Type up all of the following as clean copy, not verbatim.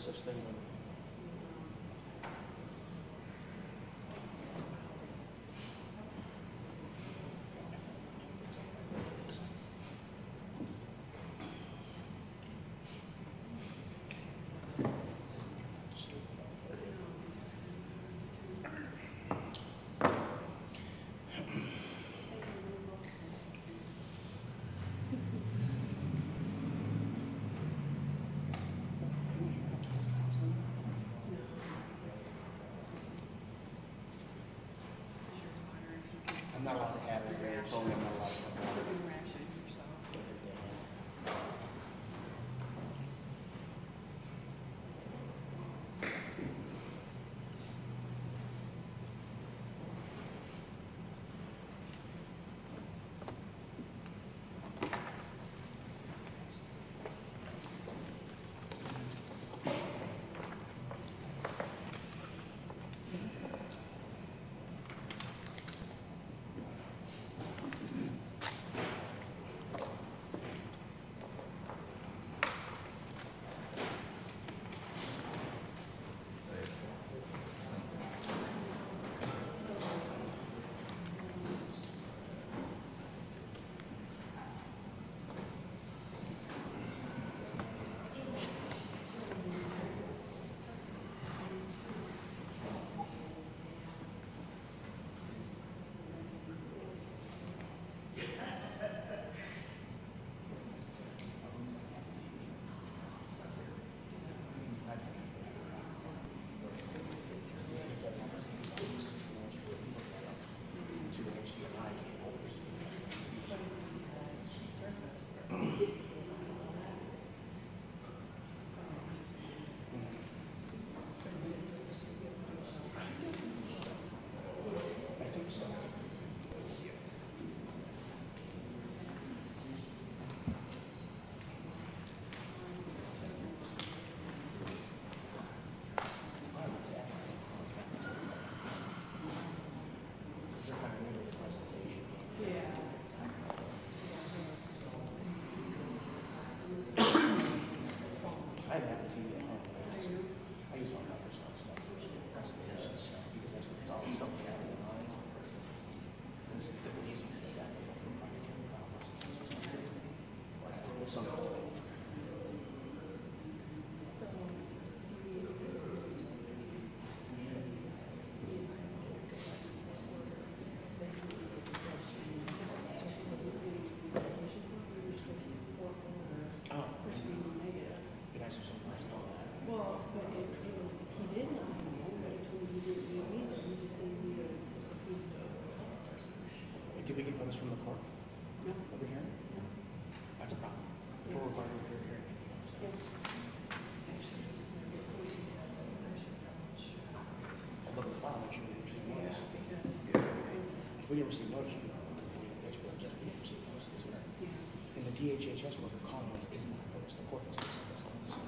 Such thing when I'm not allowed to have it. They told me I'm not allowed to have it. I have a TV at home. I use my Microsoft stuff for presentation stuff because that's what it's all stuff we have in mind. This is the easy thing that I don't know if I can some Did we get notice from the court? No. Over here? No. That's a problem. Yeah. We're part of here. Yeah. I look at the file, make sure we didn't receive notice. If we didn't receive notice, we didn't receive notice. And the DHHS worker calling us is not notice. The court doesn't send us notice.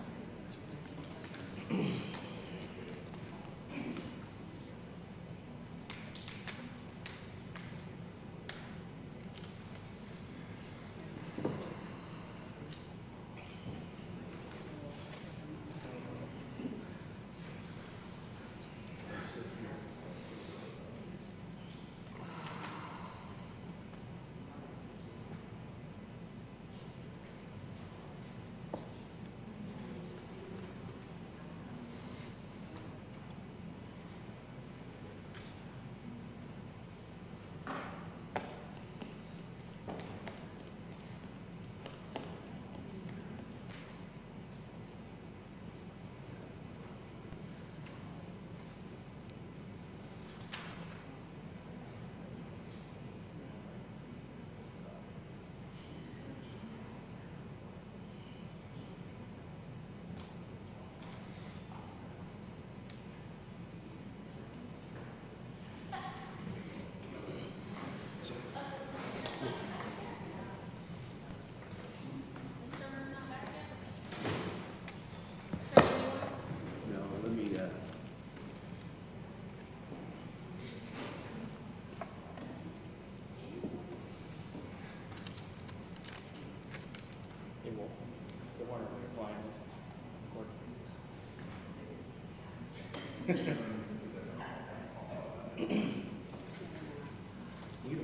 Even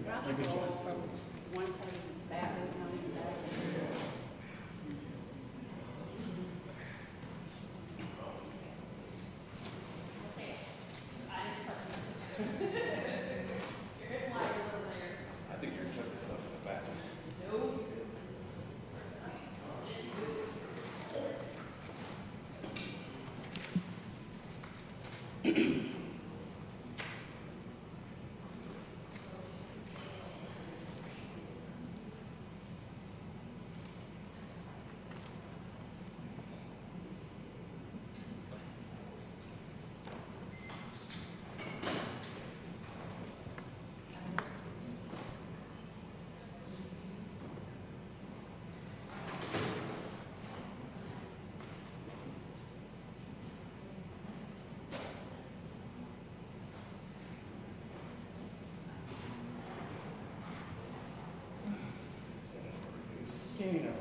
got Probably Jimmy go John's. from one side of the back of the county back. I think you're putting stuff in the back. Yeah, you know.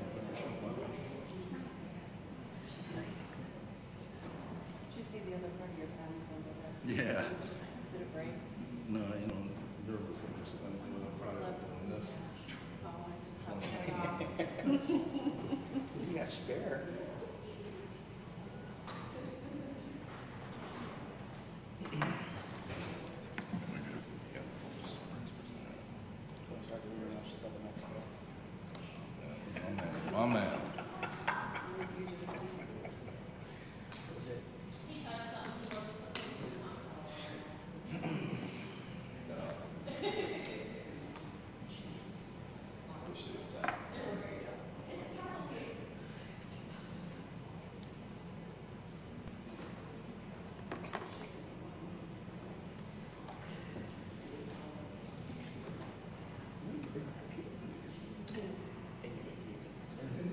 Did you see the other part of your comments under that? Yeah. Did it break? No, you know, there was some just product on this. Oh, I just cut that off. You got spare. We'll start the real stuff in Mexico. My man. What was it?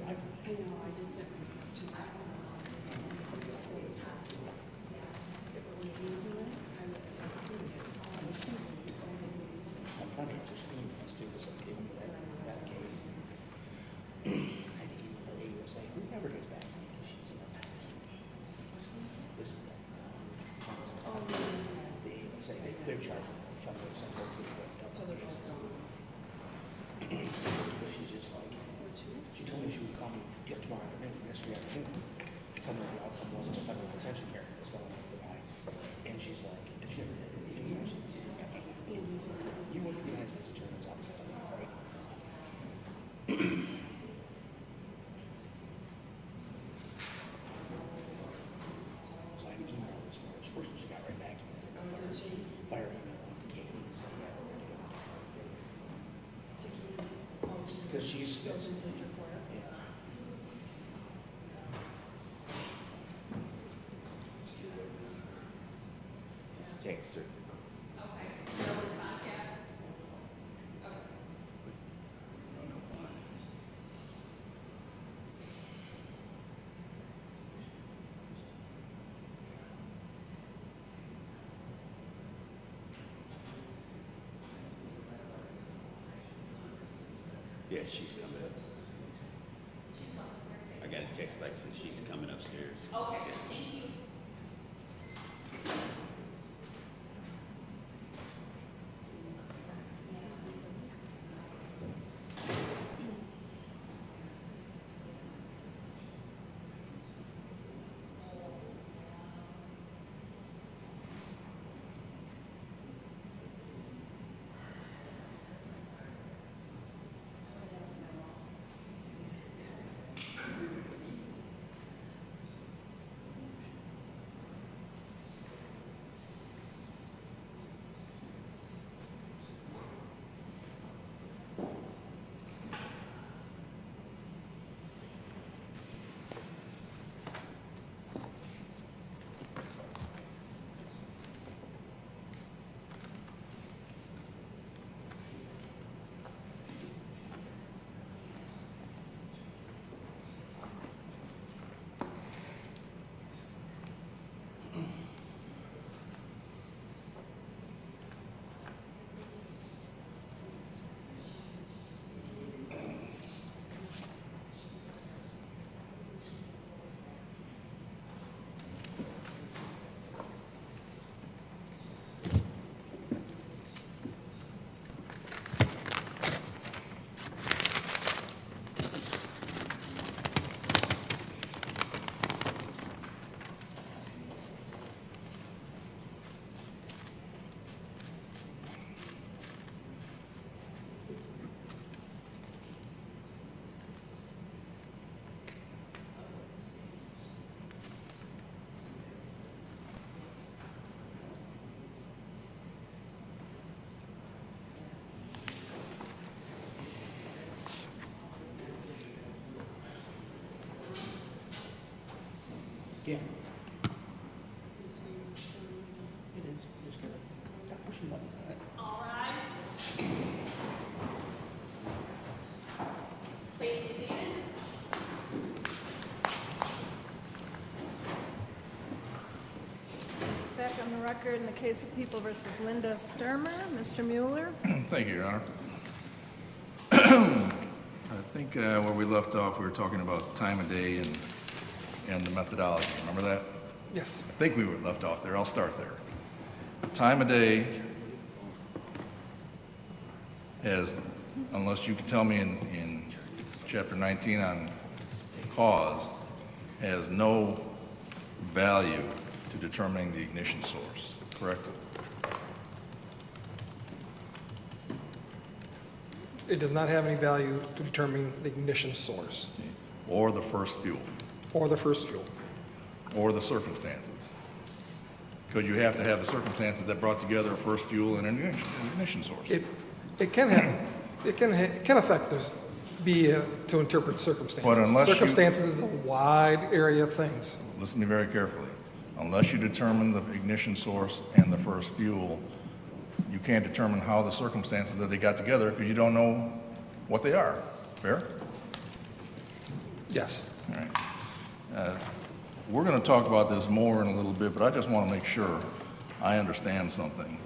I know, I just didn't. Too much under space. If it was me doing it, I would have done it. I wish you would, so I didn't do this one. I'm trying to get your screen to do this. I'm giving you that case. I had to email the lady and say, who never gets back to me because she's in a pack. This is that. Oh, The AO say they've charged federal central so they're both gone. but she's just like, Which is? she told me she would call me tomorrow afternoon, yesterday afternoon. Tell me the outcome was a federal detention hearing was going on with the guy. And she's like, and she never did anything. She's like, you work for the United States Attorney's Office, that's a Friday. So I had to email this morning. Of course, she got right back to me. I was like, fire email on Katie and said, yeah, we're ready to go. Because she's Still in district court. Yeah. Text her. Yeah, she's coming up. I got a text back since she's coming upstairs. Okay, thank you. Yeah. It is. Just gotta stop pushing buttons. All right. Please be seated. Back on the record in the case of People versus Linda Sturmer, Mr. Mueller. Thank you, Your Honor. I think where we left off, we were talking about time of day and the methodology. Remember that? Yes. I think we were left off there. I'll start there. Time of day has, unless you can tell me in Chapter 19 on cause, has no value to determining the ignition source, correct? It does not have any value to determine the ignition source Or the first fuel, or the first fuel. or the circumstances. Because you have to have the circumstances that brought together a first fuel and an ignition source. It can have, it can affect this, to interpret circumstances. But unless you- Circumstances is a wide area of things. Listen to me very carefully. Unless you determine the ignition source and the first fuel, you can't determine how the circumstances that they got together because you don't know what they are. Fair? Yes. All right. We're going to talk about this more in a little bit, but I just want to make sure I understand something.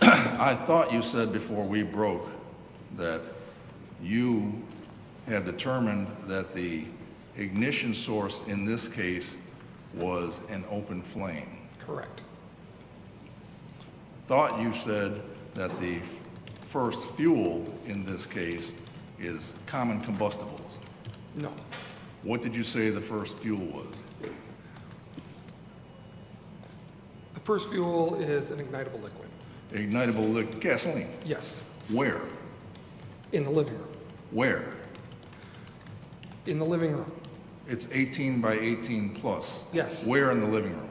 I thought you said before we broke that you had determined that the ignition source in this case was an open flame. Correct. Thought you said that the first fuel in this case is common combustibles. No. What did you say the first fuel was? The first fuel is an ignitable liquid. Ignitable gasoline. Yes. Where? In the living room. Where? In the living room. It's 18 by 18 plus. Yes. Where in the living room?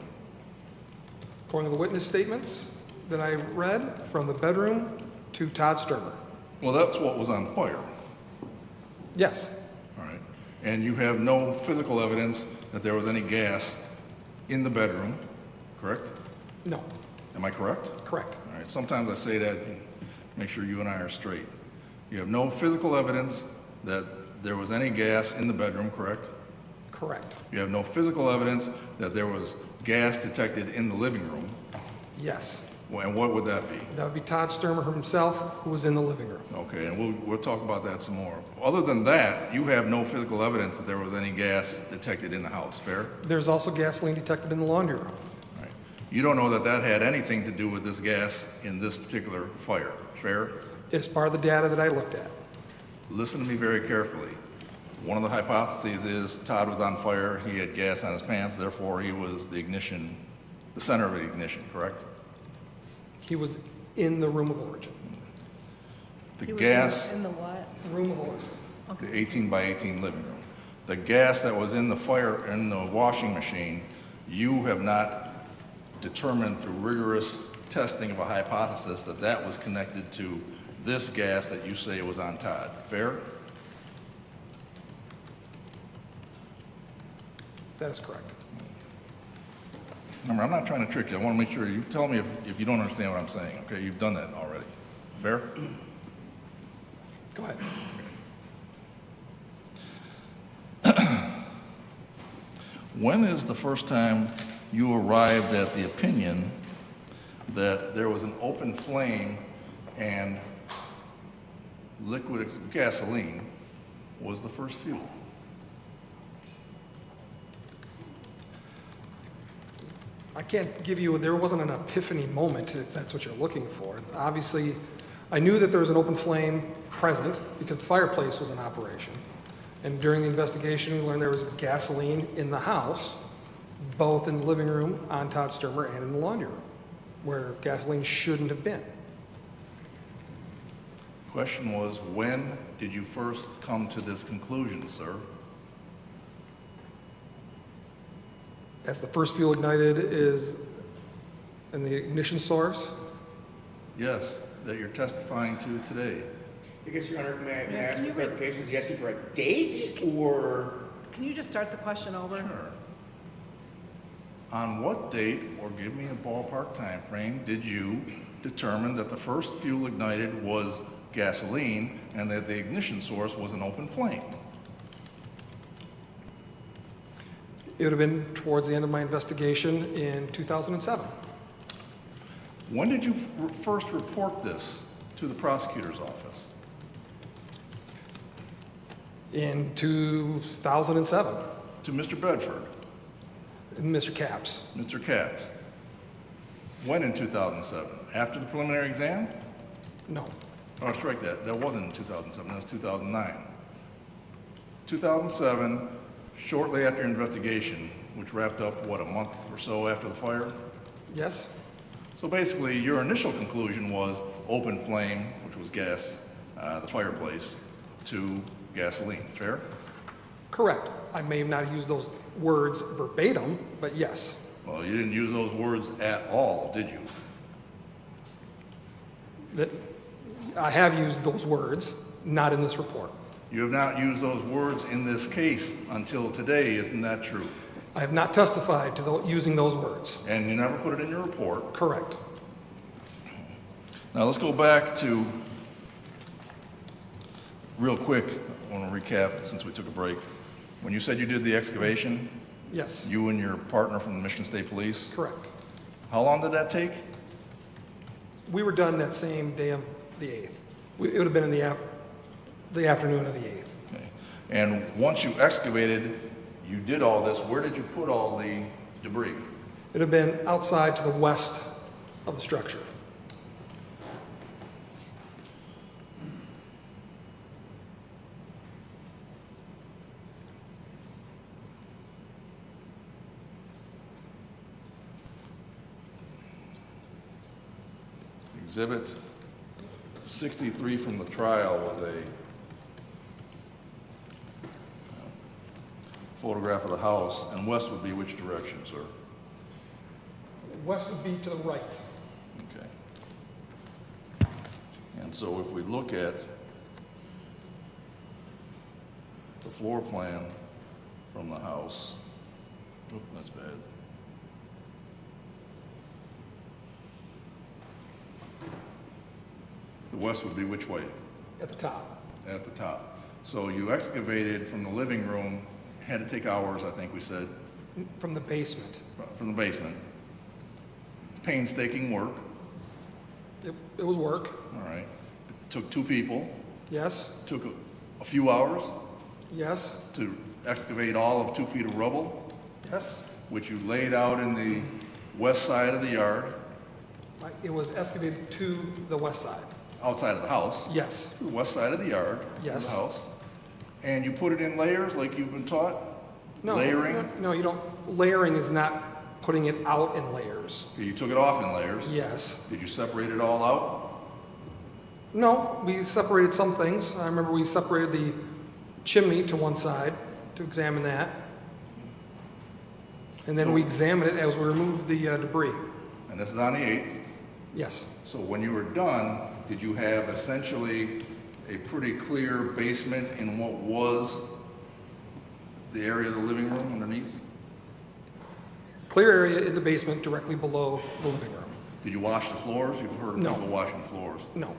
According to the witness statements that I read, from the bedroom to Todd Sturmer. Well, that's what was on fire. Yes. All right. And you have no physical evidence that there was any gas in the bedroom, correct? No. Am I correct? Correct. All right. Sometimes I say that, make sure you and I are straight. You have no physical evidence that there was any gas in the bedroom, correct? Correct. You have no physical evidence that there was gas detected in the living room. Yes. Well, and what would that be? That would be Todd Sturmer himself, who was in the living room. Okay, and we'll talk about that some more. Other than that, you have no physical evidence that there was any gas detected in the house, fair? There's also gasoline detected in the laundry room. All right. You don't know that that had anything to do with this gas in this particular fire, fair? It's part of the data that I looked at. Listen to me very carefully. One of the hypotheses is Todd was on fire, he had gas on his pants, therefore he was the ignition, the center of the ignition, correct? He was in the room of origin. The He was gas, in the what? Room of origin. the 18 by 18 living room. The gas that was in the fire, in the washing machine, you have not determined through rigorous testing of a hypothesis that that was connected to this gas that you say was on Todd, fair? That is correct. Remember, I'm not trying to trick you. I want to make sure you tell me if you don't understand what I'm saying, okay? You've done that already. Fair? Go ahead. When is the first time you arrived at the opinion that there was an open flame and liquid gasoline was the first fuel? I can't give you, there wasn't an epiphany moment, if that's what you're looking for. Obviously, I knew that there was an open flame present because the fireplace was in operation. And during the investigation, we learned there was gasoline in the house, both in the living room, on Todd Sturmer, and in the laundry room, where gasoline shouldn't have been. Question was, when did you first come to this conclusion, sir? As the first fuel ignited is in the ignition source. Yes, that you're testifying to today. I guess, Your Honor, may I Yeah, ask can for you clarification? Is he asking for a date or? Can you just start the question over? Sure. On what date, or give me a ballpark time frame, did you determine that the first fuel ignited was gasoline and that the ignition source was an open flame? It would have been towards the end of my investigation in 2007. When did you first report this to the prosecutor's office? In 2007, To Mr. Bedford? Mr. Capps. Mr. Capps? When in 2007? After the preliminary exam? No, Oh, strike that. That wasn't in 2007. That was 2009. 2007, shortly after your investigation, which wrapped up, what, a month or so after the fire? yes, So basically, your initial conclusion was open flame, which was gas, the fireplace, to gasoline. Fair? correct. I may have not used those words verbatim, but yes. Well, you didn't use those words at all, did you? That I have used those words, not in this report. You have not used those words in this case until today, isn't that true? I have not testified to using those words. And you never put it in your report. Correct. Now let's go back to, real quick, I want to recap since we took a break. When you said you did the excavation, Yes, you and your partner from the Michigan State Police, correct. how long did that take? We were done that same day of the 8th. It would have been in the afternoon of the 8th. Okay. And once you excavated, you did all this, where did you put all the debris? It would have been outside to the west of the structure. Exhibit 63 from the trial was a photograph of the house, and west would be which direction, sir? West would be to the right. Okay. And so if we look at the floor plan from the house, oop, that's bad. The west would be which way? At the top. At the top. So you excavated from the living room, had to take hours, I think we said, From the basement. from the basement. Painstaking work, It was work, all right. It took two people, yes, took a few hours yes, to excavate all of 2 feet of rubble, yes. which you laid out in the west side of the yard, It was excavated to the west side, outside of the house, yes, to the west side of the yard, of Yes. the house. And you put it in layers like you've been taught? No, Layering? No, you don't, layering is not putting it out in layers, You took it off in layers. yes. Did you separate it all out? No, we separated some things. I remember we separated the chimney to one side to examine that. And then we examined it as we removed the debris, And this is on the 8th. yes. So when you were done, did you have essentially a pretty clear basement in what was the area of the living room underneath? Clear area in the basement directly below the living room. Did you wash the floors? You've heard of No. people washing the floors. No.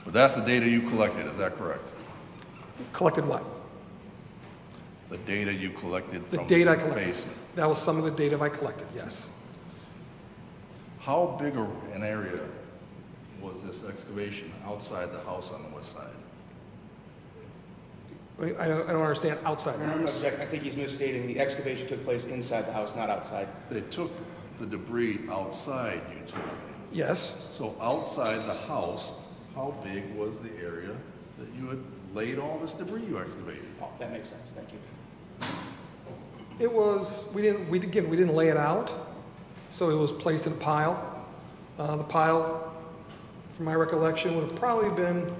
But that's the data you collected, is that correct? Collected what? The data you collected The from data I the collected. basement. That was some of the data I collected, yes. How big an area was this excavation outside the house on the west side? I don't understand outside the I'm house. I think he's misstating. The excavation took place inside the house, not outside. They took the debris outside, you told me. Yes, So outside the house, how big was the area that you had laid all this debris you excavated? Oh, that makes sense. Thank you. it was, we didn't lay it out, so it was placed in a pile. The pile, from my recollection, would have probably been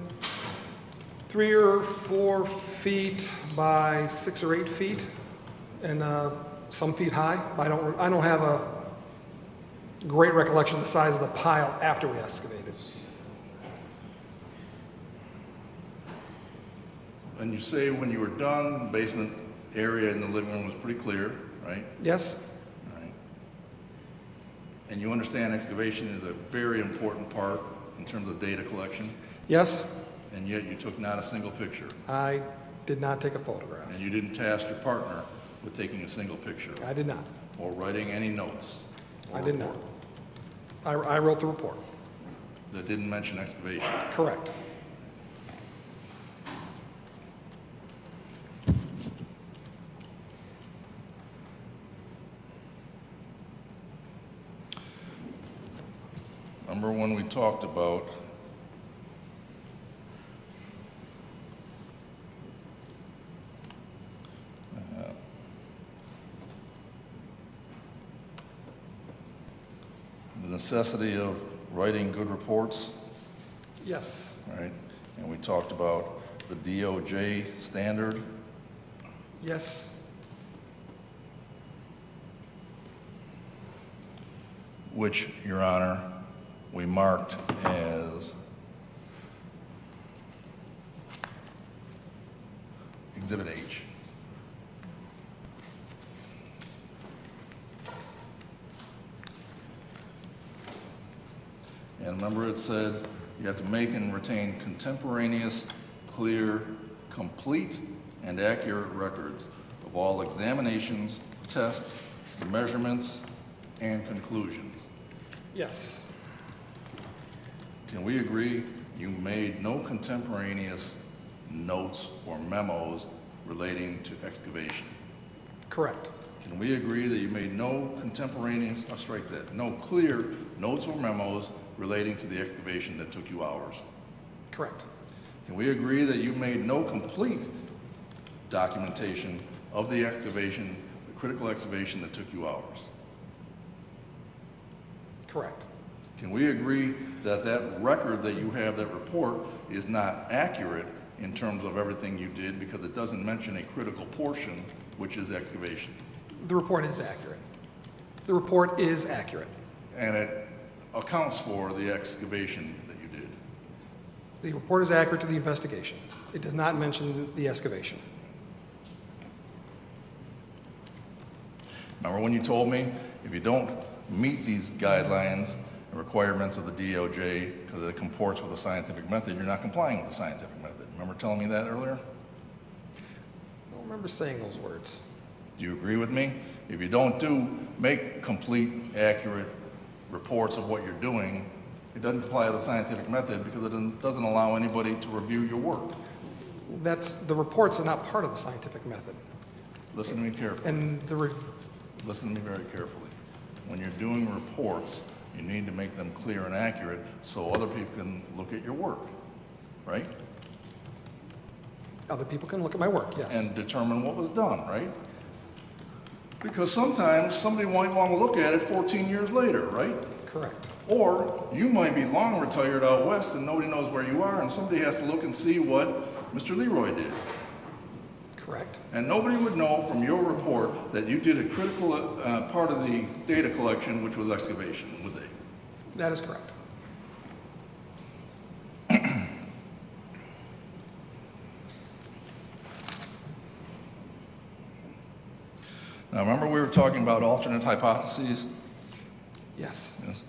3 or 4 feet by 6 or 8 feet, and some feet high. I don't have a great recollection of the size of the pile after we excavated. And you say when you were done, the basement area in the living room was pretty clear, right? Yes, And you understand excavation is a very important part in terms of data collection, Yes, and yet you took not a single picture. I did not take a photograph. And you didn't task your partner with taking a single picture I did not. or writing any notes. or I did not. report I wrote the report. That didn't mention excavation. Correct. Remember when we talked about the necessity of writing good reports, Yes, right? And we talked about the DOJ standard. yes, Which, Your Honor, we marked as Exhibit H. And remember it said you have to make and retain contemporaneous, clear, complete, and accurate records of all examinations, tests, measurements, and conclusions. yes, Can we agree you made no contemporaneous notes or memos relating to excavation? correct. Can we agree that you made no contemporaneous, I'll strike that, no clear notes or memos relating to the excavation that took you hours? Correct. Can we agree that you made no complete documentation of the excavation, the critical excavation that took you hours? Correct. Can we agree that that record that you have, that report, is not accurate in terms of everything you did because it doesn't mention a critical portion, which is excavation? The report is accurate. The report is accurate. And it accounts for the excavation that you did. The report is accurate to the investigation. It does not mention the excavation. Remember when you told me, if you don't meet these guidelines and requirements of the DOJ because it comports with the scientific method, you're not complying with the scientific method. Remember telling me that earlier? I don't remember saying those words. Do you agree with me? If you don't make complete, accurate reports of what you're doing, it doesn't comply with the scientific method because it doesn't allow anybody to review your work. The reports are not part of the scientific method. Listen to me carefully. And Listen to me very carefully. When you're doing reports, you need to make them clear and accurate so other people can look at your work, right? other people can look at my work, yes. And determine what was done, right? Because sometimes somebody might want to look at it 14 years later, right? Correct. Or you might be long retired out west and nobody knows where you are and somebody has to look and see what Mr. Leroy did. Correct. And nobody would know from your report that you did a critical part of the data collection, which was excavation, would they? That is correct. Now remember we were talking about alternate hypotheses? Yes. Yes.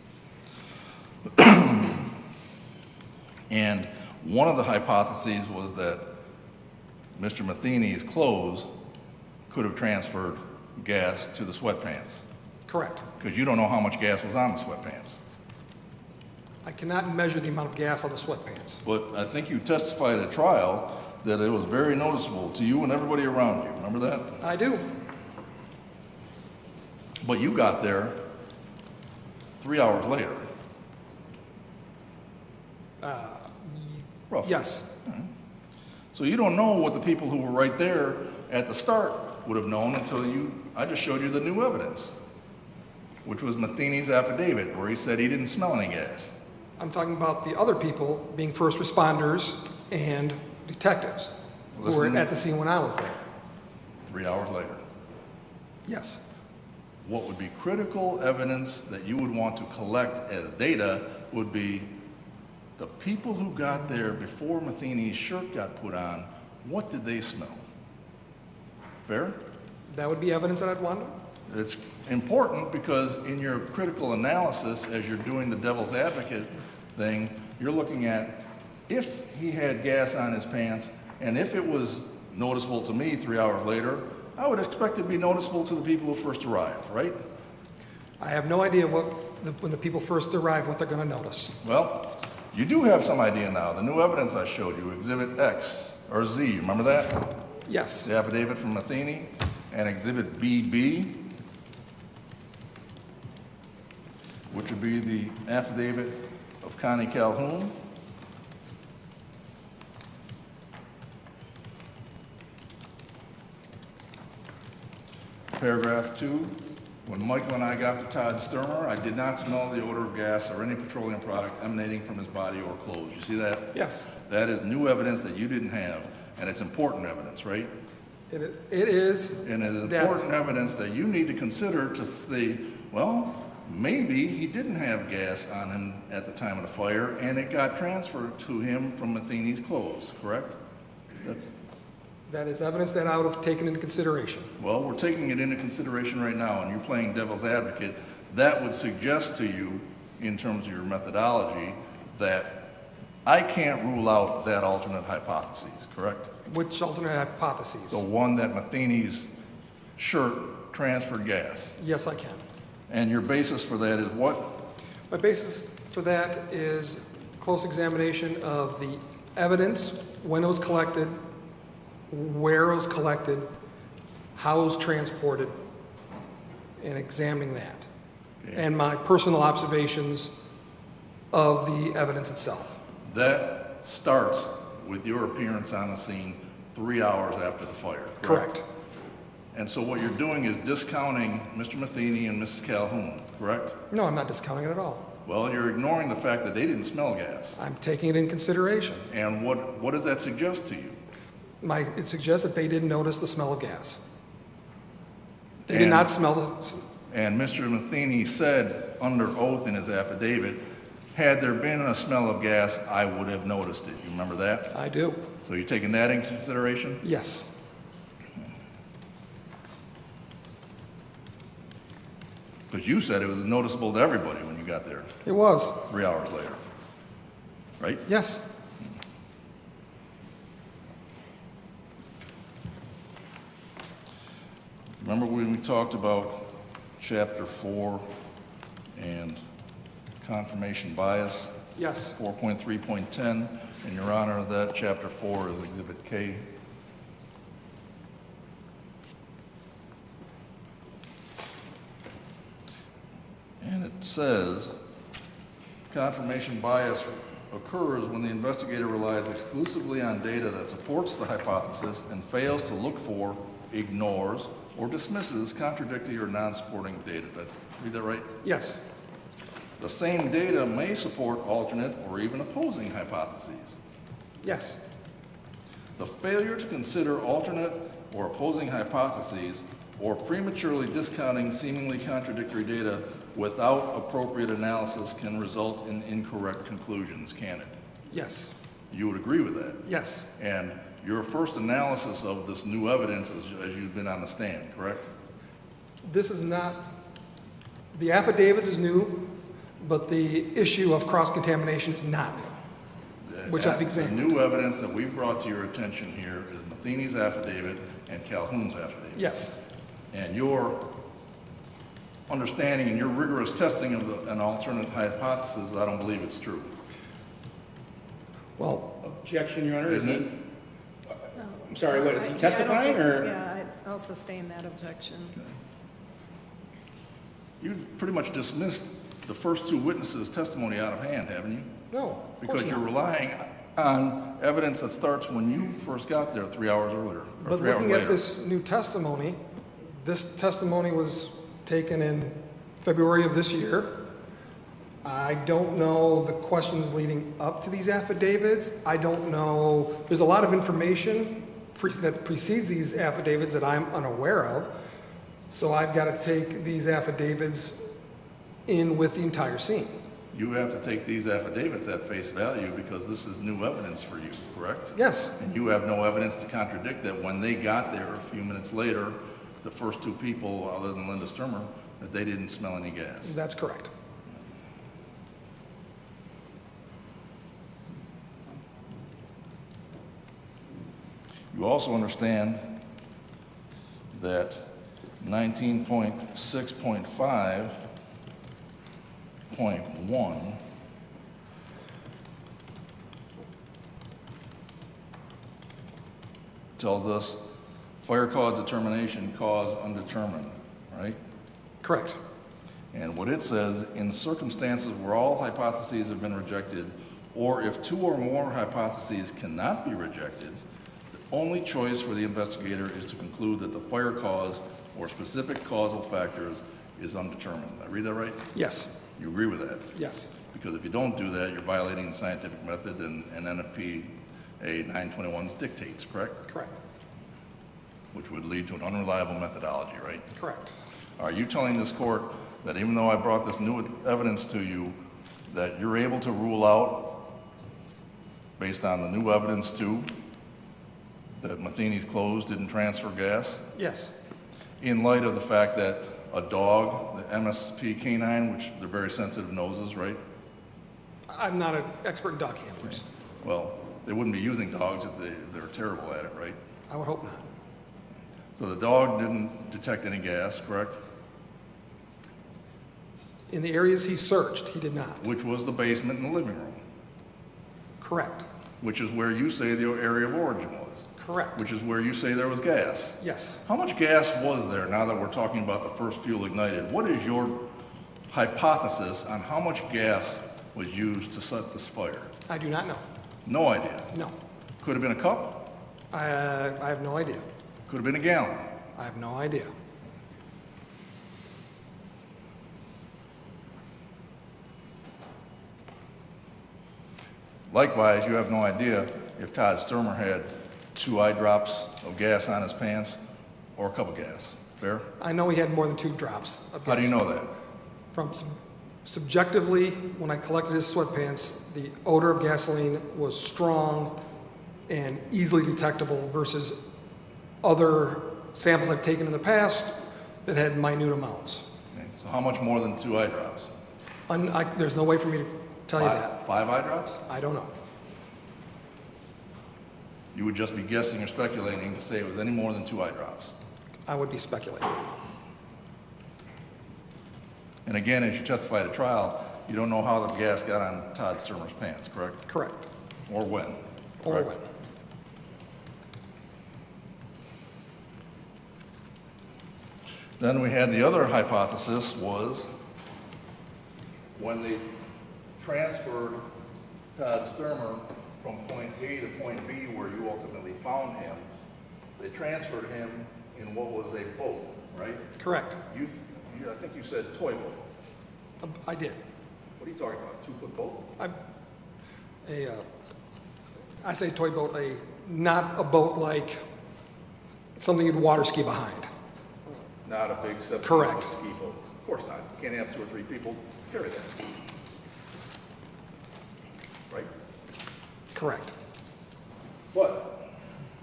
And one of the hypotheses was that Mr. Matheny's clothes could have transferred gas to the sweatpants. Correct. Because you don't know how much gas was on the sweatpants. I cannot measure the amount of gas on the sweatpants. But I think you testified at trial that it was very noticeable to you and everybody around you. Remember that? I do. But you got there 3 hours later. Roughly. Yes. So you don't know what the people who were right there at the start would have known until I just showed you the new evidence, which was Matheny's affidavit where he said he didn't smell any gas. I'm talking about the other people being first responders and detectives who were at the scene when I was there. 3 hours later. Yes. What would be critical evidence that you would want to collect as data would be the people who got there before Matheny's shirt got put on, what did they smell? Fair? That would be evidence that I'd want. It's important because in your critical analysis, as you're doing the devil's advocate thing, you're looking at if he had gas on his pants, and if it was noticeable to me 3 hours later, I would expect it to be noticeable to the people who first arrived, right? I have no idea when the people first arrive, what they're going to notice. Well, you do have some idea now. The new evidence I showed you, Exhibit X or Z, remember that? Yes. The affidavit from Matheny, and Exhibit BB, which would be the affidavit of Connie Calhoun. Paragraph 2, when Michael and I got to Todd Sturmer, I did not smell the odor of gas or any petroleum product emanating from his body or clothes. You see that? Yes. That is new evidence that you didn't have, and it's important evidence, right? It is. And it is important evidence that you need to consider to say, well, maybe he didn't have gas on him at the time of the fire, and it got transferred to him from Matheny's clothes, correct? That is evidence that I would have taken into consideration. Well, we're taking it into consideration right now, and you're playing devil's advocate. That would suggest to you, in terms of your methodology, that I can't rule out that alternate hypothesis, correct? Which alternate hypotheses? The one that Matheny's shirt transferred gas. Yes, I can. And your basis for that is what? My basis for that is close examination of the evidence, when it was collected, where it was collected, how it was transported, and examining that. Okay. And my personal observations of the evidence itself. That starts with your appearance on the scene 3 hours after the fire, correct? Correct. And so what you're doing is discounting Mr. Matheny and Mrs. Calhoun, correct? No, I'm not discounting it at all. Well, you're ignoring the fact that they didn't smell gas. I'm taking it in consideration. And what does that suggest to you? It suggests that they didn't notice the smell of gas. They did not smell the... And Mr. Matheny said under oath in his affidavit, had there been a smell of gas, I would have noticed it. You remember that? I do. So you're taking that into consideration? Yes. Because you said it was noticeable to everybody when you got there It was. 3 hours later, right? Yes. Remember when we talked about Chapter 4 and confirmation bias? Yes. 4.3.10, and Your Honor, that Chapter 4 is Exhibit K. And it says, confirmation bias occurs when the investigator relies exclusively on data that supports the hypothesis and fails to look for, ignores, or dismisses contradictory or non-supporting data. Did I read that right? Yes. The same data may support alternate or even opposing hypotheses. Yes. The failure to consider alternate or opposing hypotheses or prematurely discounting seemingly contradictory data without appropriate analysis can result in incorrect conclusions, can it? Yes. You would agree with that? Yes. And your first analysis of this new evidence is as you've been on the stand, correct? This is not, the affidavits is new, but the issue of cross-contamination is not new, which I've examined. The new evidence that we've brought to your attention here is Matheny's affidavit and Calhoun's affidavit. Yes. And your understanding and your rigorous testing of an alternate hypothesis, I don't believe it's true. Well, Objection, Your Honor. Isn't it? I'm sorry, what, is he I don't testifying, think- or? Yeah, I also sustain that objection. You've pretty much dismissed the first two witnesses' testimony out of hand, haven't you? no, of course Because you're not. relying on evidence that starts when you first got there 3 hours earlier, or But 3 hours looking at later. this new testimony, this testimony was taken in February of this year. I don't know the questions leading up to these affidavits. I don't know, there's a lot of information that precedes these affidavits that I'm unaware of. So I've got to take these affidavits in with the entire scene. You have to take these affidavits at face value because this is new evidence for you, correct? Yes, And you have no evidence to contradict that when they got there a few minutes later, the first two people, other than Linda Sturmer, that they didn't smell any gas. That's correct. You also understand that 19.6.5.1 tells us fire cause determination, cause undetermined, right? Correct. And what it says, in circumstances where all hypotheses have been rejected, or if two or more hypotheses cannot be rejected, the only choice for the investigator is to conclude that the fire cause or specific causal factors is undetermined. Did I read that right? Yes. You agree with that? Yes. Because if you don't do that, you're violating the scientific method and NFPA 921's dictates, correct? Correct. Which would lead to an unreliable methodology, right? Correct. Are you telling this court that even though I brought this new evidence to you, that you're able to rule out, based on the new evidence too, that Matheny's clothes didn't transfer gas? Yes. In light of the fact that a dog, the MSP canine, which they're very sensitive noses, right? I'm not an expert in dog handlers. Well, they wouldn't be using dogs if they're terrible at it, right? I would hope not. So the dog didn't detect any gas, correct? In the areas he searched, he did not. Which was the basement and the living room, Correct. which is where you say the area of origin was, Correct. which is where you say there was gas. Yes. How much gas was there, now that we're talking about the first fuel ignited? What is your hypothesis on how much gas was used to set this fire? I do not know. No idea. No. Could have been a cup, I have no idea. could have been a gallon. I have no idea. Likewise, you have no idea if Todd Sturmer had 2 eye drops of gas on his pants or a cup of gas. Fair? I know he had more than 2 drops of How do you gas. know that? From subjectively, when I collected his sweatpants, the odor of gasoline was strong and easily detectable versus other samples I've taken in the past that had minute amounts. Okay, so how much more than 2 eye drops? There's no way for me to tell you that. 5 eye drops? I don't know. You would just be guessing or speculating to say it was any more than 2 eye drops. I would be speculating. And again, as you testified at trial, you don't know how the gas got on Todd Sturmer's pants, correct? Correct. Or when? Or correct? when. Then we had the other hypothesis was when they transferred Todd Sturmer from point A to point B where you ultimately found him, they transferred him in what was a boat, right? Correct. I think you said toy boat. I did. What are you talking about, 2-foot boat? I say toy boat, not a boat like something you'd water ski behind. Not a big 7 Correct. ski boat. Of course not. You can't have 2 or 3 people carry that. Right? Correct. But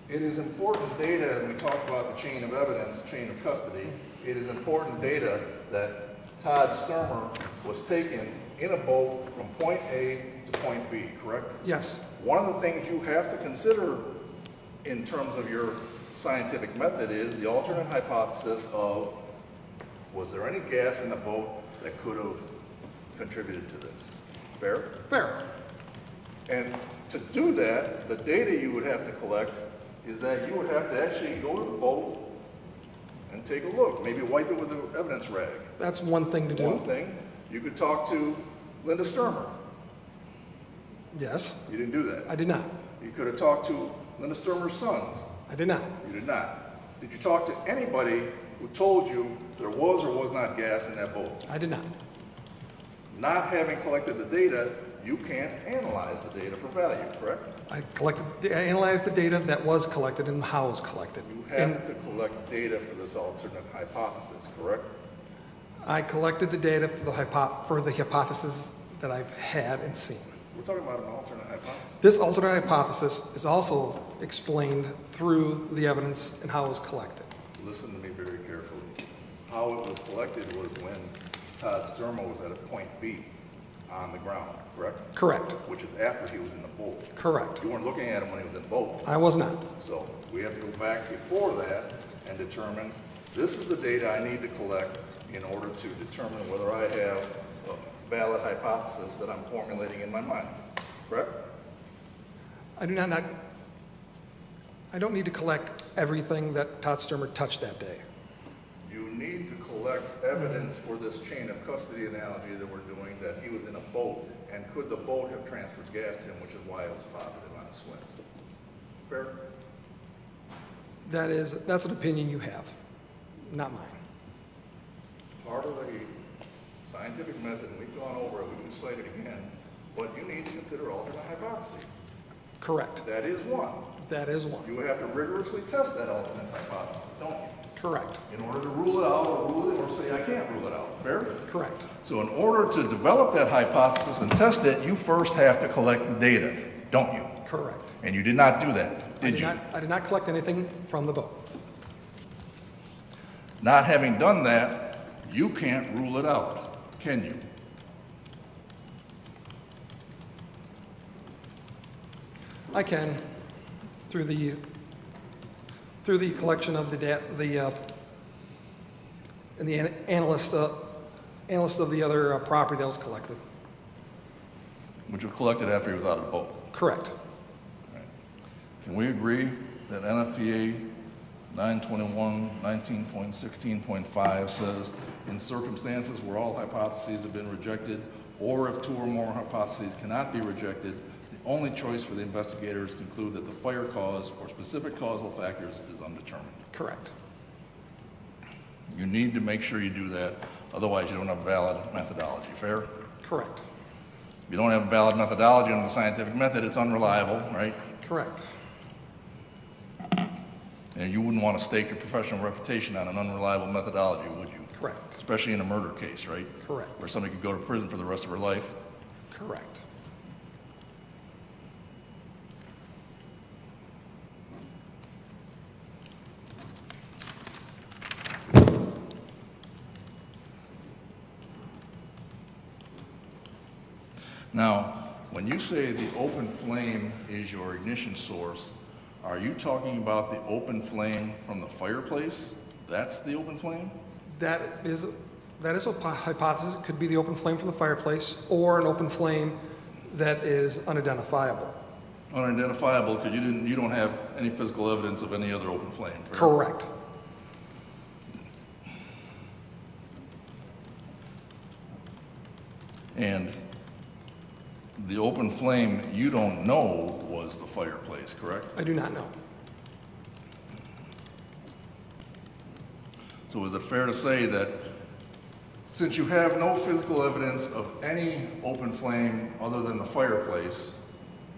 it is important data, and we talked about the chain of evidence, chain of custody. It is important data that Todd Sturmer was taken in a boat from point A to point B, correct? Yes. One of the things you have to consider in terms of your scientific method is the alternate hypothesis of, was there any gas in the boat that could have contributed to this? Fair? Fair. And To do that, the data you would have to collect is that you would have to actually go to the boat and take a look, maybe wipe it with an evidence rag. that's one thing to do. One thing, you could talk to Linda Sturmer. Yes. You didn't do that. I did not. You could have talked to Linda Sturmer's sons. I did not. You did not. Did you talk to anybody who told you there was or was not gas in that boat? I did not. Not having collected the data, you can't analyze the data for value, correct? I analyzed the data that was collected and how it was collected. You have to collect data for this alternate hypothesis, correct? I collected the data for the hypothesis that I've had and seen. We're talking about an alternate hypothesis. This alternate hypothesis is also explained through the evidence and how it was collected. listen to me very carefully. How it was collected was when Todd Sturmo was at a point B on the ground, correct? Correct. Which is after he was in the boat. Correct. You weren't looking at him when he was in the boat. I was not. So we have to go back before that and determine, this is the data I need to collect in order to determine whether I have a valid hypothesis that I'm formulating in my mind, correct? I don't need to collect everything that Todd Sturmer touched that day. You need to collect evidence for this chain of custody analogy that we're doing, that he was in a boat, and could the boat have transferred gas to him, which is why it was positive on his sweats. Fair? That's an opinion you have, not mine. Part of the scientific method, and we've gone over it, we can cite it again, but you need to consider alternate hypotheses. Correct. That is one. That is one. You have to rigorously test that alternate hypothesis, don't you? Correct. In order to rule it out, or rule it, or say I can't rule it out. Fair? Correct. So in order to develop that hypothesis and test it, you first have to collect the data, don't you? Correct. And you did not do that, did you? I did not collect anything from the boat. Not having done that, you can't rule it out, can you? I can, through the collection of and the analyst of the other property that was collected. Which was collected after he was out of the boat. Correct. Can we agree that NFPA 921-19.16.5 says, in circumstances where all hypotheses have been rejected, or if two or more hypotheses cannot be rejected, the only choice for the investigator is to conclude that the fire cause or specific causal factors is undetermined. Correct. You need to make sure you do that, otherwise you don't have a valid methodology. Fair? Correct. If you don't have a valid methodology under the scientific method, it's unreliable, right? Correct. And you wouldn't want to stake your professional reputation on an unreliable methodology, would you? Correct. Especially in a murder case, right? Correct. Where somebody could go to prison for the rest of her life. Correct. Now, when you say the open flame is your ignition source, are you talking about the open flame from the fireplace? That's the open flame? That is a hypothesis. It could be the open flame from the fireplace or an open flame that is unidentifiable. Unidentifiable because you don't have any physical evidence of any other open flame. Correct? Correct. And the open flame you don't know was the fireplace, correct? I do not know. So is it fair to say that since you have no physical evidence of any open flame other than the fireplace,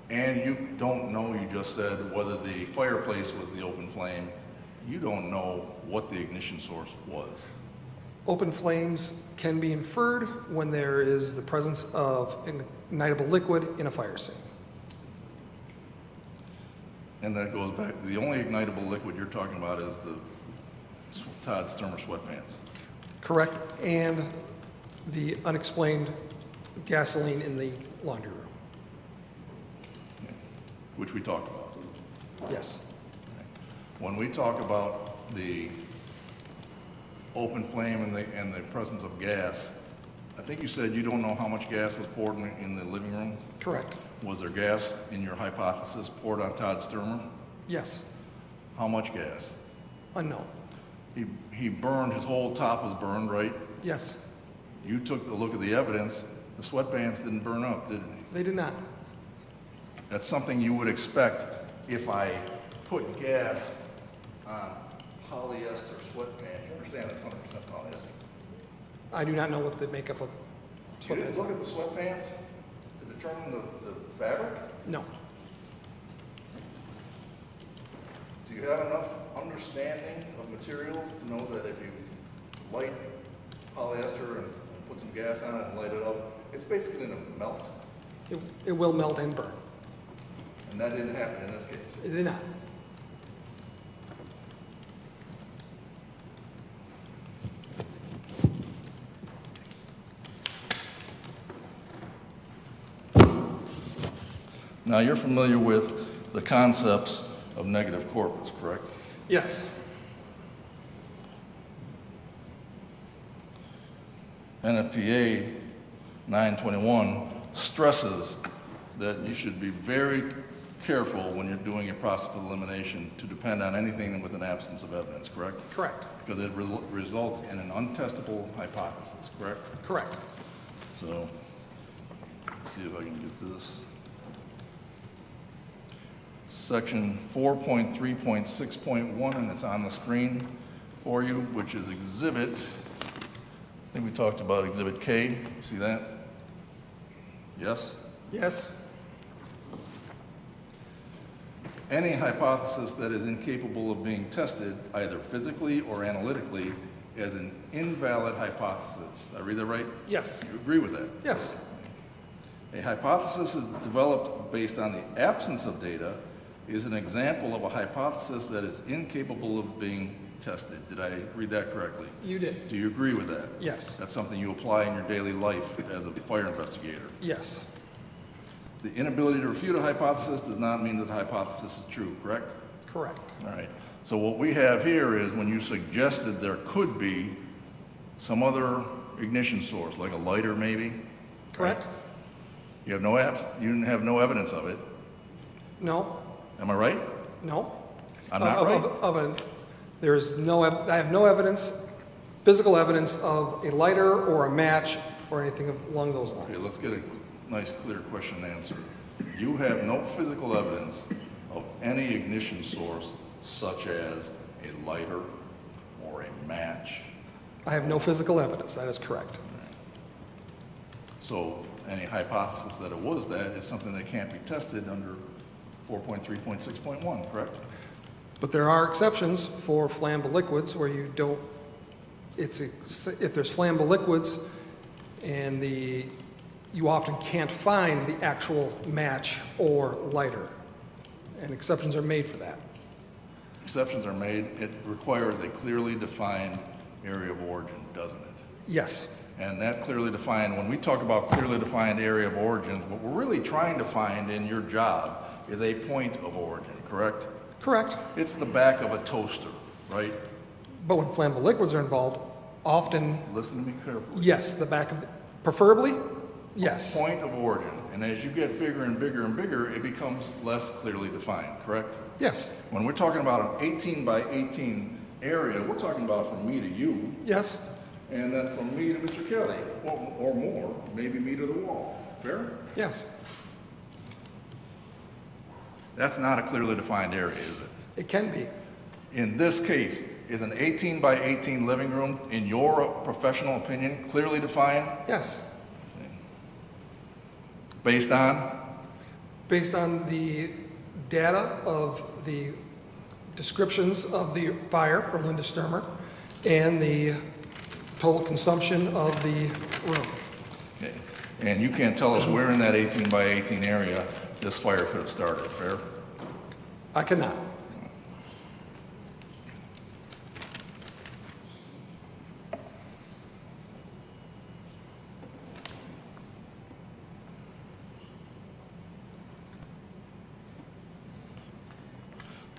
and you don't know, you just said, whether the fireplace was the open flame, you don't know what the ignition source was? Open flames can be inferred when there is the presence of an ignitable liquid in a fire scene. And that goes back, the only ignitable liquid you're talking about is the Todd Sturmer sweatpants. Correct. And the unexplained gasoline in the laundry room. Which we talked about. Yes. When we talk about the open flame and the presence of gas, I think you said you don't know how much gas was poured in the living room? Correct. Was there gas in your hypothesis poured on Todd Sturmer? Yes. How much gas? Unknown. He burned, his whole top was burned, right? Yes. You took a look at the evidence, the sweatpants didn't burn up, did they? They did not. That's something you would expect if I put gas on polyester sweatpants. You understand that's 100% polyester. I do not know what the makeup of You didn't sweatpants look are. at the sweatpants to determine the fabric? No. Do you have enough understanding of materials to know that if you light polyester and put some gas on it and light it up, it's basically going to melt? It will melt and burn. And that didn't happen in this case. It did not. Now, you're familiar with the concepts of negative corpus, correct? Yes. NFPA 921 stresses that you should be very careful when you're doing a process of elimination to depend on anything with an absence of evidence, correct? Correct. Because it results in an untestable hypothesis, correct? Correct. So, let's see if I can get this. Section 4.3.6.1, and it's on the screen for you, which is exhibit, I think we talked about exhibit K. You see that? Yes? Yes. Any hypothesis that is incapable of being tested, either physically or analytically, as an invalid hypothesis. Did I read that right? Yes. You agree with that? Yes. A hypothesis is developed based on the absence of data is an example of a hypothesis that is incapable of being tested. Did I read that correctly? You did. Do you agree with that? Yes. That's something you apply in your daily life as a fire investigator. Yes. The inability to refute a hypothesis does not mean that the hypothesis is true, correct? Correct. All right. So what we have here is when you suggested there could be some other ignition source, like a lighter maybe. Correct. You have no you have no evidence of it. No. Am I right? No. I'm not right. There's no, I have no evidence, physical evidence of a lighter or a match or anything along those lines. Okay, let's get a nice, clear question answered. You have no physical evidence of any ignition source, such as a lighter or a match. I have no physical evidence. That is correct. So any hypothesis that it was that is something that can't be tested under 4.3.6.1, correct? But there are exceptions for flammable liquids where you don't, if there's flammable liquids and you often can't find the actual match or lighter. And exceptions are made for that. Exceptions are made. It requires a clearly defined area of origin, doesn't it? Yes. And that clearly defined, when we talk about clearly defined area of origin, what we're really trying to find in your job is a point of origin, correct? Correct. It's the back of a toaster, right? But when flammable liquids are involved, often, Listen to me carefully. yes, the back of, preferably, yes. Point of origin. And as you get bigger and bigger and bigger, it becomes less clearly defined, correct? Yes. When we're talking about an 18 by 18 area, we're talking about from me to you, Yes. and then from me to Mr. Kelly, or more, maybe me to the wall. Fair? Yes. That's not a clearly defined area, is it? It can be. In this case, is an 18 by 18 living room, in your professional opinion, clearly defined? Yes. Based on? Based on the data of the descriptions of the fire from Linda Sturmer and the total consumption of the room. Okay. And you can't tell us where in that 18 by 18 area this fire could have started, fair? I cannot.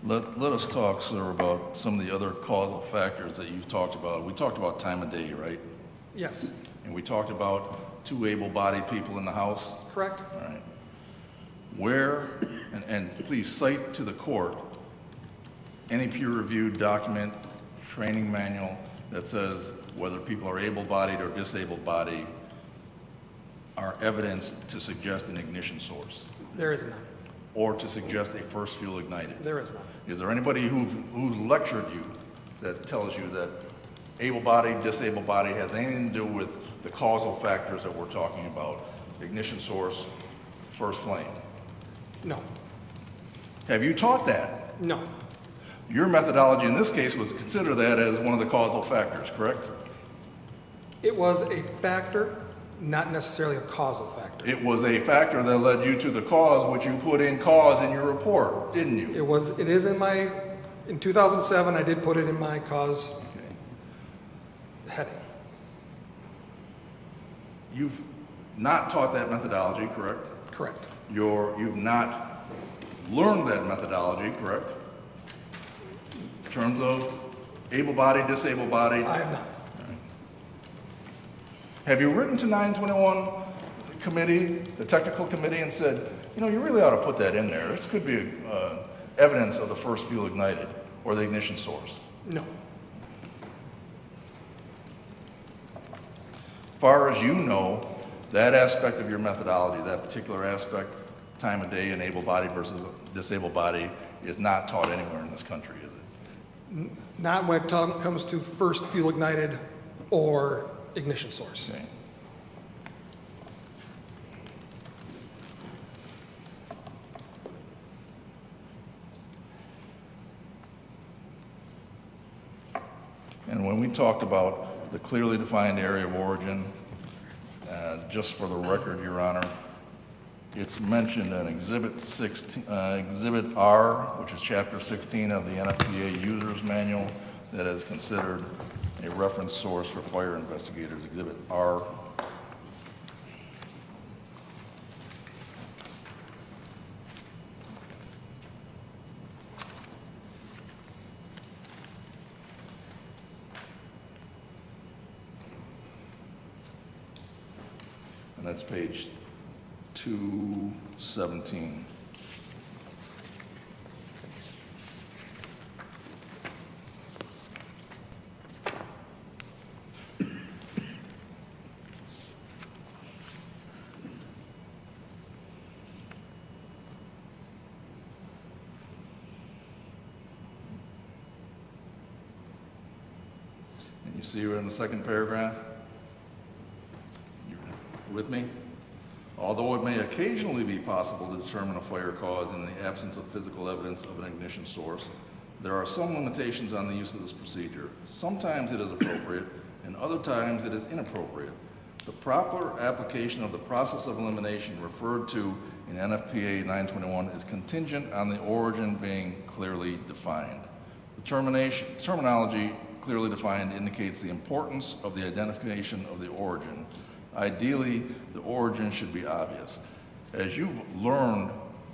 Let us talk, sir, about some of the other causal factors that you've talked about. We talked about time of day, right? Yes. And we talked about 2 able-bodied people in the house. Correct? All right. Where, and please cite to the court any peer-reviewed document, training manual that says whether people are able-bodied or disabled-bodied are evidence to suggest an ignition source There is none. or to suggest a first fuel ignited. There is none. Is there anybody who's lectured you that tells you that able-bodied, disabled-bodied has anything to do with the causal factors that we're talking about? Ignition source, first flame. No. Have you taught that? No. Your methodology in this case was to consider that as one of the causal factors, correct? It was a factor, not necessarily a causal factor. It was a factor that led you to the cause, which you put in cause in your report, didn't you? It is in 2007, I did put it in my cause Okay. heading. You've not taught that methodology, correct? Correct. you've not learned that methodology, correct? In terms of able-bodied, disabled-bodied. I have not. Have you written to 921 committee, the technical committee, and said, you know, you really ought to put that in there. This could be evidence of the first fuel ignited or the ignition source. No. As far as you know, that aspect of your methodology, that particular aspect, time of day and able-bodied versus disabled body, is not taught anywhere in this country, is it? Not when it comes to first fuel ignited or ignition source. Okay. And when we talked about the clearly defined area of origin, just for the record, Your Honor, it's mentioned in Exhibit 16, Exhibit R, which is Chapter 16 of the NFPA User's Manual, that is considered a reference source for fire investigators. Exhibit R. And that's page 217. And you see we're in the second paragraph? With me? Although it may occasionally be possible to determine a fire cause in the absence of physical evidence of an ignition source, there are some limitations on the use of this procedure. Sometimes it is appropriate, and other times it is inappropriate. The proper application of the process of elimination referred to in NFPA 921 is contingent on the origin being clearly defined. The terminology clearly defined indicates the importance of the identification of the origin. Ideally, the origin should be obvious. As you've learned,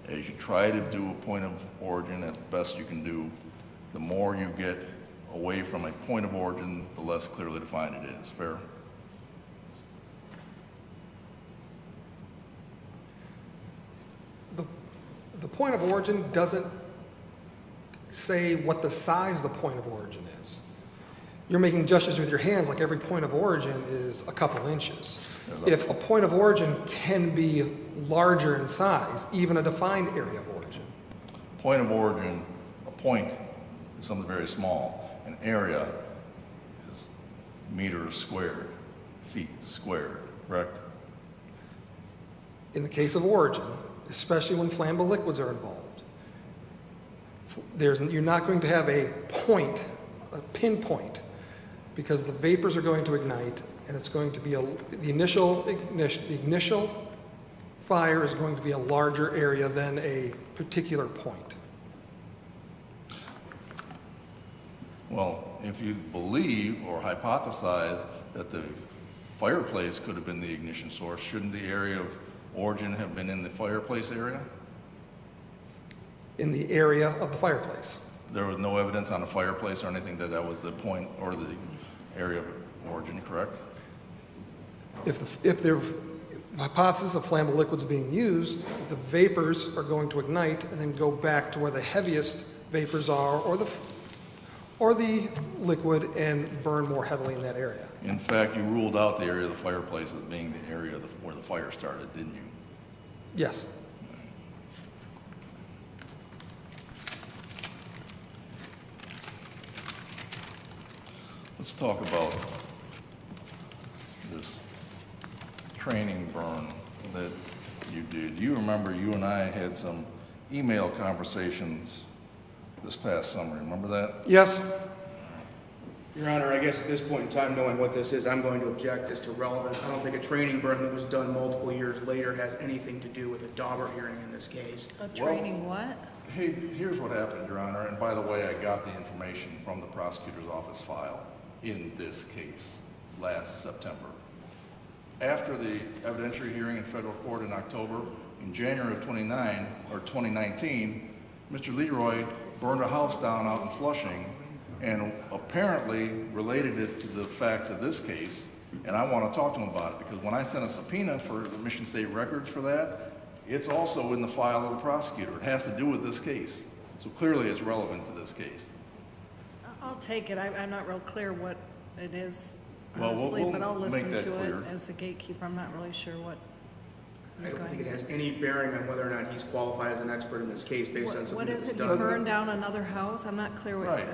as you try to do a point of origin at the best you can do, the more you get away from a point of origin, the less clearly defined it is. Fair? The point of origin doesn't say what the size of the point of origin is. You're making gestures with your hands like every point of origin is a couple inches. If a point of origin can be larger in size, even a defined area of origin. Point of origin, a point is something very small. An area is meters squared, feet squared, correct? In the case of origin, especially when flammable liquids are involved, you're not going to have a point, a pinpoint, because the vapors are going to ignite, and it's going to be the initial fire is going to be a larger area than a particular point. Well, if you believe or hypothesize that the fireplace could have been the ignition source, shouldn't the area of origin have been in the fireplace area? In the area of the fireplace. There was no evidence on the fireplace or anything that was the point or the area of origin, correct? If the hypothesis of flammable liquids being used, the vapors are going to ignite and then go back to where the heaviest vapors are, or the liquid, and burn more heavily in that area. In fact, you ruled out the area of the fireplace as being the area where the fire started, didn't you? Yes. Let's talk about this training burn that you did. You remember you and I had some email conversations this past summer. Remember that? Yes. Your Honor, I guess at this point in time, knowing what this is, I'm going to object as to relevance. I don't think a training burn that was done multiple years later has anything to do with a Daubert hearing in this case. A training what? Hey, here's what happened, Your Honor, and by the way, I got the information from the prosecutor's office file in this case last September. After the evidentiary hearing in federal court in October, in January of 2019, Mr. Leroy burned a house down out in Flushing and apparently related it to the facts of this case. And I want to talk to him about it because when I sent a subpoena for the Michigan State records for that, it's also in the file of the prosecutor. It has to do with this case. So clearly it's relevant to this case. I'll take it. I'm not real clear what it is, Well, honestly, we'll but I'll listen make that to clear. it as the gatekeeper. I'm not really sure what. I don't think it has any bearing on whether or not he's qualified as an expert in this case based on What something is that's it? You done. burned down another house? I'm not clear what, Right.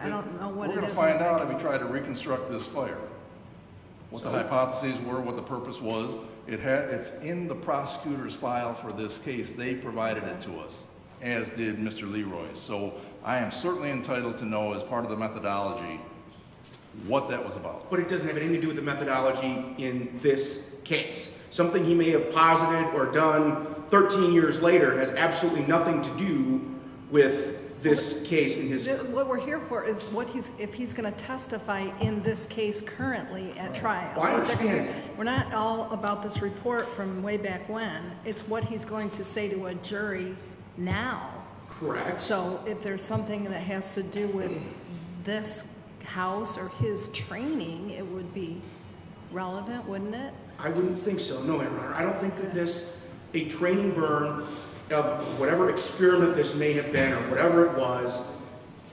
I don't know what it is. We're going to find out if we try to reconstruct this fire. What the So- hypotheses were, what the purpose was. It's in the prosecutor's file for this case. They provided it to us, as did Mr. Leroy. So I am certainly entitled to know, as part of the methodology, what that was about. But it doesn't have anything to do with the methodology in this case. Something he may have posited or done 13 years later has absolutely nothing to do with this case in his... What we're here for is if he's going to testify in this case currently at trial. Well, I understand. We're not all about this report from way back when. It's what he's going to say to a jury now. Correct. So if there's something that has to do with this house or his training, it would be relevant, wouldn't it? I wouldn't think so, no, Your Honor. I don't think that a training burn of whatever experiment this may have been or whatever it was,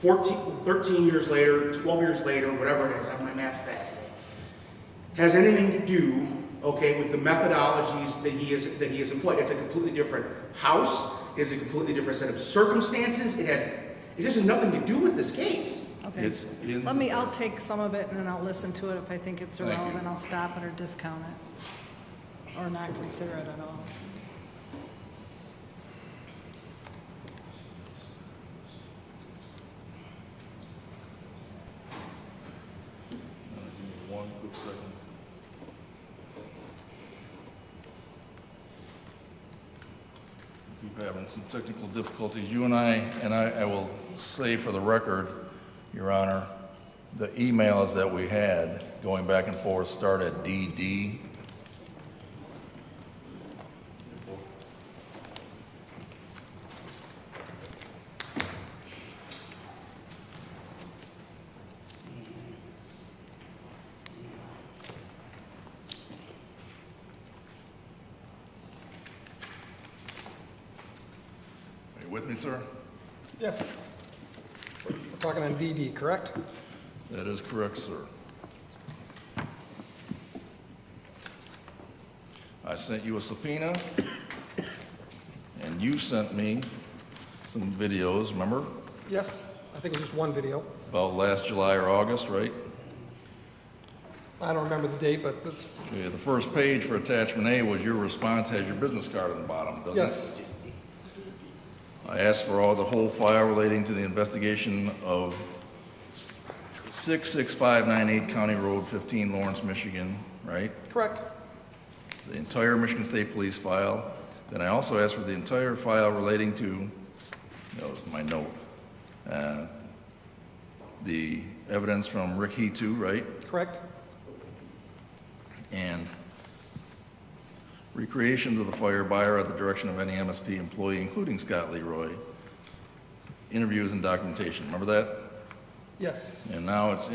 13 years later, 12 years later, whatever it is, I have my maths bad today, has anything to do, okay, with the methodologies that he has employed. It's a completely different house. It's a completely different set of circumstances. It has nothing to do with this case. Okay. I'll take some of it and then I'll listen to it. If I think it's irrelevant, I'll stop it or discount it. Or not consider it at all. Give me one quick second. Keep having some technical difficulties. You and I will say for the record, Your Honor, the emails that we had going back and forth start at DD. Are you with me, sir? Yes. We're talking on DD, correct? That is correct, sir. I sent you a subpoena, and you sent me some videos, remember? Yes, I think it was just one video. About last July or August, right? I don't remember the date, but that's, Okay, the first page for attachment A was your response, has your business card on the bottom, doesn't it? yes. I asked for the whole file relating to the investigation of 66598 County Road 15, Lawrence, Michigan, right? Correct. The entire Michigan State Police file. Then I also asked for the entire file relating to, that was my note, the evidence from Rick He2, right? Correct. And recreations of the fire by or at the direction of any MSP employee, including Scott Leroy, interviews and documentation. Remember that? Yes. And now it's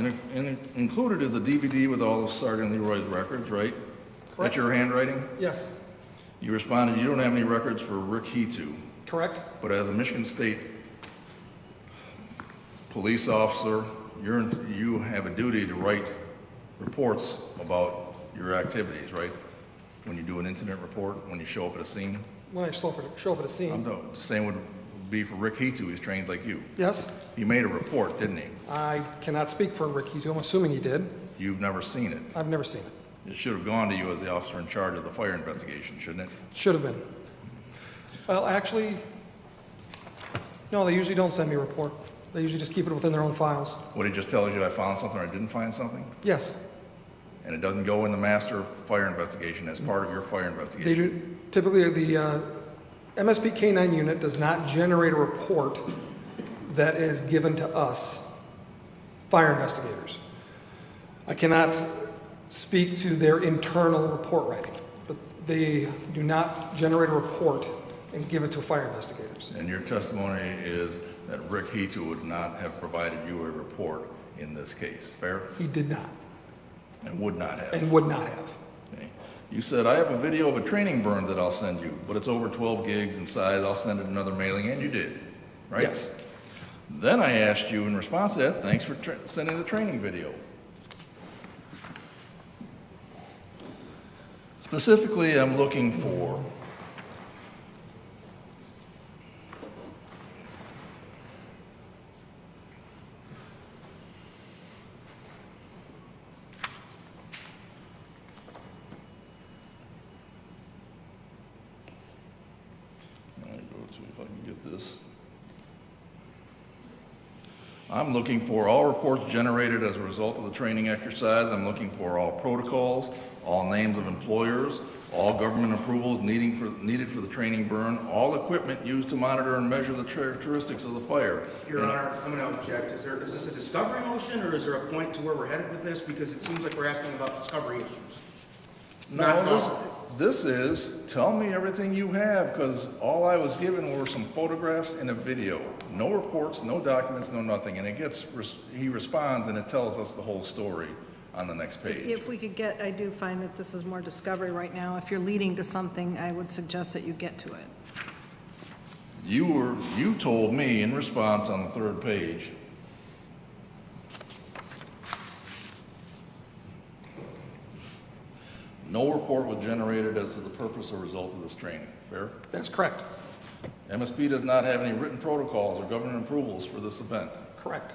included as a DVD with all of Sergeant Leroy's records, right? Correct. That's your handwriting? Yes. You responded, you don't have any records for Rick He2, Correct. but as a Michigan State police officer, you have a duty to write reports about your activities, right? When you do an incident report, when you show up at a scene. When I show up at a scene. The same would be for Rick He2, he's trained like you. Yes. He made a report, didn't he? I cannot speak for Rick He2. I'm assuming he did. You've never seen it. I've never seen it. It should have gone to you as the officer in charge of the fire investigation, shouldn't it? Should have been. Well, actually, no, they usually don't send me a report. They usually just keep it within their own files. Would he just tell you I found something or I didn't find something? Yes. And it doesn't go in the master fire investigation as part of your fire They investigation? do, typically, the MSP K-9 unit does not generate a report that is given to us, fire investigators. I cannot speak to their internal report writing. but they do not generate a report and give it to fire investigators. And your testimony is that Rick Heaton would not have provided you a report in this case, fair? He did not And would not have. and would not have. Okay. You said, I have a video of a training burn that I'll send you, but it's over 12 gigs in size. I'll send it another mailing, and you did, right? Yes. Then I asked you in response to that, thanks for sending the training video. Specifically, I'm looking for if I can get this. I'm looking for all reports generated as a result of the training exercise. I'm looking for all protocols, all names of employers, all government approvals needed for the training burn, all equipment used to monitor and measure the characteristics of the fire. Your Honor, I'm going to object. Is this a discovery motion, or is there a point to where we're headed with this? Because it seems like we're asking about discovery issues. No, this is, tell me everything you have, because all I was given were some photographs and a video. No reports, no documents, no nothing. And he responds and it tells us the whole story on the next page. If we could get, I do find that this is more discovery right now. If you're leading to something, I would suggest that you get to it. You told me in response on the third page, no report was generated as to the purpose or results of this training. Fair? That's correct. MSP does not have any written protocols or government approvals for this event. Correct.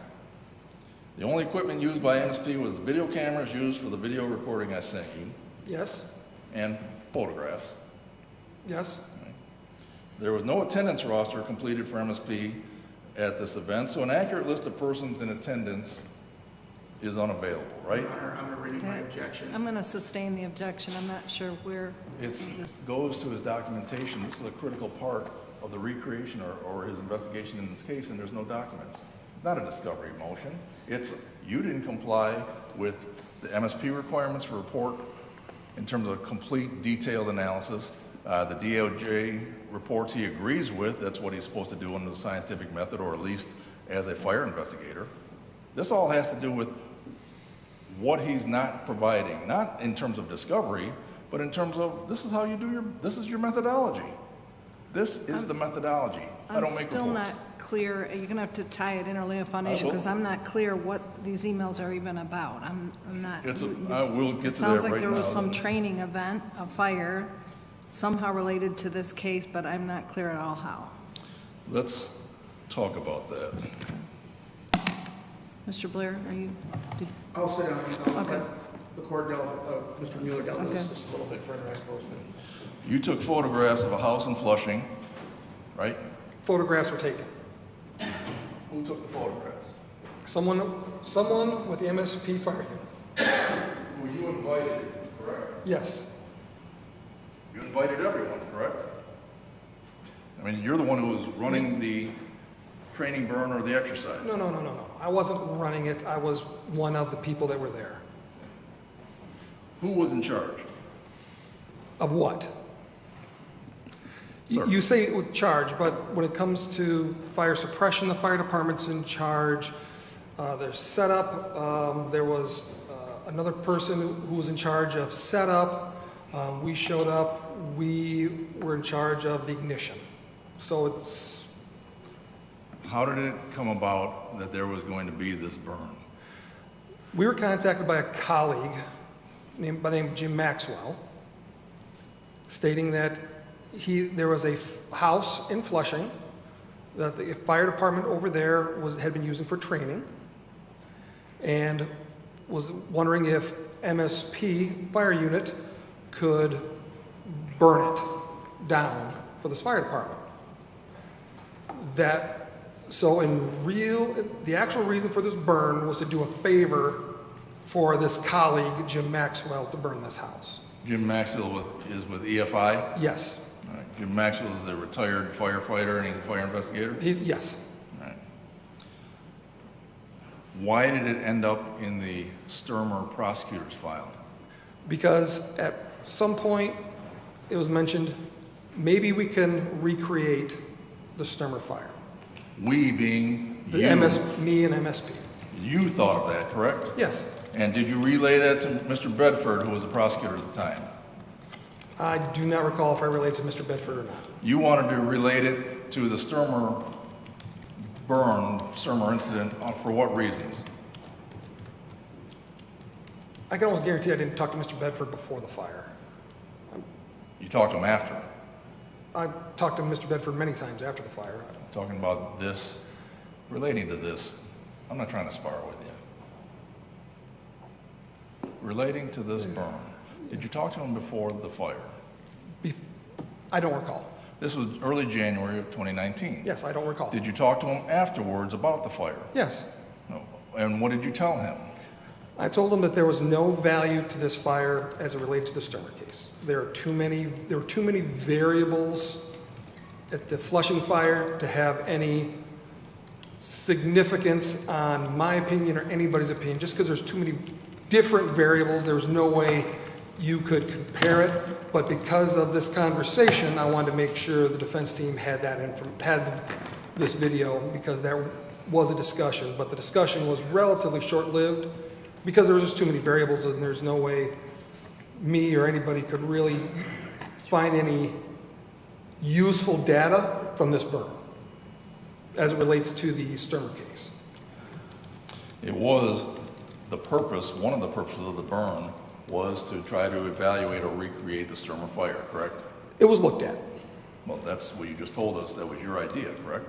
The only equipment used by MSP was the video cameras used for the video recording I sent you Yes. and photographs. Yes. There was no attendance roster completed for MSP at this event, so an accurate list of persons in attendance is unavailable, right? Your Honor, I'm going to renew my Okay. objection. I'm going to sustain the objection. I'm not sure where. It goes to his documentation. This is a critical part of the recreation or his investigation in this case, and there's no documents. It's not a discovery motion. It's you didn't comply with the MSP requirements for report in terms of complete detailed analysis. The DOJ reports he agrees with. That's what he's supposed to do under the scientific method, or at least as a fire investigator. This all has to do with what he's not providing, not in terms of discovery, but in terms of this is how you do this is your methodology. This is the methodology. I don't make I'm still reports. not clear. You're going to have to tie it in or lay a foundation will. because I'm not clear what these emails are even about. I'm not. I will get to that right now. It sounds like there was some training event, a fire, somehow related to this case, but I'm not clear at all how. Let's talk about that. Mr. Blair, are you? I'll sit down and Okay. let the court Mr. Mueller delve into this Okay. just a little bit further, I suppose. You took photographs of a house in Flushing, right? Photographs were taken. Who took the photographs? Someone with the MSP fire unit. Who you invited, correct? Yes. You invited everyone, correct? I mean, you're the one who was running the training burn or the exercise. No. I wasn't running it. I was one of the people that were there. Who was in charge? Of what? Sir. You say with charge, but when it comes to fire suppression, the fire department's in charge. There's setup. There was another person who was in charge of setup. We showed up. We were in charge of the ignition. So it's... How did it come about that there was going to be this burn? We were contacted by a colleague by the name of Jim Maxwell, stating that there was a house in Flushing that the fire department over there had been using for training, and was wondering if MSP fire unit could burn it down for this fire department. The actual reason for this burn was to do a favor for this colleague, Jim Maxwell, to burn this house. Jim Maxwell is with EFI? Yes. All right. Jim Maxwell is a retired firefighter and he's a fire investigator? Yes. All right. Why did it end up in the Sturmer prosecutor's file? Because at some point, it was mentioned, maybe we can recreate the Sturmer fire. We being The you. me and MSP. You thought of that, correct? Yes. And did you relay that to Mr. Bedford, who was the prosecutor at the time? I do not recall if I related to Mr. Bedford or not. You wanted to relate it to the Sturmer incident for what reasons? I can almost guarantee I didn't talk to Mr. Bedford before the fire. You talked to him after. I talked to Mr. Bedford many times after the fire. Talking about this, relating to this. I'm not trying to spar with you. Relating to this burn. Did you talk to him before the fire? I don't recall. This was early January of 2019. Yes, I don't recall. Did you talk to him afterwards about the fire? Yes. No. And what did you tell him? I told him that there was no value to this fire as it related to the Sturmer case. There were too many variables at the Flushing fire to have any significance on my opinion or anybody's opinion. Just because there's too many different variables, there was no way you could compare it. But because of this conversation, I wanted to make sure the defense team had this video, because there was a discussion. But the discussion was relatively short-lived because there was just too many variables, and there's no way me or anybody could really find any useful data from this burn as it relates to the Sturmer case. It was the purpose, one of the purposes of the burn was to try to evaluate or recreate the Sturmer fire, correct? It was looked at. Well, that's what you just told us. That was your idea, correct?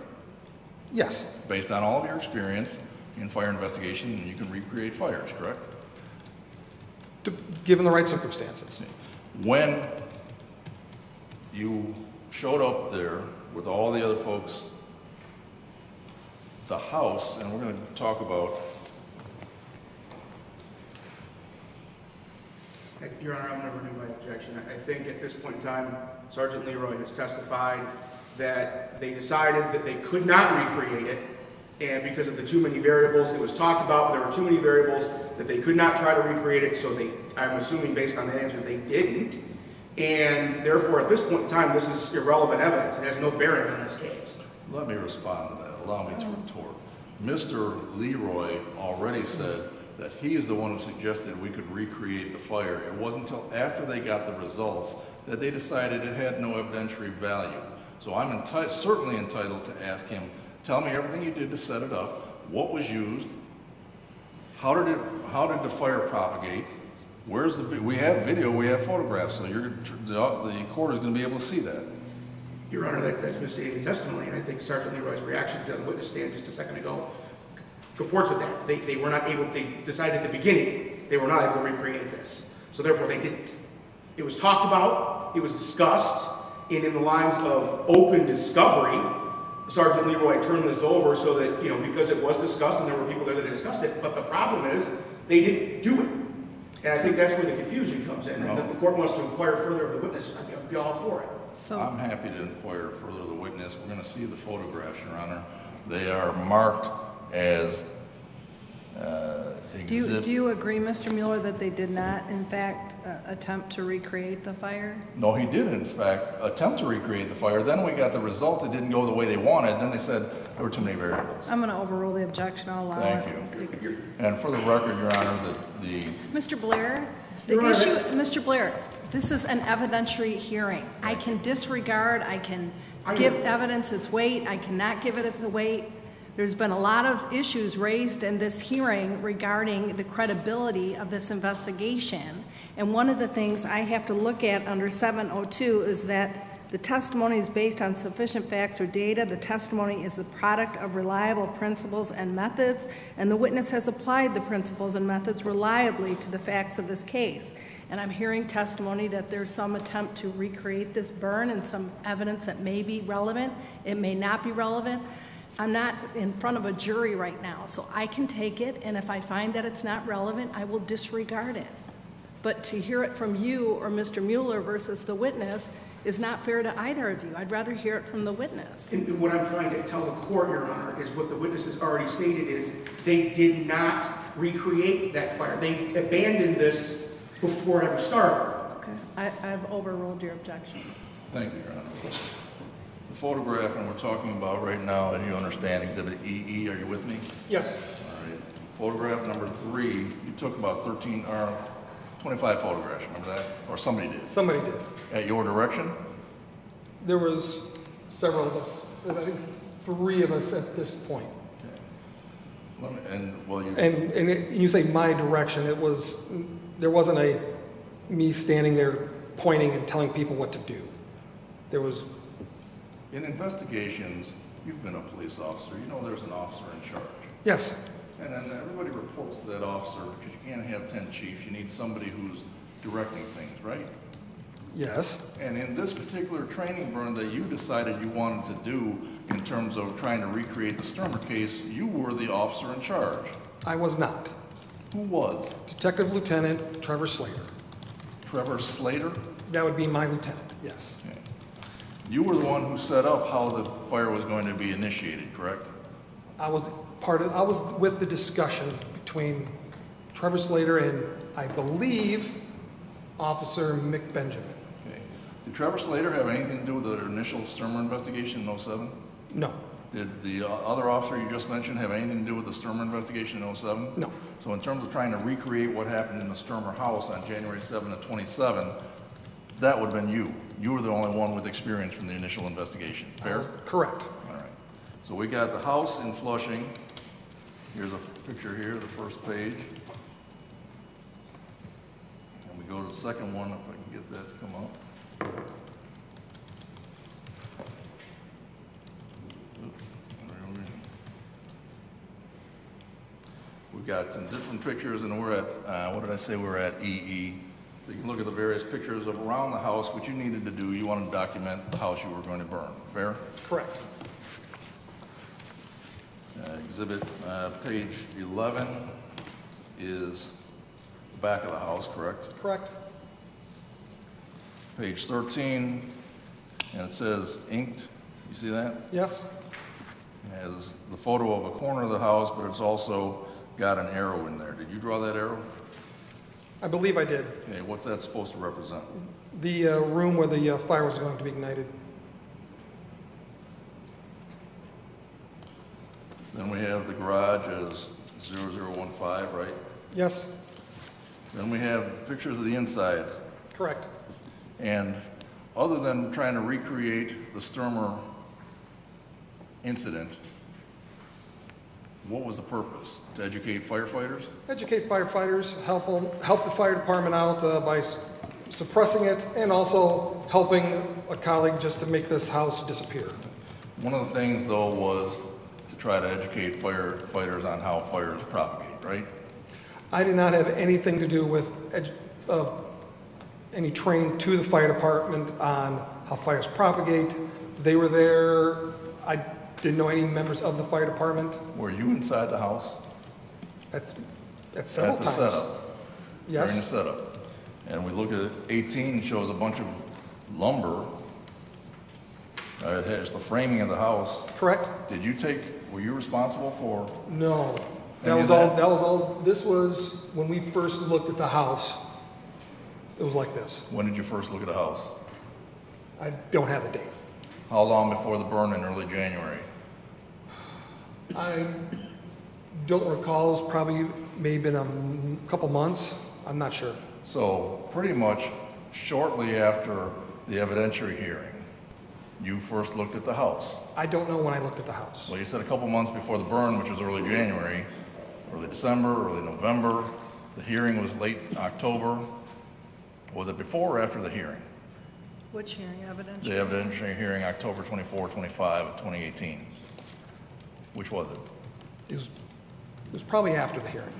Yes. Based on all of your experience in fire investigation, you can recreate fires, correct? Given the right circumstances. When you showed up there with all the other folks, the house, and we're going to talk about. Your Honor, I'm going to renew my objection. I think at this point in time, Sergeant Leroy has testified that they decided that they could not recreate it, and because of the too many variables, it was talked about, there were too many variables that they could not try to recreate it, so I'm assuming based on that answer, they didn't. And therefore, at this point in time, this is irrelevant evidence. It has no bearing on this case. Let me respond to that. Allow me to retort. Mr. Leroy already said that he is the one who suggested we could recreate the fire. It wasn't until after they got the results that they decided it had no evidentiary value. So I'm certainly entitled to ask him, tell me everything you did to set it up, what was used, how did the fire propagate, where's the, we have video, we have photographs, so the court is going to be able to see that. Your Honor, that's misstating the testimony, and I think Sergeant Leroy's reaction to the witness stand just a second ago comports with that. They were not able, they decided at the beginning they were not able to recreate this, so therefore they didn't. It was talked about, it was discussed, and in the lines of open discovery, Sergeant Leroy turned this over so that, you know, because it was discussed and there were people there that discussed it, but the problem is they didn't do it. And I think that's where the confusion comes in. And if the court wants to inquire further of the witness, I'd be all for it. So I'm happy to inquire further of the witness. We're going to see the photographs, Your Honor. They are marked as exhibit. do you agree, Mr. Mueller, that they did not, in fact, attempt to recreate the fire? No, he did, in fact, attempt to recreate the fire. Then we got the results. It didn't go the way they wanted. Then they said there were too many variables. I'm going to overrule the objection. I'll allow Thank it. you. And for the record, Your Honor, the Mr. Blair, Your Honor, Mr. Blair, this is an evidentiary hearing. I can disregard, I can give evidence its weight, I cannot give it its weight. There's been a lot of issues raised in this hearing regarding the credibility of this investigation. And one of the things I have to look at under 702 is that the testimony is based on sufficient facts or data. The testimony is a product of reliable principles and methods, and the witness has applied the principles and methods reliably to the facts of this case. And I'm hearing testimony that there's some attempt to recreate this burn and some evidence that may be relevant. It may not be relevant. I'm not in front of a jury right now, so I can take it, and if I find that it's not relevant, I will disregard it. But to hear it from you or Mr. Mueller versus the witness is not fair to either of you. I'd rather hear it from the witness. And what I'm trying to tell the court, Your Honor, is what the witness has already stated is they did not recreate that fire. They abandoned this before it ever started. Okay. I've overruled your objection. Thank you, Your Honor. The photograph, and we're talking about right now, as you understand, Exhibit EE, are you with me? Yes, All right. Photograph number 3, you took about 25 photographs, remember that? Or somebody did? somebody did. At your direction? There was several of us, I think 3 of us at this point. And you say my direction, there wasn't me standing there pointing and telling people what to do. There was. In investigations, you've been a police officer, you know there's an officer in charge. Yes, And then everybody reports to that officer because you can't have 10 chiefs, you need somebody who's directing things, right? yes, And in this particular training burn that you decided you wanted to do in terms of trying to recreate the Sturmer case, you were the officer in charge. I was not. Who was? Detective Lieutenant Trevor Slater. Trevor Slater? That would be my lieutenant, yes. Okay. You were the one who set up how the fire was going to be initiated, correct? I was with the discussion between Trevor Slater and, I believe, Officer Mick Benjamin. Okay. Did Trevor Slater have anything to do with the initial Sturmer investigation in 07? No, Did the other officer you just mentioned have anything to do with the Sturmer investigation in 07? no, So in terms of trying to recreate what happened in the Sturmer house on January 7 of 27, that would have been you. You were the only one with experience from the initial investigation. Fair? correct. All right. So we got the house in Flushing. Here's a picture here, the first page. And we go to the second one, if I can get that to come up. We've got some different pictures, and we're at, what did I say, we're at EE. So you can look at the various pictures of around the house, what you needed to do, you want to document the house you were going to burn. Fair? Correct. Exhibit page 11 is the back of the house, correct? Correct. Page 13, and it says inked. You see that? Yes, It has the photo of a corner of the house, but it's also got an arrow in there. Did you draw that arrow? I believe I did. Okay, what's that supposed to represent? The room where the fire was going to be ignited. Then we have the garage as 0015, right? Yes, Then we have pictures of the inside. correct. And other than trying to recreate the Sturmer incident, what was the purpose? To educate firefighters? Educate firefighters, help the fire department out by suppressing it, and also helping a colleague just to make this house disappear. One of the things, though, was to try to educate firefighters on how fires propagate, right? I did not have anything to do with any training to the fire department on how fires propagate. They were there. I didn't know any members of the fire department. Were you inside the house? That's several At the times. setup? Yes. During the setup? And we look at 18, shows a bunch of lumber. It has the framing of the house. Correct? Were you responsible for? No. Any That of was that? all, this was when we first looked at the house. It was like this. When did you first look at the house? I don't have the date. How long before the burn in early January? I don't recall. It was probably maybe been a couple months. I'm not sure. So pretty much shortly after the evidentiary hearing, you first looked at the house. I don't know when I looked at the house. Well, you said a couple months before the burn, which was early January, early December, early November. The hearing was late October. Was it before or after the hearing? Which hearing, evidentiary? The evidentiary hearing, October 24, 25 of 2018. Which was it? It was probably after the hearing.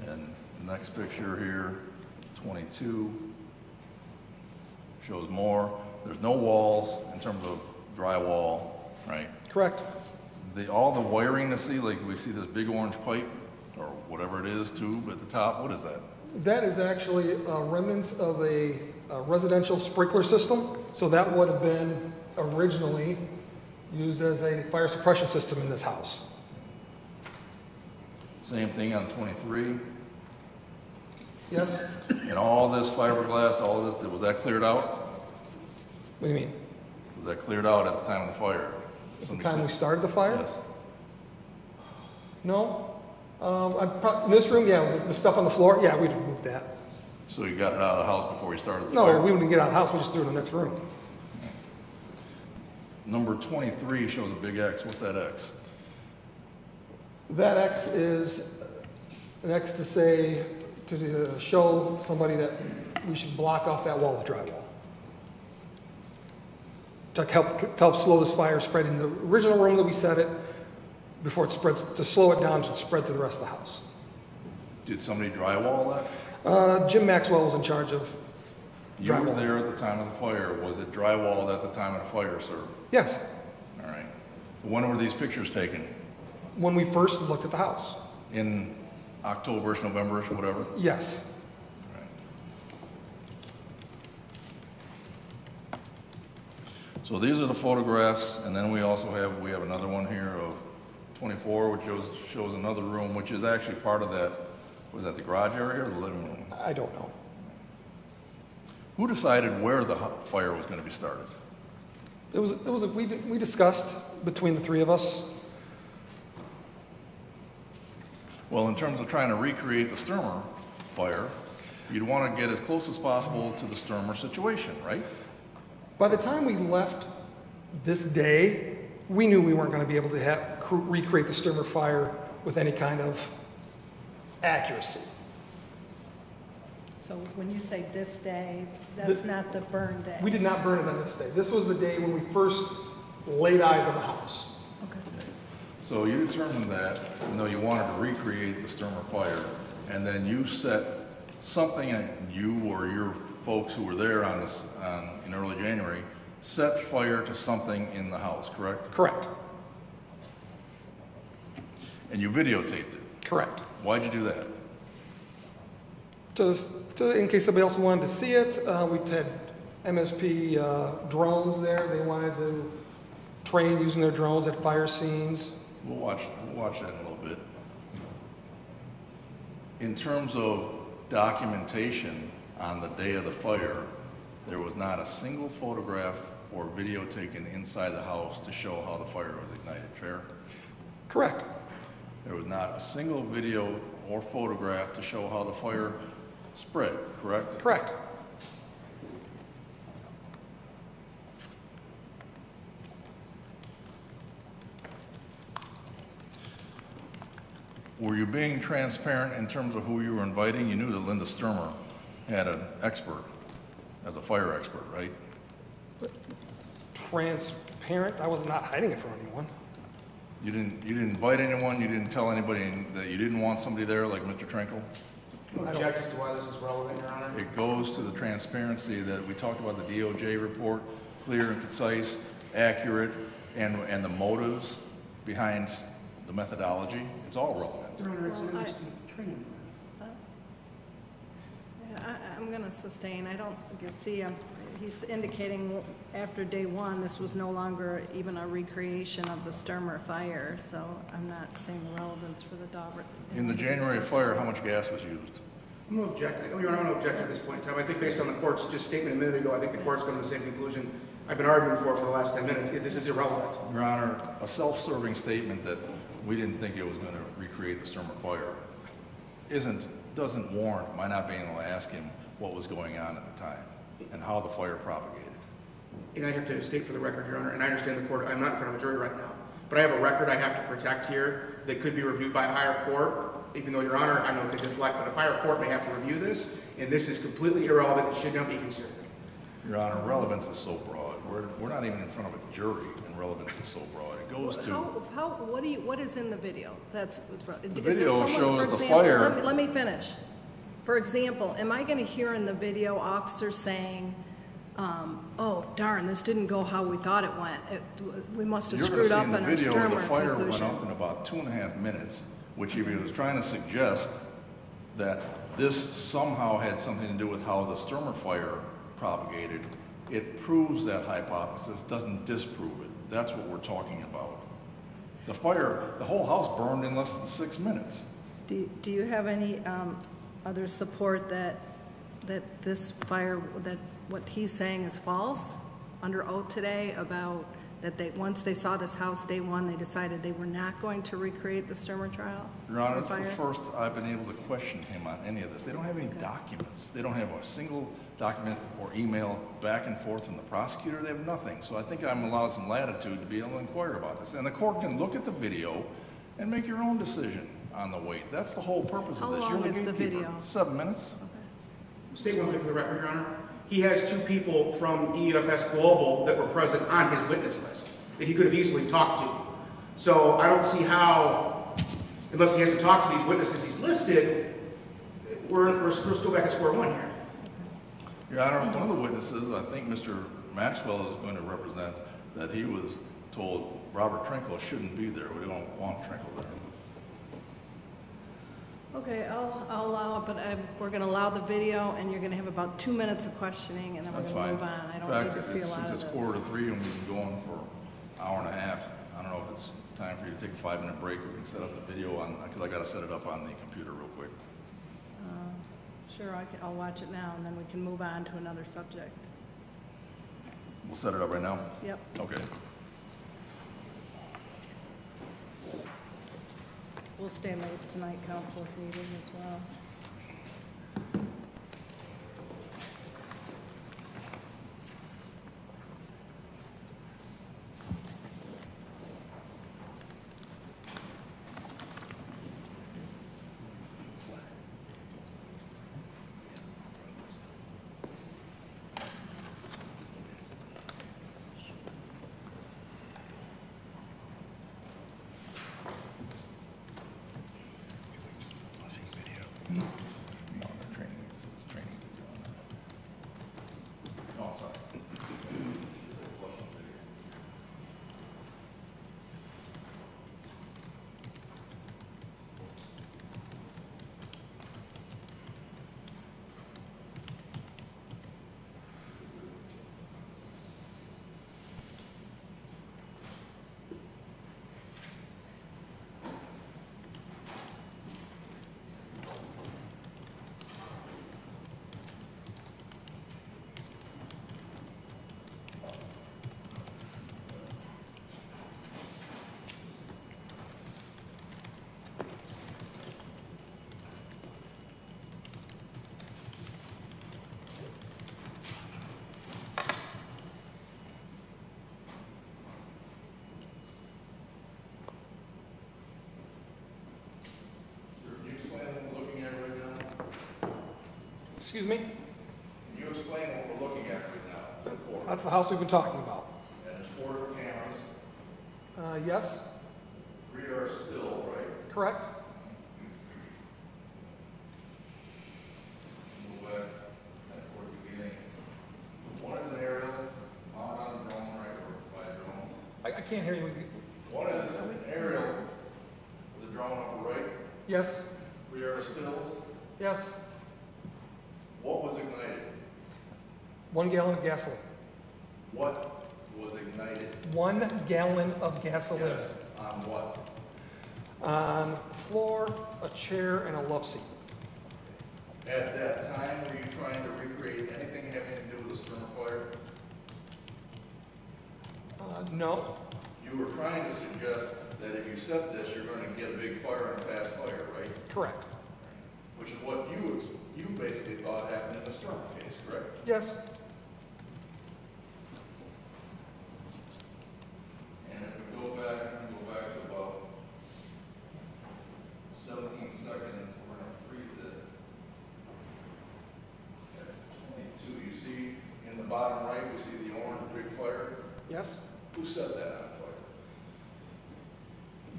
And the next picture here, 22, shows more. There's no walls in terms of drywall, right? Correct. All the wiring to see, like we see this big orange pipe, or whatever it is, tube at the top, what is that? That is actually remnants of a residential sprinkler system. So that would have been originally used as a fire suppression system in this house. Same thing on 23. Yes? And all this fiberglass, all this, was that cleared out? What do you mean? Was that cleared out at the time of the fire? At the time we started the fire? Yes. No. In this room, yeah, the stuff on the floor, yeah, we'd removed that. So you got it out of the house before you started the No, fire? we wouldn't get out of the house, we just threw it in the next room. Number 23 shows a big X. What's that X? That X is an X to say, to show somebody that we should block off that wall with drywall. To help slow this fire spread in the original room that we set it, before it spreads, to slow it down to spread to the rest of the house. Did somebody drywall that? Jim Maxwell was in charge of You were drywall. there at the time of the fire. Was it drywalled at the time of the fire, sir? Yes, All right. When were these pictures taken? when we first looked at the house. In October-ish, November-ish, whatever? Yes. All right. So these are the photographs, and then we have another one here of 24, which shows another room, which is actually part of that. Was that the garage area or the living room? I don't know. Who decided where the fire was going to be started? We discussed between the three of us. Well, in terms of trying to recreate the Sturmer fire, you'd want to get as close as possible to the Sturmer situation, right? By the time we left this day, we knew we weren't going to be able to recreate the Sturmer fire with any kind of accuracy. So when you say this day, that's not the burn day? We did not burn it on this day. This was the day when we first laid eyes on the house. Okay. So you determined that, even though you wanted to recreate the Sturmer fire, and then you set something, and you or your folks who were there in early January, set fire to something in the house, correct? Correct. And you videotaped it. Correct. Why'd you do that? In case somebody else wanted to see it, we had MSP drones there. They wanted to train using their drones at fire scenes. We'll watch that in a little bit. In terms of documentation on the day of the fire, there was not a single photograph or video taken inside the house to show how the fire was ignited, fair? Correct. There was not a single video or photograph to show how the fire spread, correct? Correct. Were you being transparent in terms of who you were inviting? You knew that Linda Sturmer had an expert as a fire expert, right? Transparent. I was not hiding it from anyone. You didn't invite anyone, you didn't tell anybody that you didn't want somebody there like Mr. Trinkle? No object as to why this is relevant, Your Honor. It goes to the transparency that we talked about, the DOJ report, clear and concise, accurate, and the motives behind the methodology. It's all relevant. Your Honor, it's an Well, MSP training. Yeah, I'm going to sustain. I don't, you see, he's indicating after day one, this was no longer even a recreation of the Sturmer fire, so I'm not seeing the relevance for the Daubert. In the January fire, how much gas was used? I'm going to object. Your Honor, I'm going to object at this point in time. I think based on the court's just statement a minute ago, I think the court's come to the same conclusion I've been arguing for the last 10 minutes. This is irrelevant. Your Honor, a self-serving statement that we didn't think it was going to recreate the Sturmer fire doesn't warrant my not being able to ask him what was going on at the time and how the fire propagated. And I have to state for the record, Your Honor, and I understand the court, I'm not in front of a jury right now, but I have a record I have to protect here that could be reviewed by a higher court, even though, Your Honor, I know it could deflect, but a higher court may have to review this, and this is completely irrelevant and should not be considered. Your Honor, relevance is so broad. We're not even in front of a jury, and relevance is so broad. It goes to... What is in the video? The video shows the fire. Let me finish. For example, am I going to hear in the video officers saying, oh, darn, this didn't go how we thought it went. We must have screwed up in our You're going to see in the video Sturmer the fire conclusion. went up in about 2.5 minutes, which he was trying to suggest that this somehow had something to do with how the Sturmer fire propagated. It proves that hypothesis, doesn't disprove it. That's what we're talking about. The fire, the whole house burned in less than 6 minutes. Do you have any other support that this fire, that what he's saying is false under oath today about that once they saw this house day one, they decided they were not going to recreate the Sturmer trial? Your Honor, it's the fire? first I've been able to question him on any of this. They don't have any documents. They don't have a single document or email back and forth from the prosecutor. They have nothing. So I think I'm allowed some latitude to be able to inquire about this. And the court can look at the video and make your own decision on the weight. That's the whole purpose of this. How long You're is the gatekeeper. video? 7 minutes. State one thing for the record, Your Honor. He has 2 people from EFS Global that were present on his witness list that he could have easily talked to. So I don't see how, unless he has to talk to these witnesses he's listed, we're still back at square one here. Your Honor, one of the witnesses, I think Mr. Maxwell is going to represent that he was told Robert Trinkle shouldn't be there. We don't want Trinkle there. Okay, I'll allow it, but we're going to allow the video, and you're going to have about 2 minutes of questioning, and then we're That's going to fine. move on. I don't In need fact, to see a lot of since this. it's 2:45 and we've been going for an hour and a half, I don't know if it's time for you to take a 5-minute break. We can set up the video on, because I got to set it up on the computer real quick. Sure, I'll watch it now, and then we can move on to another subject. We'll set it up right now? Yep. Okay. We'll stay late tonight, counsel, if needed as well. No, the training is training video on that. Oh, sorry. Excuse me? Can you explain what we're looking at right now? The court. That's the house we've been talking about. And there's 4 cameras. Yes, 3 are still, right? correct? Move back and toward the beginning. One is an aerial, mounted on a drone, right, or by a drone. I can't hear you. One is an aerial with a drone up right. Yes, 3 are stills. yes. What was ignited? 1 gallon of gasoline. What was ignited? 1 gallon of gasoline. Yes. On what? On the floor, a chair, and a love seat. At that time, were you trying to recreate anything having to do with the Sturmer fire? No, You were trying to suggest that if you set this, you're going to get a big fire and fast fire, right? correct. Which is what you basically thought happened in the Sturmer case, correct? Yes, And if we go back to about 17 seconds, we're going to freeze it. At 22, you see in the bottom right, we see the orange big fire. yes. Who set that on fire?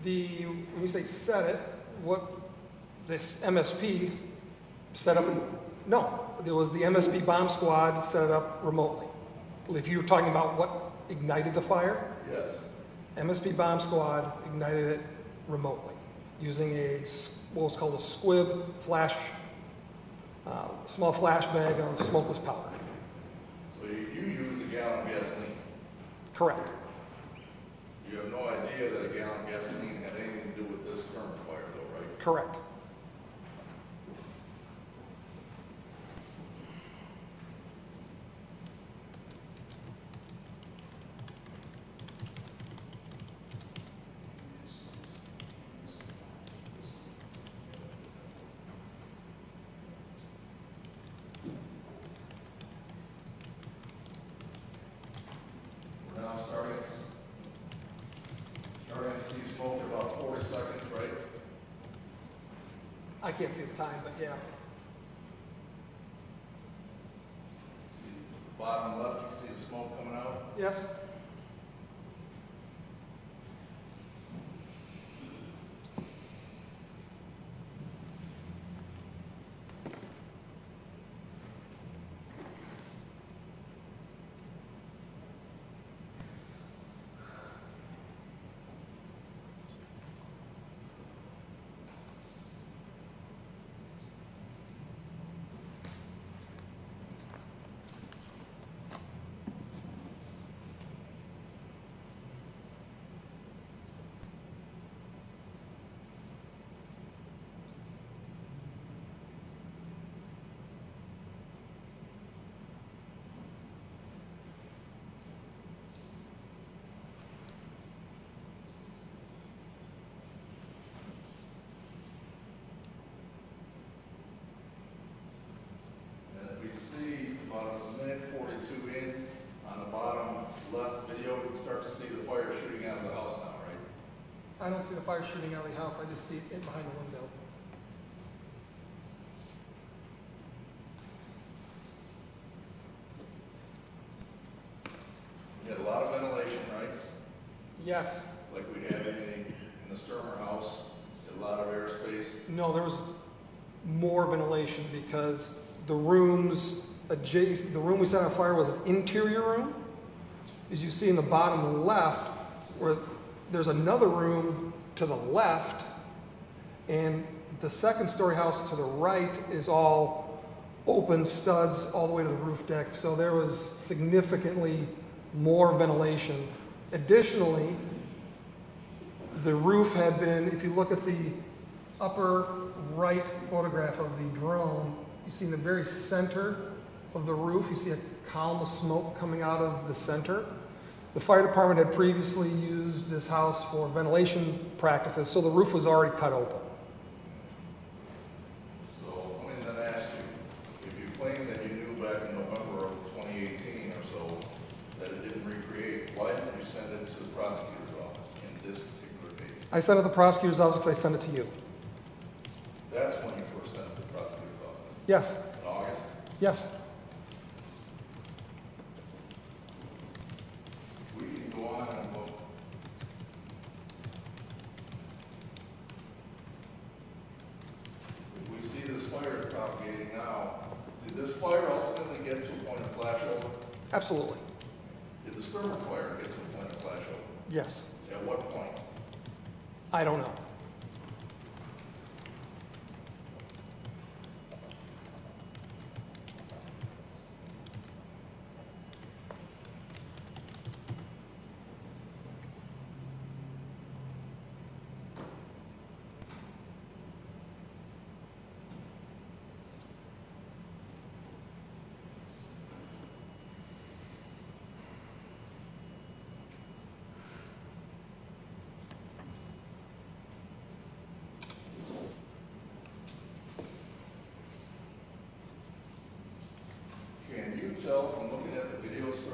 When you say set it, what this MSP set up, no, there was the MSP bomb squad set it up remotely. If you were talking about what ignited the fire, Yes. MSP bomb squad ignited it remotely using what was called a squib flash, small flash bag of smokeless powder. So you used a gallon of gasoline. Correct. You have no idea that a gallon of gasoline had anything to do with this Sturmer fire, though, right? Correct. I can't see the time, but yeah. See the bottom left, you can see the smoke coming out. Yes? And if we see about a minute 42 in, on the bottom left video, we can start to see the fire shooting out of the house now, right? I don't see the fire shooting out of the house, I just see it behind the window. We had a lot of ventilation, right? Yes. Like we had in the Sturmer house, a lot of airspace. No, there was more ventilation because the rooms adjacent, the room we set on fire was an interior room. As you see in the bottom left, where there's another room to the left, and the second story house to the right is all open studs all the way to the roof deck. So there was significantly more ventilation. Additionally, the roof had been, if you look at the upper right photograph of the drone, you see in the very center of the roof, you see a column of smoke coming out of the center. The fire department had previously used this house for ventilation practices, so the roof was already cut open. So let me then ask you, if you claim that you knew back in November of 2018 or so that it didn't recreate, why didn't you send it to the prosecutor's office in this particular case? I sent it to the prosecutor's office because I sent it to you. That's when you first sent it to the prosecutor's office, Yes, in August? yes. We can go on and look. If we see this fire propagating now, did this fire ultimately get to a point of flashover? Absolutely. Did the Sturmer fire get to a point of flashover? Yes. At what point? I don't know. Can you tell from looking at the video, sir,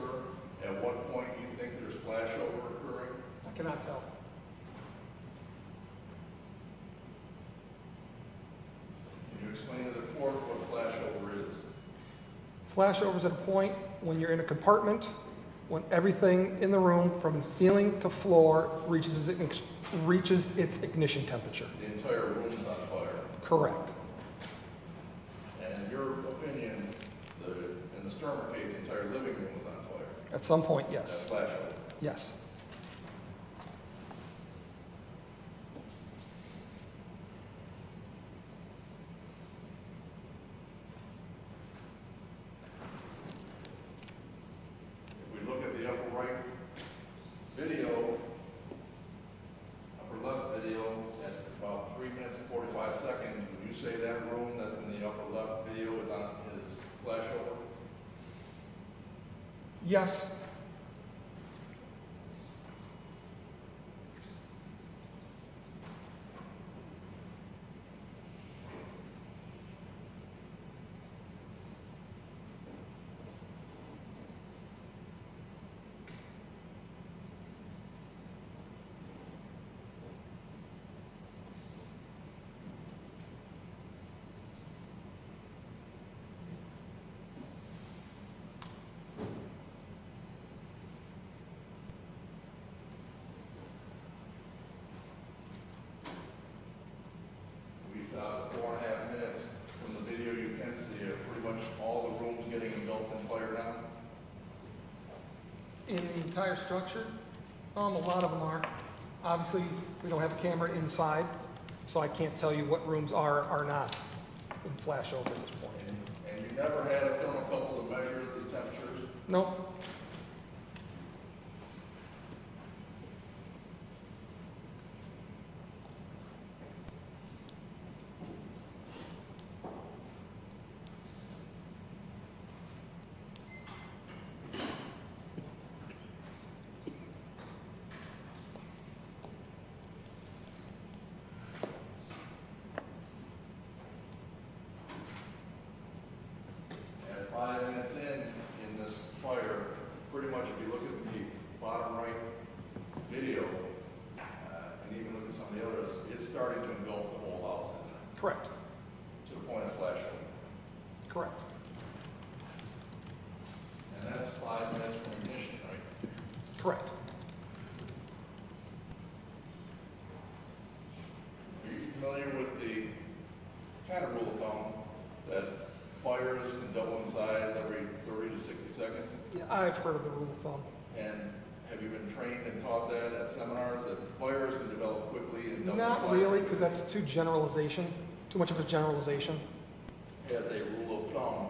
at what point you think there's flashover occurring? I cannot tell. Can you explain to the court what flashover is? Flashover is at a point when you're in a compartment, when everything in the room from ceiling to floor reaches its ignition temperature. The entire room's on fire. Correct. And in your opinion, in the Sturmer case, the entire living room was on fire. At some point, yes. That's flashover. Yes. If we look at the upper right video, upper left video, at about 3 minutes and 45 seconds, would you say that room that's in the upper left video is flashover? Yes. In the entire structure, a lot of them are. Obviously, we don't have a camera inside, so I can't tell you what rooms are not in flash over at this point. And you never had a thermocouple to measure the temperatures? No. At 5 minutes in this fire, pretty much if you look at the bottom right video, and even look at some of the others, it's starting to engulf the whole house, isn't it? Correct. To the point of flashing. Correct. And that's 5 minutes from ignition, right? Correct. Are you familiar with the kind of rule of thumb that fires can double in size every 30 to 60 seconds? Yeah, I've heard of the rule of thumb. And have you been trained and taught that at seminars, that fires can develop quickly and double in size? Not really, because that's too much of a generalization. As a rule of thumb,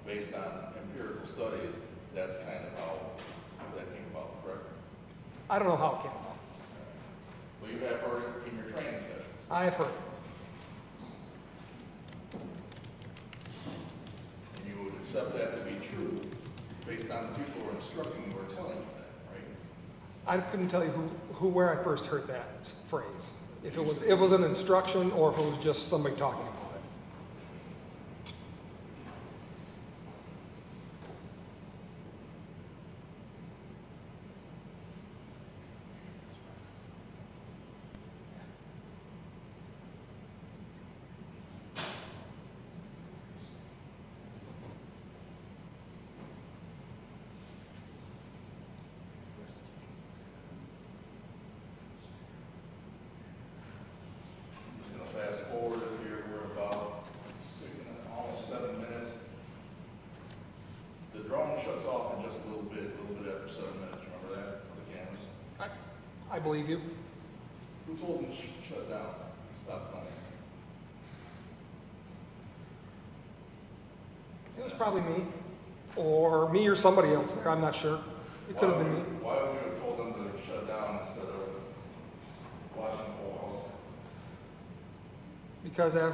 based on empirical studies, that's kind of how that came about, correct? I don't know how it came about. Well, you have heard it in your training sessions. I have heard. And you would accept that to be true based on the people who are instructing you or telling you that, right? I couldn't tell you where I first heard that phrase. If it was an instruction or if it was just somebody talking about it. Fast forward here, we're about almost 7 minutes. The drone shuts off in just a little bit after 7 minutes. Remember that, on the cameras? I believe you. Who told them to shut down, stop filming? It was probably me or somebody else there. I'm not sure. It could have been me. Why would you have told them to shut down instead of watching the whole house? Because I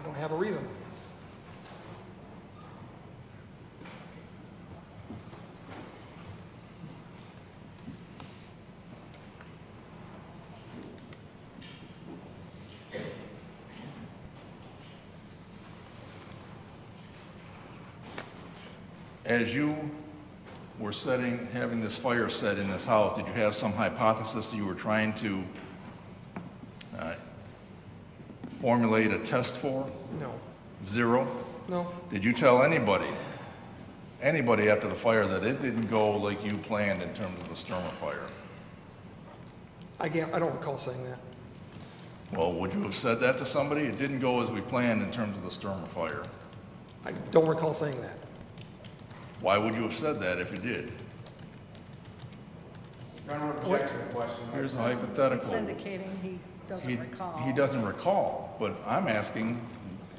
don't have a reason. As you were having this fire set in this house, did you have some hypothesis that you were trying to formulate a test for? No. Zero? No. Did you tell anybody after the fire that it didn't go like you planned in terms of the Sturmer fire? I don't recall saying that. Well, would you have said that to somebody? It didn't go as we planned in terms of the Sturmer fire. I don't recall saying that. Why would you have said that if you did? Your Honor, object to the question. Here's a He's hypothetical. indicating he doesn't recall. He doesn't recall, but I'm asking,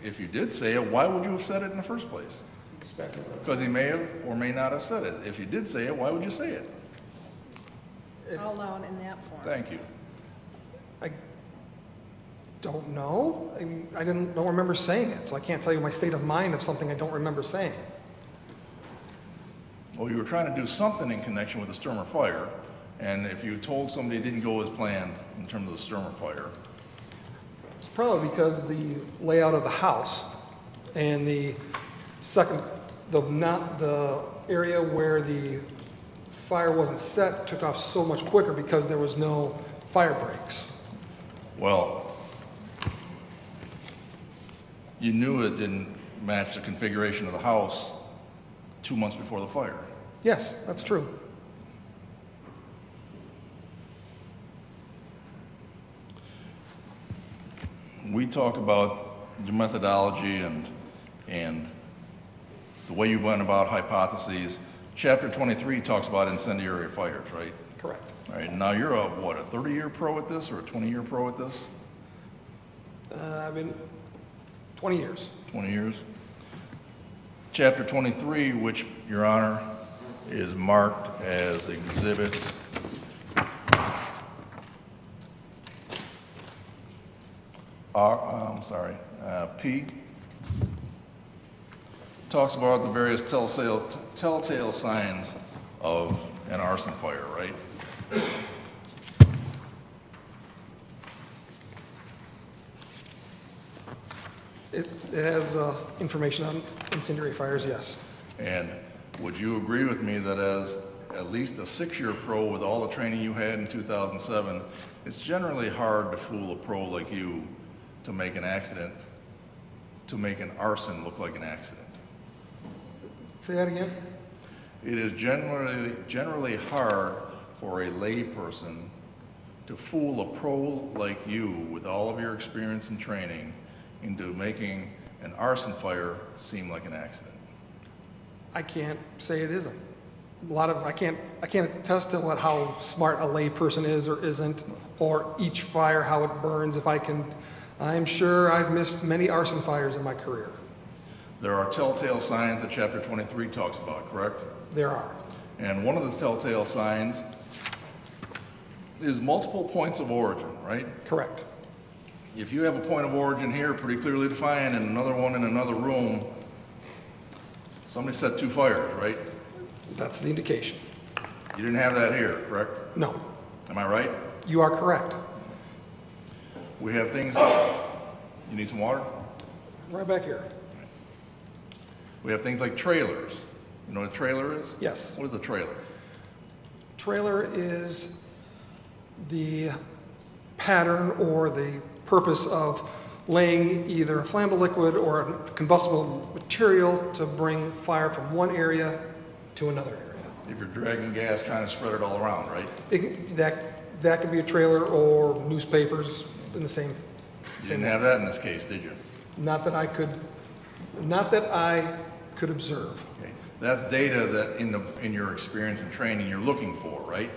if you did say it, why would you have said it in the first place? Speculative. Because he may have or may not have said it. If you did say it, why would you say it? I'll allow it in that form. Thank you. I don't know. I mean, don't remember saying it, so I can't tell you my state of mind of something I don't remember saying. Well, you were trying to do something in connection with the Sturmer fire, and if you told somebody it didn't go as planned in terms of the Sturmer fire, It's probably because the layout of the house and the area where the fire wasn't set took off so much quicker because there was no fire breaks. well, you knew it didn't match the configuration of the house 2 months before the fire. Yes, that's true. We talk about the methodology and the way you went about hypotheses, Chapter 23 talks about incendiary fires, right? Correct. All right, now you're a 30-year pro at this or a 20-year pro at this? I've been 20 years. 20 years. Chapter 23, which, Your Honor, is marked as Exhibit P, talks about the various telltale signs of an arson fire, right? It has information on incendiary fires, yes. And would you agree with me that as at least a 6-year pro with all the training you had in 2007, it's generally hard to fool a pro like you to make an accident, to make an arson look like an accident? Say that again? It is generally hard for a lay person to fool a pro like you with all of your experience and training into making an arson fire seem like an accident. I can't say it isn't. I can't attest to how smart a lay person is or isn't, or each fire, how it burns. I'm sure I've missed many arson fires in my career. There are telltale signs that Chapter 23 talks about, correct? There are. And one of the telltale signs is multiple points of origin, right? Correct. If you have a point of origin here pretty clearly defined and another one in another room, somebody set 2 fires, right? That's the indication. You didn't have that here, correct? No. Am I right? You are correct. We have things, you need some water? Right back here. We have things like trailers. You know what a trailer is? Yes. What is a trailer? Trailer is the pattern or the purpose of laying either a flammable liquid or a combustible material to bring fire from one area to another area. If you're dragging gas, trying to spread it all around, right? That could be a trailer or newspapers in the same. You didn't have that in this case, did you? Not that I could observe. Okay. That's data that in your experience and training you're looking for, right?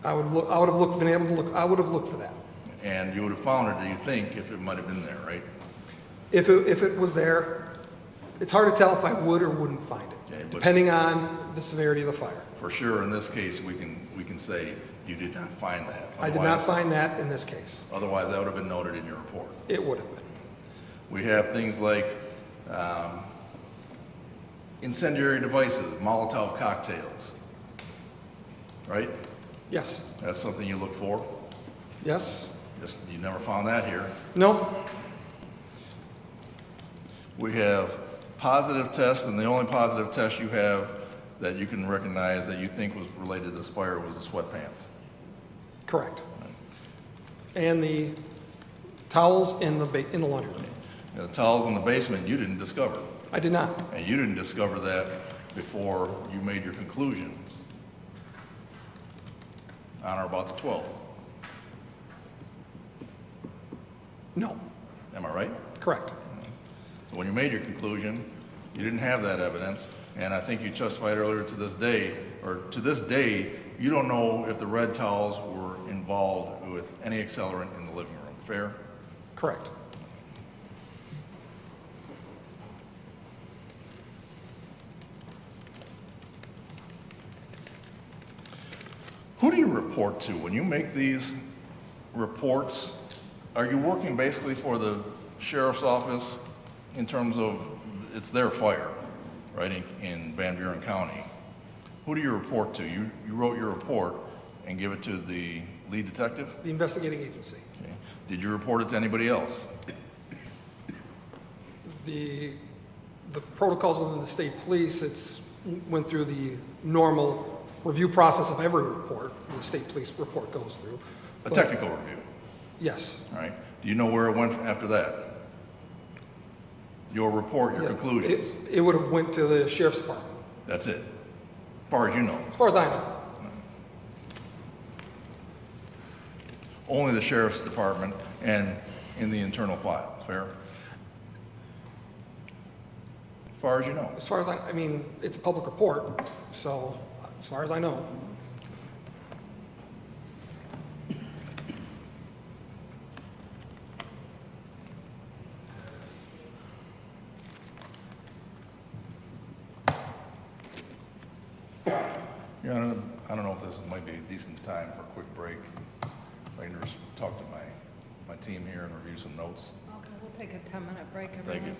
I would have looked for that. And you would have found it, do you think, if it might have been there, right? If it was there, it's hard to tell if I would or wouldn't find it, Okay, but depending on the severity of the fire. for sure, in this case, we can say you did not find that. I did not find that in this case. Otherwise, that would have been noted in your report. It would have been. We have things like incendiary devices, Molotov cocktails, right? Yes. That's something you look for. Yes. You never found that here. No. We have positive tests, and the only positive test you have that you can recognize that you think was related to this fire was the sweatpants. Correct. And the towels in the laundry room. Now, the towels in the basement you didn't discover, I did not. and you didn't discover that before you made your conclusion on or about the 12th. No. Am I right? Correct. So when you made your conclusion, you didn't have that evidence, and I think you testified earlier to this day, you don't know if the red towels were involved with any accelerant in the living room. Fair? Correct. Who do you report to? When you make these reports, are you working basically for the sheriff's office in terms of it's their fire, right, in Van Buren County? Who do you report to? You wrote your report and give it to the lead detective? The investigating agency. Okay. Did you report it to anybody else? The protocols within the state police, went through the normal review process of every report the state police report goes through. A technical review, Yes. all right? Do you know where it went after that? Your report, your conclusions? It would have went to the sheriff's department, That's it, as far as you know. as far as I know. Only the sheriff's department and in the internal file, fair? far as you know. As far as I mean, it's a public report, so as far as I know. Your Honor, I don't know if this might be a decent time for a quick break. I can just talk to my team here and review some notes. Okay, we'll take a 10-minute break, everyone. Thank you.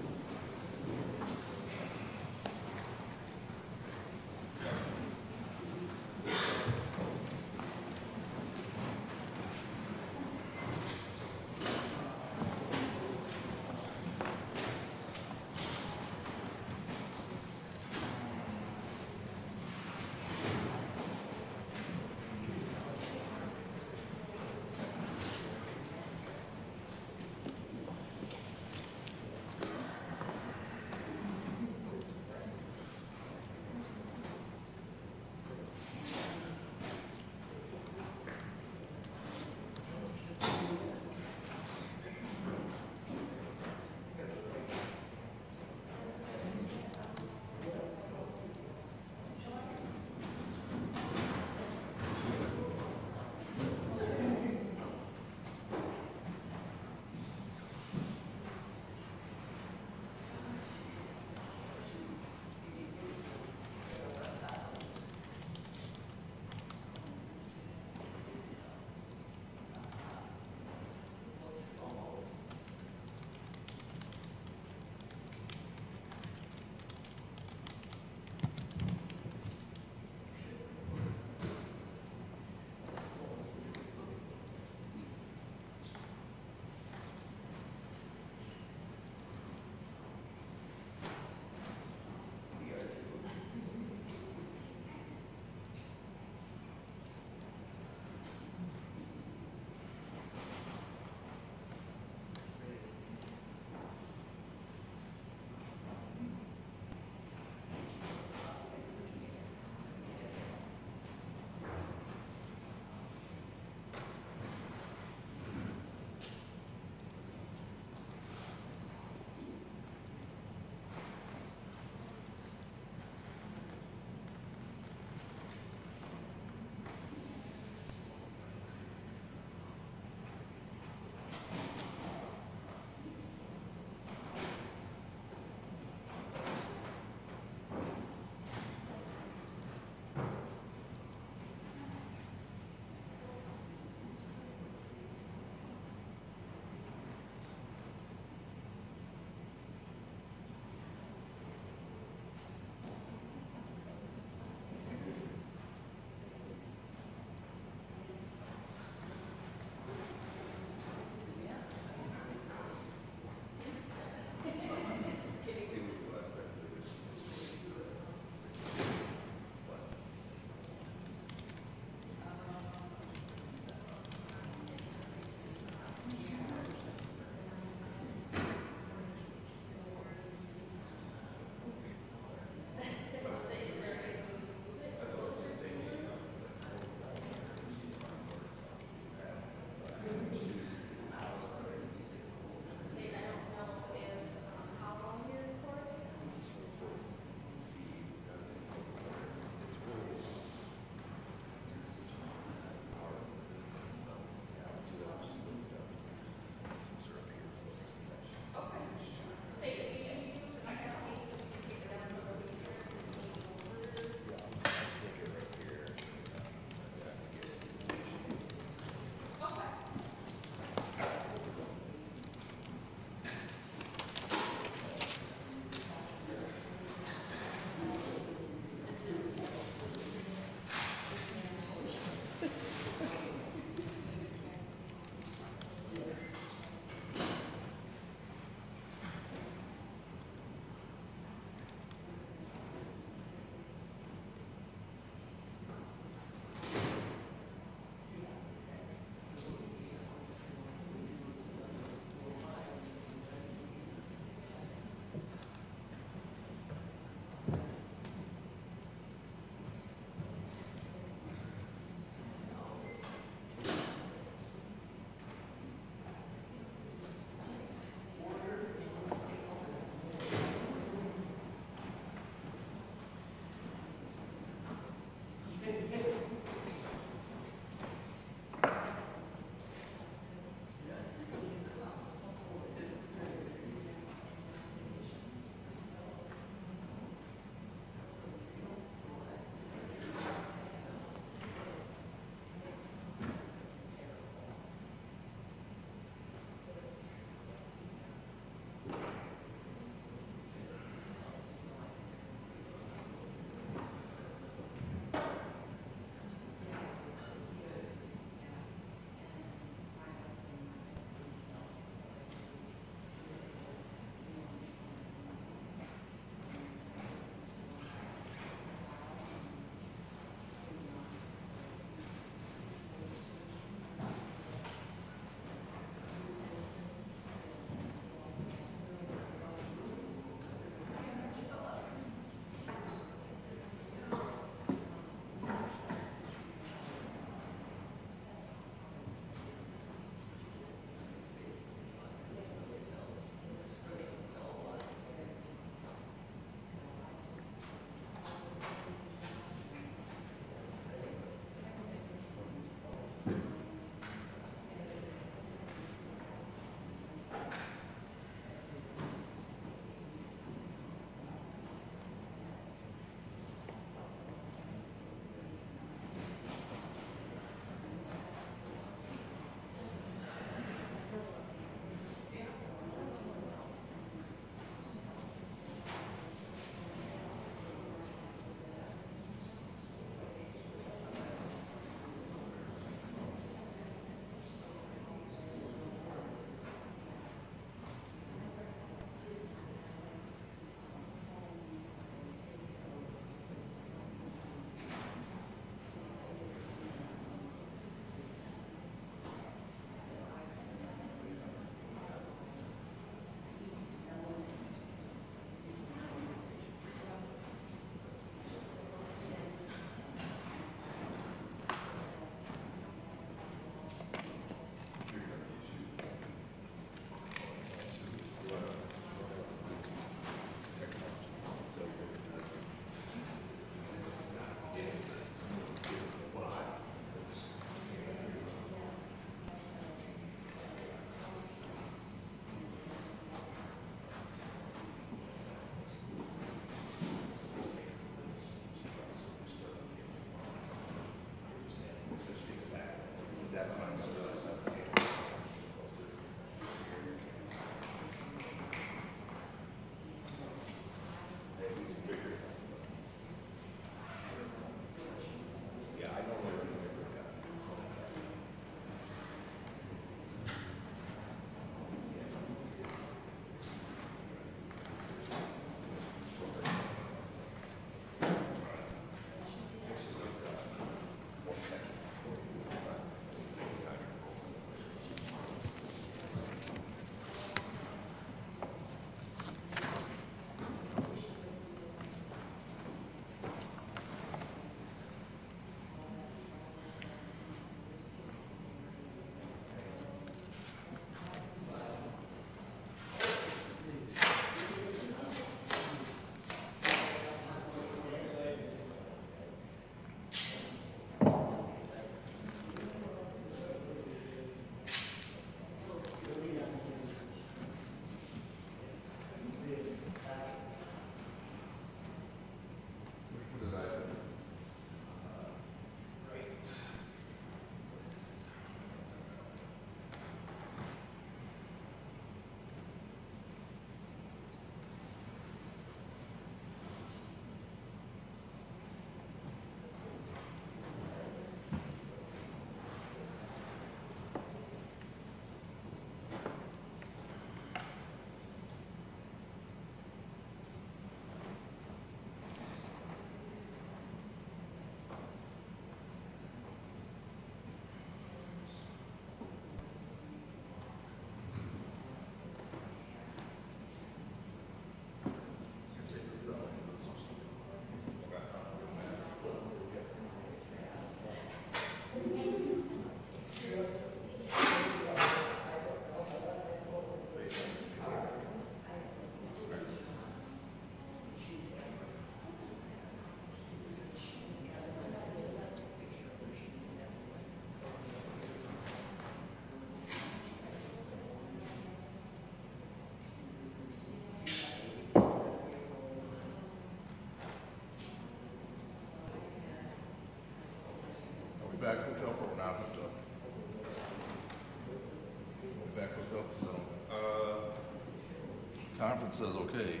Conference says okay.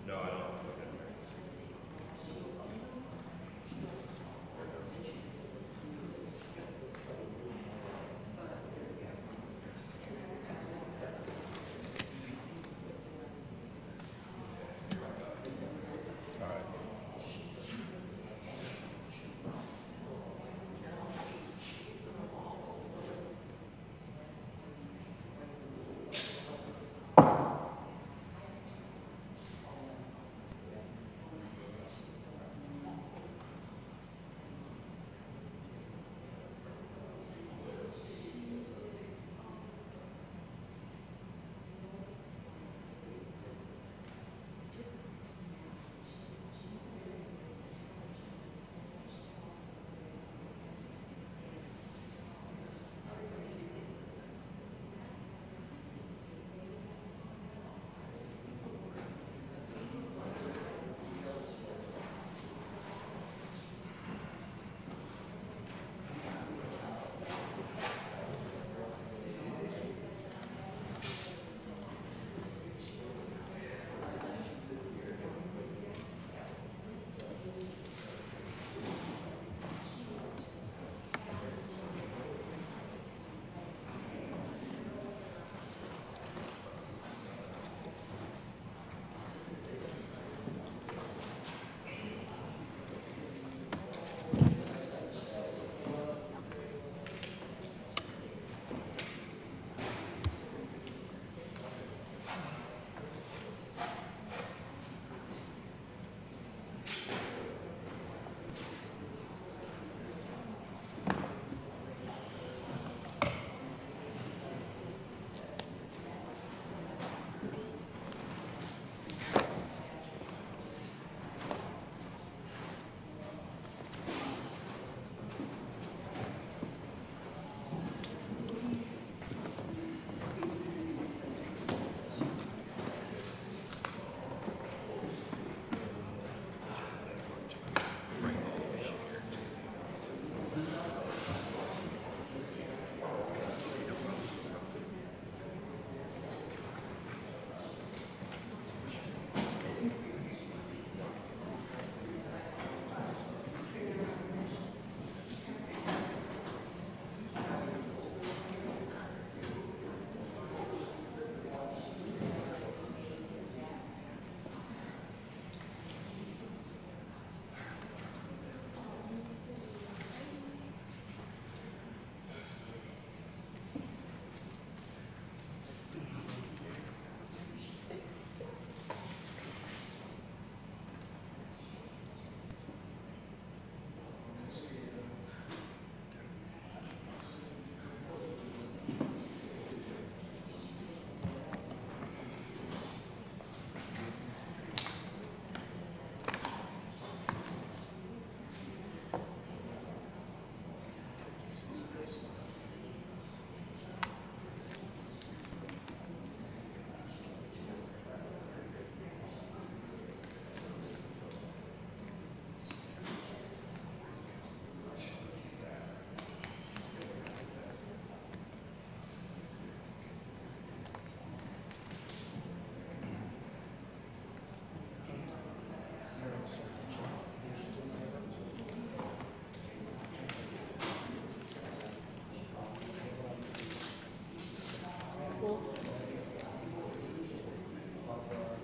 No, I don't. All right.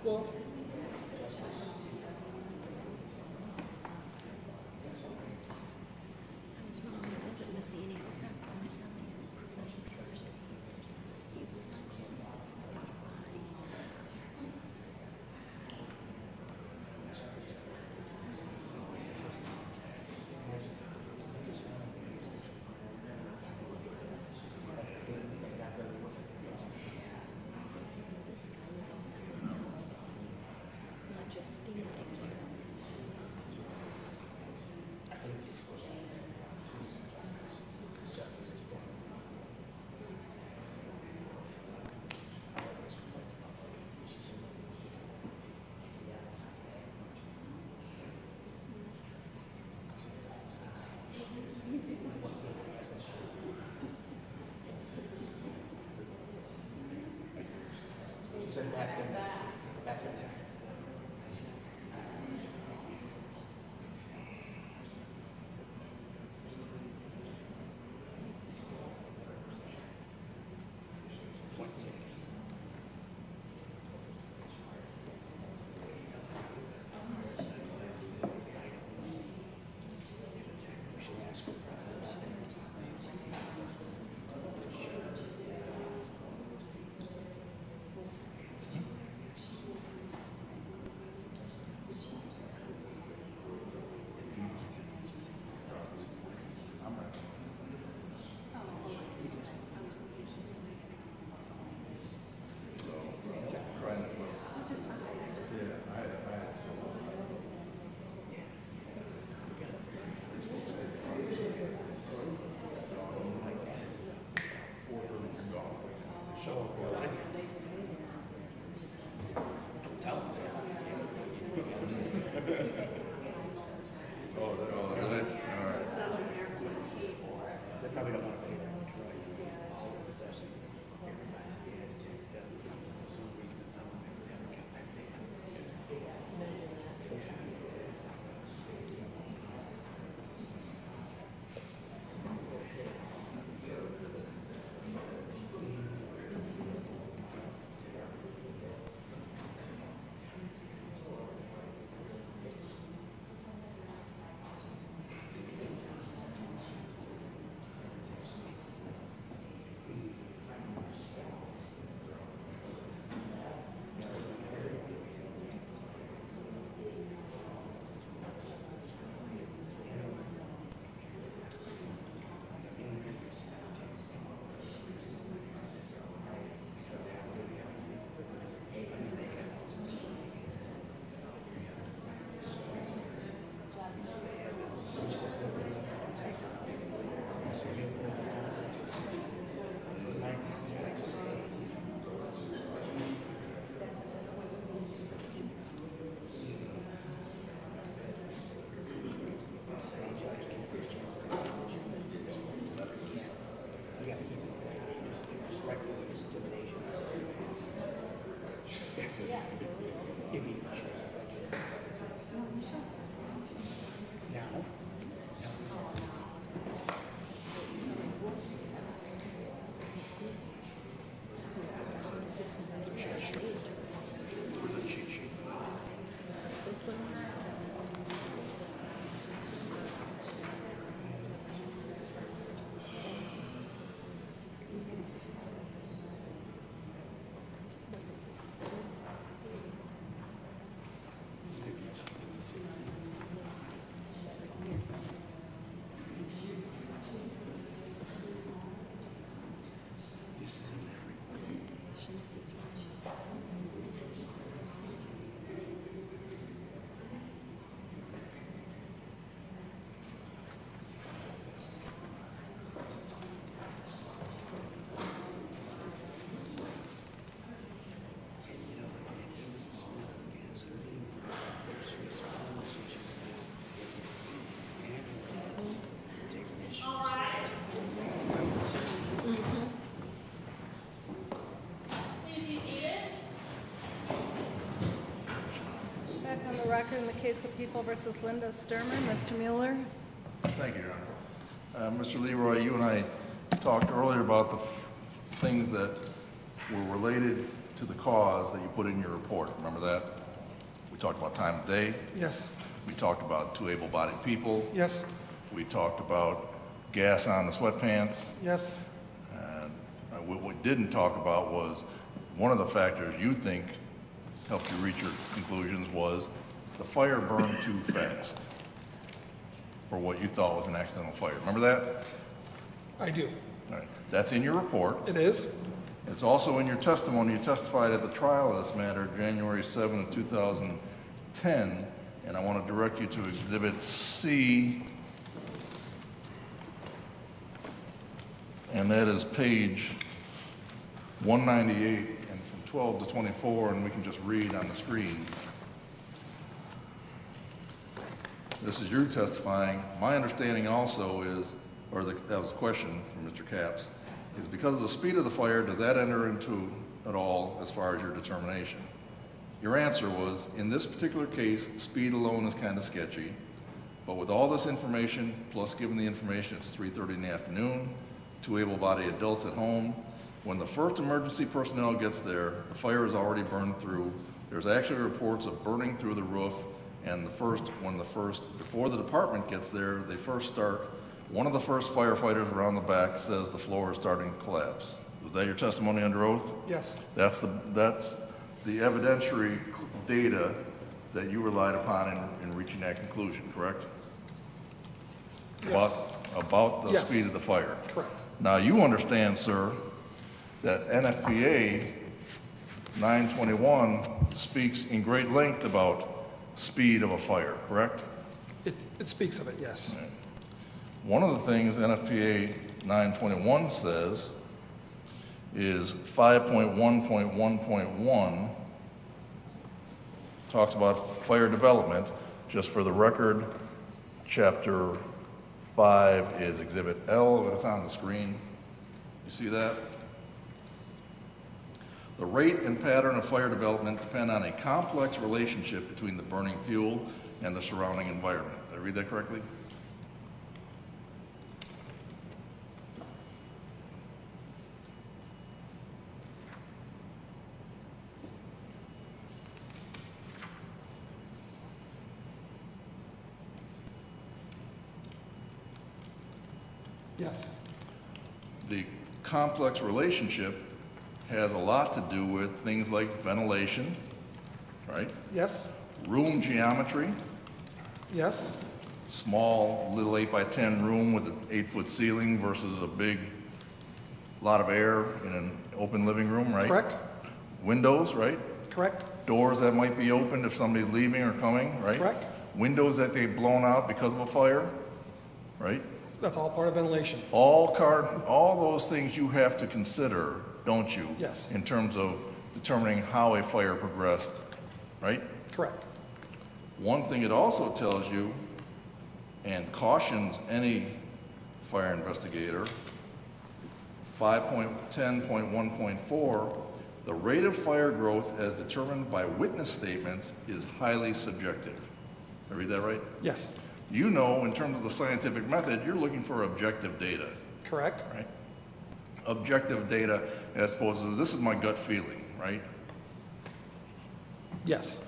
Wolf. Said that, That's good. They probably don't want to pay that much, right? Record in the case of People versus Linda Sturman. Mr. Mueller. Thank you, Your Honor. Mr. Leroy, you and I talked earlier about the things that were related to the cause that you put in your report. Remember that? We talked about time of day. Yes. We talked about two able-bodied people. Yes. We talked about gas on the sweatpants. Yes. And what we didn't talk about was one of the factors you think helped you reach your conclusions was the fire burned too fast for what you thought was an accidental fire. Remember that? I do. All right. That's in your report. It is. It's also in your testimony. You testified at the trial of this matter, January 7th, 2010, and I want to direct you to Exhibit C, and that is page 198, and from 12 to 24, and we can just read on the screen. This is you testifying. My understanding also is, that was a question from Mr. Capps, is because of the speed of the fire, does that enter into at all as far as your determination? Your answer was, in this particular case, speed alone is kind of sketchy, but with all this information, plus given the information, it's 3:30 in the afternoon, 2 able-bodied adults at home. When the first emergency personnel gets there, the fire is already burned through. There's actually reports of burning through the roof, and before the department gets there, they first start, one of the first firefighters around the back says the floor is starting to collapse. Was that your testimony under oath? Yes, That's the evidentiary data that you relied upon in reaching that conclusion, correct? Yes. About the Yes. speed of the fire. correct. Now, you understand, sir, that NFPA 921 speaks in great length about speed of a fire, correct? It speaks of it, yes. One of the things NFPA 921 says is 5.1.1.1 talks about fire development. Just for the record, chapter 5 is exhibit L, it's on the screen. You see that? The rate and pattern of fire development depend on a complex relationship between the burning fuel and the surrounding environment. Did I read that correctly? Yes, The complex relationship has a lot to do with things like ventilation, right? yes, Room geometry, yes, small little 8x10 room with an 8-foot ceiling versus a big lot of air in an open living room, right? correct, Windows, right? correct, Doors that might be opened if somebody's leaving or coming, right? correct. Windows that they've blown out because of a fire, right? That's all part of ventilation. All those things you have to consider, don't you? Yes. In terms of determining how a fire progressed, right? Correct. One thing it also tells you, and cautions any fire investigator, 5.10.1.4, the rate of fire growth as determined by witness statements is highly subjective. Did I read that right? Yes, You know, in terms of the scientific method, you're looking for objective data, correct, right? Objective data as opposed to, this is my gut feeling, right? yes,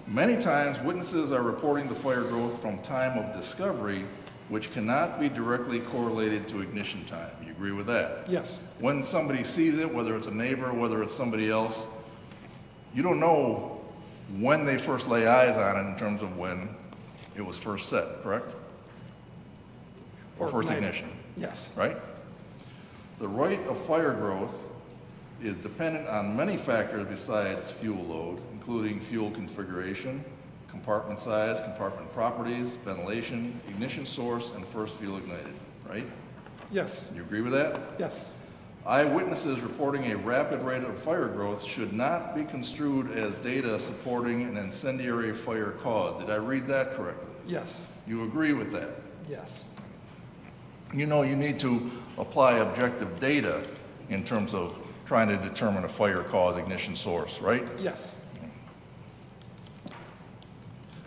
Many times, witnesses are reporting the fire growth from time of discovery, which cannot be directly correlated to ignition time. You agree with that? yes, When somebody sees it, whether it's a neighbor, whether it's somebody else, you don't know when they first lay eyes on it in terms of when it was first set, correct? Or first might- ignition, yes, right? The rate of fire growth is dependent on many factors besides fuel load, including fuel configuration, compartment size, compartment properties, ventilation, ignition source, and first fuel ignited, right? yes, You agree with that? yes, Eyewitnesses reporting a rapid rate of fire growth should not be construed as data supporting an incendiary fire cause. Did I read that correctly? yes, You agree with that? yes, You know you need to apply objective data in terms of trying to determine a fire cause, ignition source, right? yes,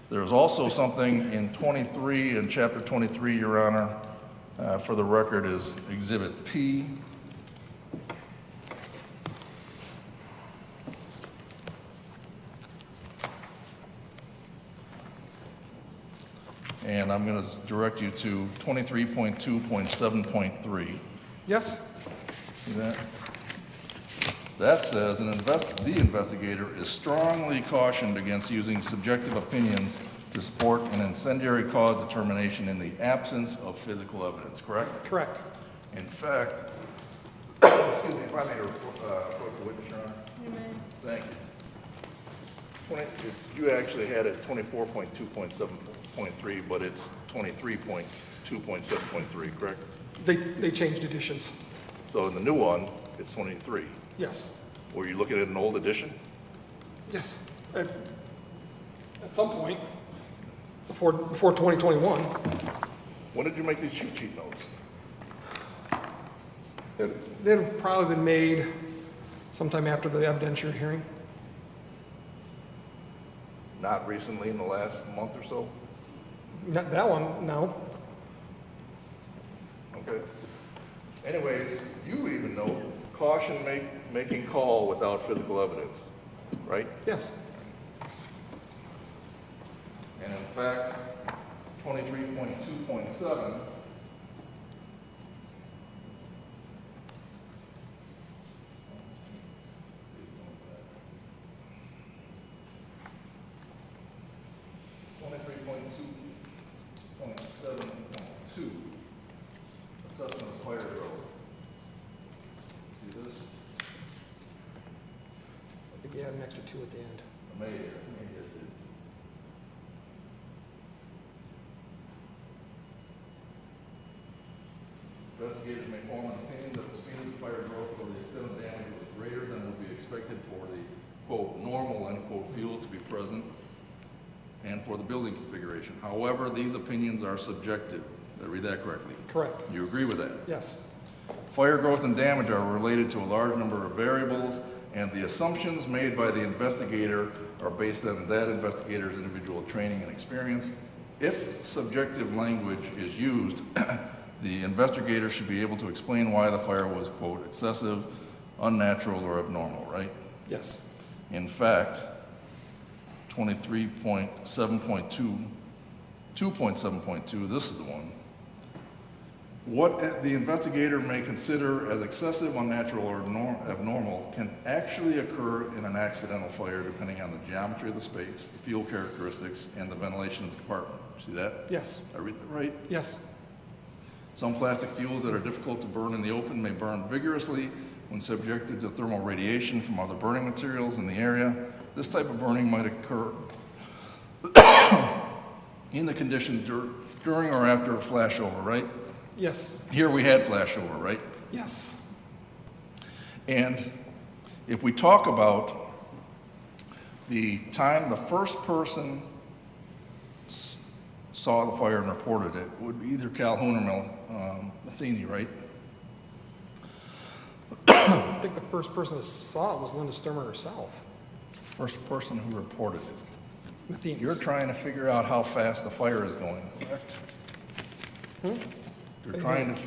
There's also something in 23, in chapter 23, Your Honor, for the record is Exhibit P. And I'm going to direct you to 23.2.7.3. yes, See that? That says the investigator is strongly cautioned against using subjective opinions to support an incendiary cause determination in the absence of physical evidence, correct? correct, In fact, excuse me, if I may approach the witness, Your Honor. You may. Thank you. You actually had it 24.2.7.3, but it's 23.2.7.3, correct? they changed editions, So in the new one, it's 23. yes, Were you looking at an old edition? yes. At some point, before 2021, When did you make these cheat sheet notes? they'd have probably been made sometime after the evidentiary hearing. Not recently, in the last month or so? Not that one, no. Okay. Anyways, you even know caution making call without physical evidence, right? Yes. And in fact, 23.2.7 23.2.7.2, assessment of fire growth. See this? I think we had an extra 2 at the end. Maybe it did. Investigators may form an opinion that the speed of fire growth or the extent of damage was greater than would be expected for the, quote, normal, end quote, fuel to be present and for the building configuration. However, these opinions are subjective. Did I read that correctly? Correct. You agree with that? Yes. Fire growth and damage are related to a large number of variables, and the assumptions made by the investigator are based on that investigator's individual training and experience. If subjective language is used, the investigator should be able to explain why the fire was, quote, excessive, unnatural, or abnormal, right? Yes. In fact, 23.7.2, 2.7.2, this is the one. What the investigator may consider as excessive, unnatural, or abnormal can actually occur in an accidental fire depending on the geometry of the space, the fuel characteristics, and the ventilation of the compartment. See that? Yes. Did I read that right? Yes. Some plastic fuels that are difficult to burn in the open may burn vigorously when subjected to thermal radiation from other burning materials in the area. This type of burning might occur in the conditions during or after a flashover, right? Yes. Here we had flashover, right? Yes. And if we talk about the time the first person saw the fire and reported it, would be either Calhoun or Matheny, right? I think the first person that saw it was Linda Sturmer herself. First person who reported it. Matheny. You're trying to figure out how fast the fire is going, correct? You're trying to,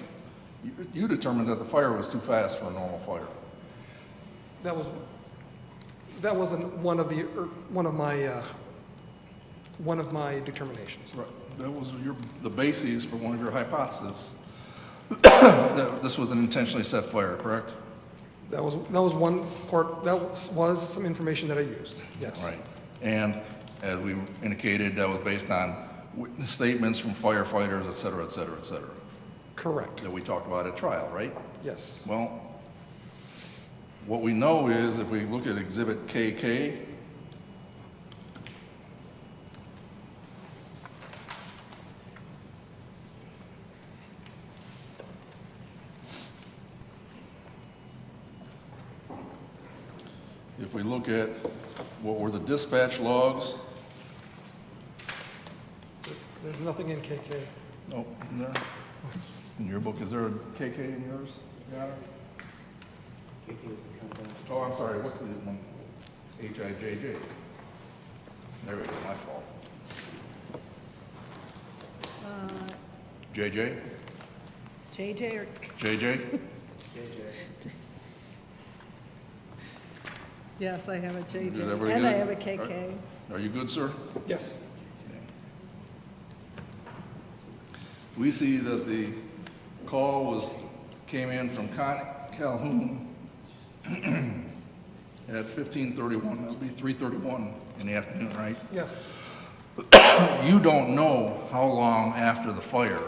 you determined that the fire was too fast for a normal fire. That wasn't one of my determinations. Right. That was the basis for one of your hypotheses. That this was an intentionally set fire, correct? That was one part. That was some information that I used. Yes. Right. And as we indicated, that was based on witness statements from firefighters, et cetera, et cetera, et cetera. Correct. That we talked about at trial, right? Yes. Well, what we know is if we look at Exhibit KK, if we look at what were the dispatch logs, There's nothing in KK. nope, in there. In your book, is there a KK in yours? Yeah. KK is the countdown. Oh, I'm sorry, what's the one? HIJJ. There we go, my fault. JJ? JJ or JJ? JJ. yes, I have a JJ Is everybody and I good? have a KK. Are you good, sir? Yes. We see that the call came in from Calhoun at 15:31. That would be 3:31 in the afternoon, right? Yes. You don't know how long after the fire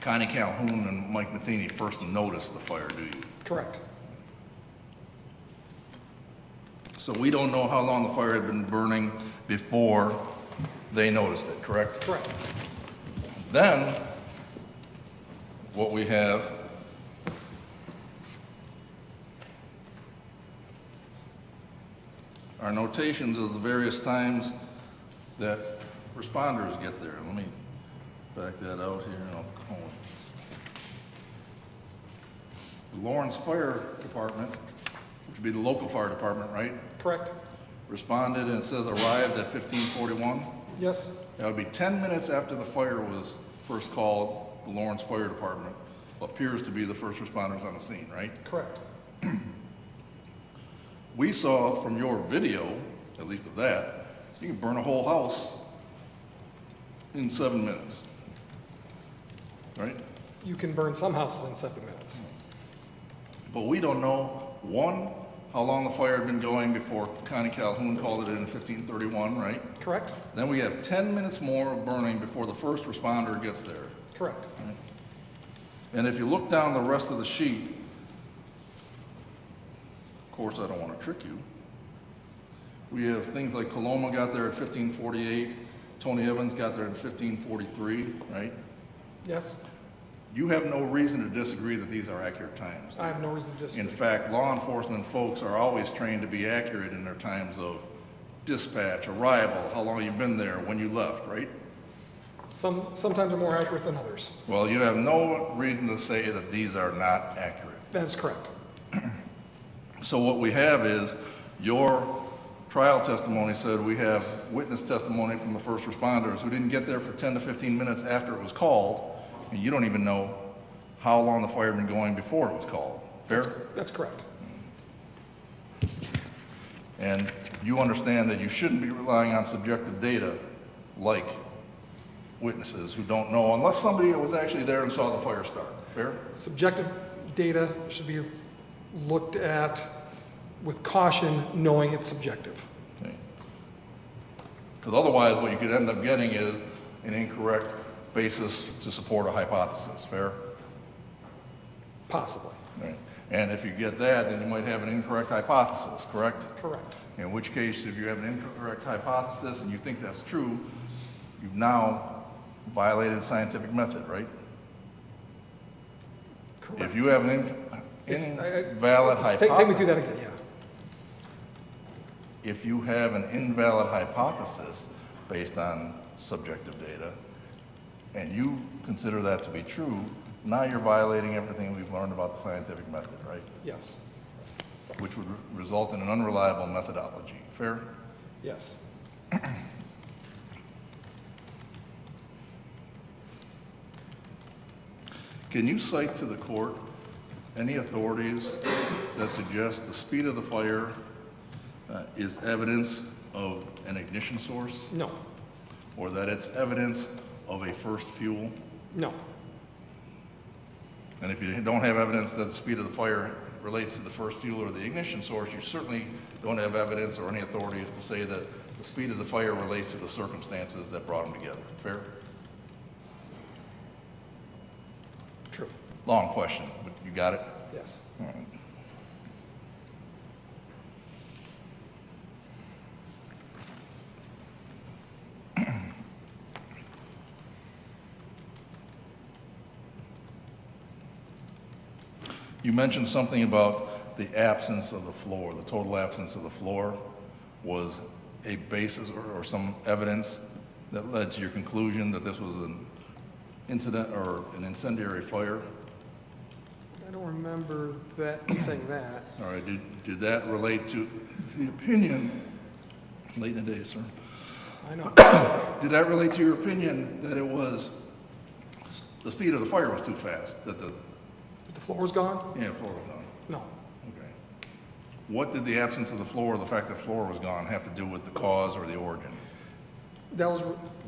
Connie Calhoun and Mike Matheny first noticed the fire, do you? Correct. So we don't know how long the fire had been burning before they noticed it, correct? Correct. Then, what we have are notations of the various times that responders get there. Let me back that out here and I'll call it. The Lawrence Fire Department, which would be the local fire department, right? Correct. responded and it says arrived at 15:41. Yes, That would be 10 minutes after the fire was first called. The Lawrence Fire Department appears to be the first responders on the scene, right? correct. We saw from your video, at least of that, you can burn a whole house in 7 minutes, right? You can burn some houses in 7 minutes. But we don't know, one, how long the fire had been going before Connie Calhoun called it in 15:31, right? Correct? Then we have 10 minutes more of burning before the first responder gets there. Correct. And if you look down the rest of the sheet, of course, I don't want to trick you. We have things like Coloma got there at 15:48, Tony Evans got there at 15:43, right? Yes, You have no reason to disagree that these are accurate times. I have no reason to disagree. In fact, law enforcement folks are always trained to be accurate in their times of dispatch, arrival, how long you've been there, when you left, right? Sometimes are more accurate than others. Well, you have no reason to say that these are not accurate. That is correct. So what we have is your trial testimony said we have witness testimony from the first responders who didn't get there for 10 to 15 minutes after it was called, and you don't even know how long the fire had been going before it was called. Fair? That's correct. And you understand that you shouldn't be relying on subjective data like witnesses who don't know, unless somebody was actually there and saw the fire start. Fair? Subjective data should be looked at with caution, knowing it's subjective. Because otherwise what you could end up getting is an incorrect basis to support a hypothesis. Fair? Possibly. Right. And if you get that, then you might have an incorrect hypothesis, correct? Correct. In which case, if you have an incorrect hypothesis and you think that's true, you've now violated scientific method, right? Correct. If you have an invalid hypothesis. Take me through that again, yeah. If you have an invalid hypothesis based on subjective data, and you consider that to be true, now you're violating everything we've learned about the scientific method, right? Yes. Which would result in an unreliable methodology. Fair? Yes. Can you cite to the court any authorities that suggest the speed of the fire is evidence of an ignition source, No. or that it's evidence of a first fuel? No. And if you don't have evidence that the speed of the fire relates to the first fuel or the ignition source, you certainly don't have evidence or any authorities to say that the speed of the fire relates to the circumstances that brought them together. Fair? True. Long question, but you got it? Yes. All right. You mentioned something about the absence of the floor, the total absence of the floor was a basis or some evidence that led to your conclusion that this was an incident or an incendiary fire. I don't remember that, you saying that. All right, did that relate to the opinion, late in the day, sir? I know. Did that relate to your opinion that it was, the speed of the fire was too fast, that the The floor's gone? floor was gone? No. Okay. What did the absence of the floor, the fact that the floor was gone, have to do with the cause or the origin?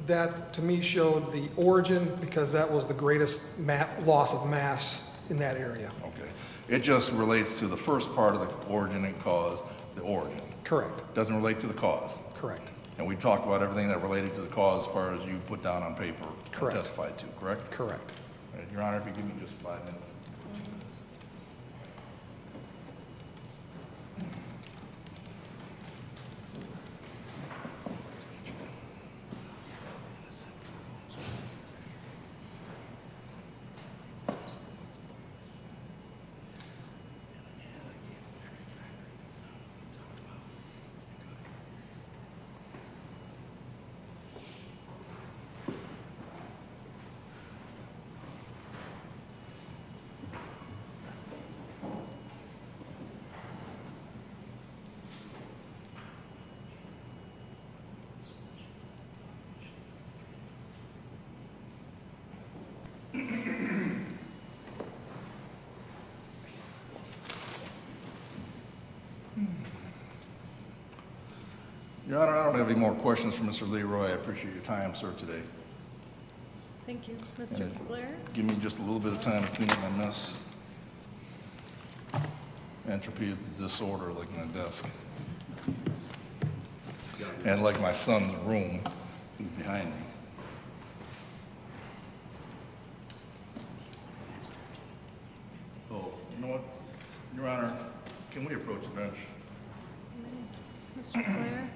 That to me showed the origin because that was the greatest loss of mass in that area. Okay. It just relates to the first part of the origin and cause, the origin. Correct. Doesn't relate to the cause. Correct. And we talked about everything that related to the cause as far as you put down on paper and Correct. testified to, correct? Correct. All right, Your Honor, if you give me just 5 minutes. Your Honor, I don't have any more questions for Mr. Leroy. I appreciate your time, sir, today. Thank you. And Mr. Blair? give me just a little bit of time to clean up my mess. Entropy is the disorder like my desk. And like my son's room, who's behind me. Oh, you know what? Your Honor, can we approach the bench? Mr. Blair?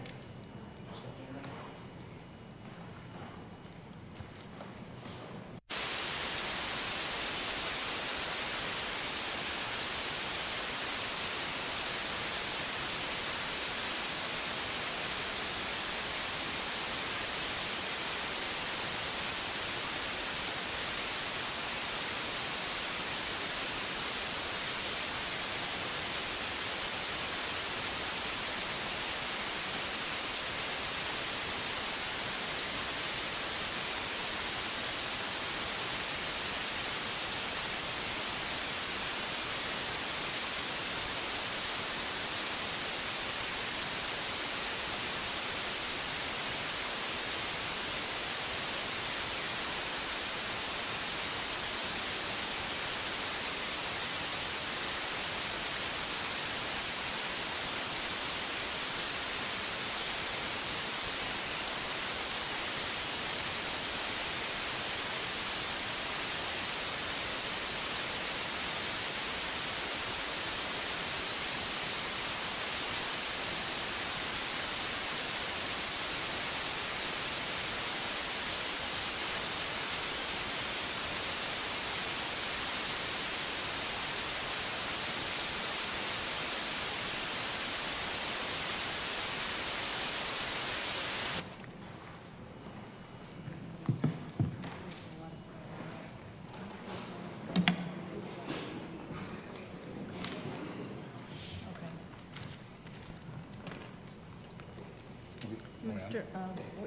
Mr.,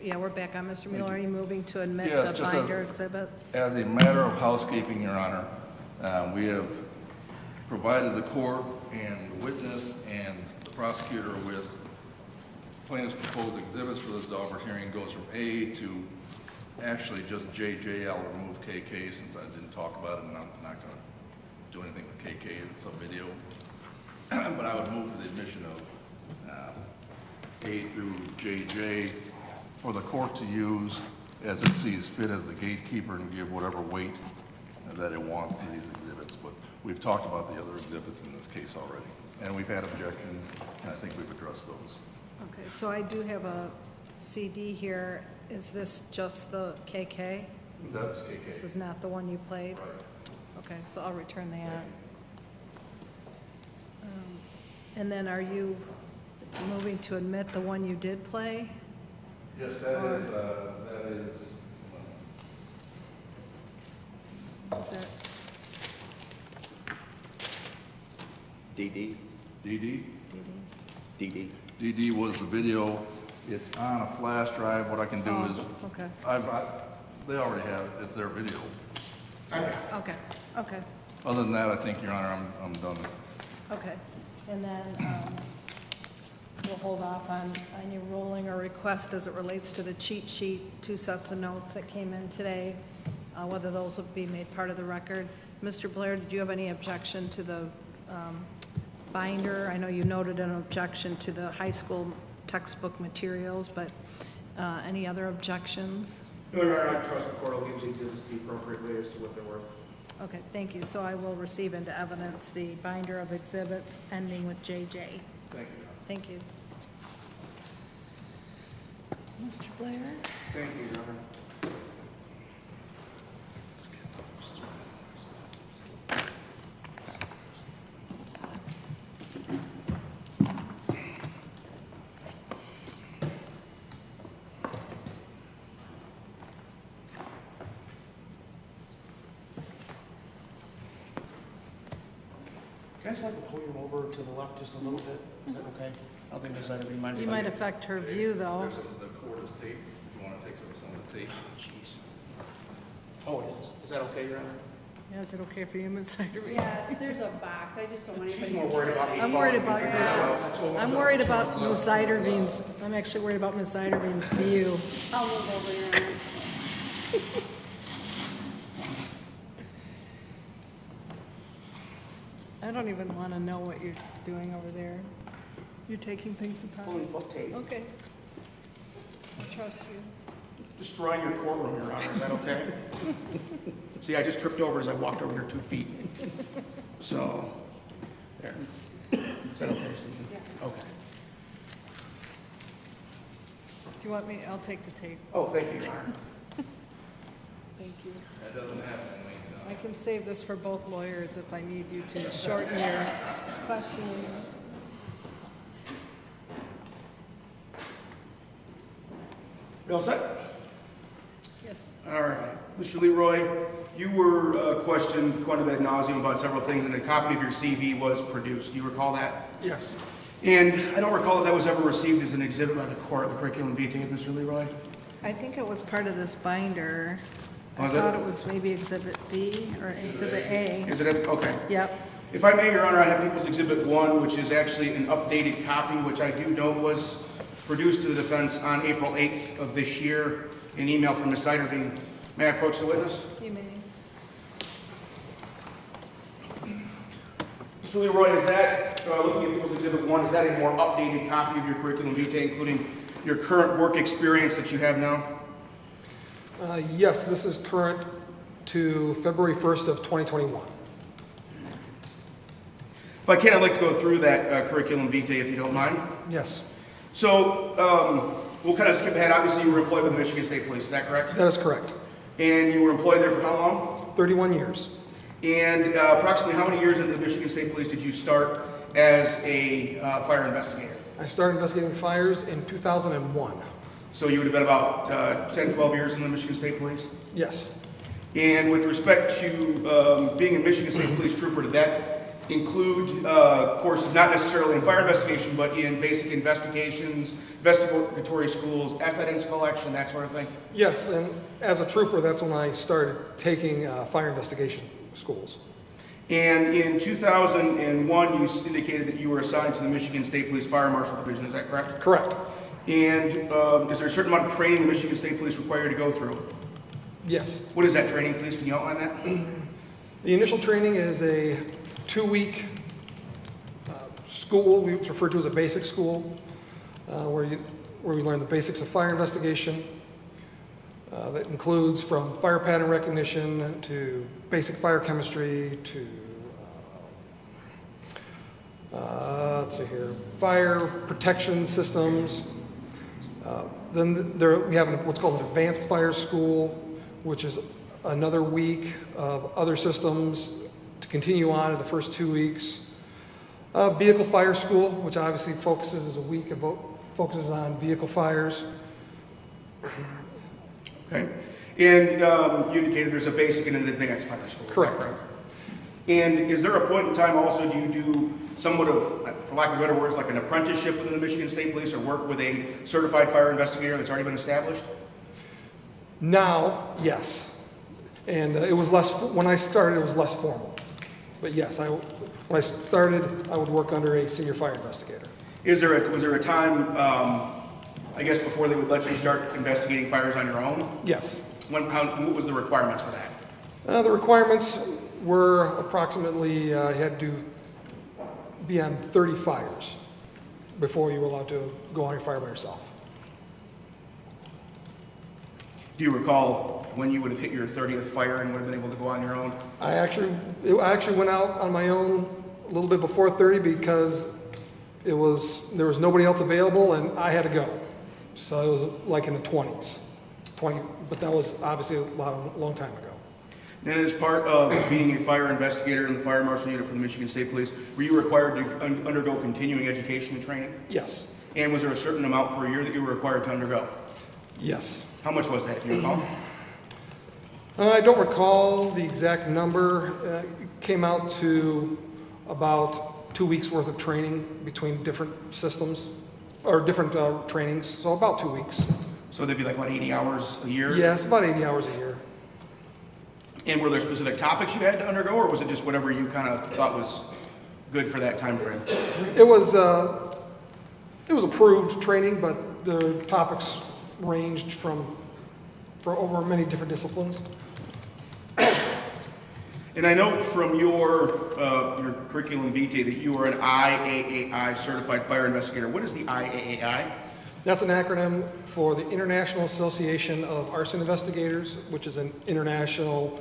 yeah, we're back on. Mr. Miller, are you moving to admit Yes, the just binder exhibits? As a matter of housekeeping, Your Honor, we have provided the court and the witness and the prosecutor with plaintiff's proposed exhibits for this Dauber hearing. Goes from A to actually just JJ. I'll remove KK since I didn't talk about it, and I'm not going to do anything with KK. It's a video. But I would move for the admission of A through JJ for the court to use as it sees fit as the gatekeeper and give whatever weight that it wants to these exhibits. But we've talked about the other exhibits in this case already. And we've had objections, and I think we've addressed those. Okay, so I do have a CD here. Is this just the KK? That's KK. This is not the one you played? Right. Okay, so I'll return that. And then are you moving to admit the one you did play? Yes, that is, Is it? DD? DD. DD. DD was the video. It's on a flash drive. What I can do is, Okay, they already have, it's their video. okay, okay, Other than that, I think, Your Honor, I'm done. okay. And then we'll hold off on any ruling or request as it relates to the cheat sheet, 2 sets of notes that came in today, whether those will be made part of the record. Mr. Blair, did you have any objection to the binder? I know you noted an objection to the high school textbook materials, but any other objections? No, Your Honor, I trust the court will give the exhibits the appropriate way as to what they're worth. Okay, thank you. So I will receive into evidence the binder of exhibits ending with JJ. Thank you, Your Honor. Thank you. Mr. Blair? Thank you, Your Honor. Can I slide the podium over to the left just a little bit? Is that okay? I don't think there's anything mind. You might affect her view, though. The court is taped. If you want to take some of the tape. Jeez. Oh, it is. Is that okay, Your Honor? Yeah, is it okay for you, Ms. Siderman? Yes, there's a box, I just don't want She's anybody. more worried about me I'm falling worried and about injuring myself. I'm worried about Ms. Siderman's, I'm actually worried about Ms. Siderman's view. I'll move over here. I don't even want to know what you're doing over there. You're taking things apart. Pulling book tape. Okay. I trust you. Destroying your courtroom, Your Honor, is that okay? See, I just tripped over as I walked over here 2 feet. So, there. Is that okay, Susan? Yeah. Okay. Do you want me, I'll take the tape. Oh, thank you, Your Honor. Thank you. That doesn't happen in Lincoln. I can save this for both lawyers if I need you to shorten your questioning. You all set? Yes. All right. Mr. Leroy, you were questioned quite a bit ad nauseum about several things, and a copy of your CV was produced. Do you recall that? Yes. And I don't recall that was ever received as an exhibit by the court, the curriculum vitae, Mr. Leroy. I think it was part of this binder. I Was it? thought it was maybe Exhibit B or Exhibit A. Is it? Okay. Yep. If I may, Your Honor, I have People's Exhibit 1, which is actually an updated copy, which I do know was produced to the defense on April 8th of this year, an email from Ms. Siderveen. May I approach the witness? You may. Mr. Leroy, is that, looking at People's Exhibit 1, is that a more updated copy of your curriculum vitae, including your current work experience that you have now? Yes, this is current to February 1st of 2021. If I can, I'd like to go through that curriculum vitae, if you don't mind. Yes, So, we'll kind of skip ahead. Obviously, you were employed with the Michigan State Police, is that correct? that is correct. And you were employed there for how long? 31 years. And approximately how many years into the Michigan State Police did you start as a fire investigator? I started investigating fires in 2001. So you would have been about 10, 12 years in the Michigan State Police? Yes, And with respect to being a Michigan State Police trooper, did that include courses not necessarily in fire investigation, but in basic investigations, investigatory schools, evidence collection, that sort of thing? yes, and as a trooper, that's when I started taking fire investigation schools. And in 2001, you indicated that you were assigned to the Michigan State Police Fire Marshal Division, is that correct? Correct. And is there a certain amount of training the Michigan State Police require you to go through? Yes. What is that training, please? Can you outline that? The initial training is a 2-week school, we refer to as a basic school, where we learn the basics of fire investigation. That includes from fire pattern recognition to basic fire chemistry to, let's see here, fire protection systems. Then we have what's called an advanced fire school, which is another week of other systems to continue on in the first 2 weeks. Vehicle fire school, which obviously focuses on vehicle fires. Okay. And you indicated there's a basic and an advanced fire school. Correct. And is there a point in time also, do you do somewhat of, for lack of better words, like an apprenticeship within the Michigan State Police or work with a certified fire investigator that's already been established? Now, yes. And it was less, when I started, it was less formal. But yes, when I started, I would work under a senior fire investigator. Was there a time, I guess, before they would let you start investigating fires on your own? Yes. What was the requirements for that? The requirements were approximately, you had to be on 30 fires before you were allowed to go on your fire by yourself. Do you recall when you would have hit your 30th fire and would have been able to go on your own? I actually went out on my own a little bit before 30 because there was nobody else available and I had to go. So it was like in the 20s. But that was obviously a long time ago. Then as part of being a fire investigator in the fire marshal unit for the Michigan State Police, were you required to undergo continuing education and training? Yes. And was there a certain amount per year that you were required to undergo? Yes. How much was that, do you recall? I don't recall the exact number. It came out to about 2 weeks worth of training between different systems, or different trainings, so about 2 weeks. So they'd be like, what, 80 hours a year? Yes, about 80 hours a year. And were there specific topics you had to undergo, or was it just whatever you kind of thought was good for that time frame? It was approved training, but the topics ranged for over many different disciplines. And I know from your curriculum vitae that you are an IAAI certified fire investigator. What is the IAAI? That's an acronym for the International Association of Arson Investigators, which is an international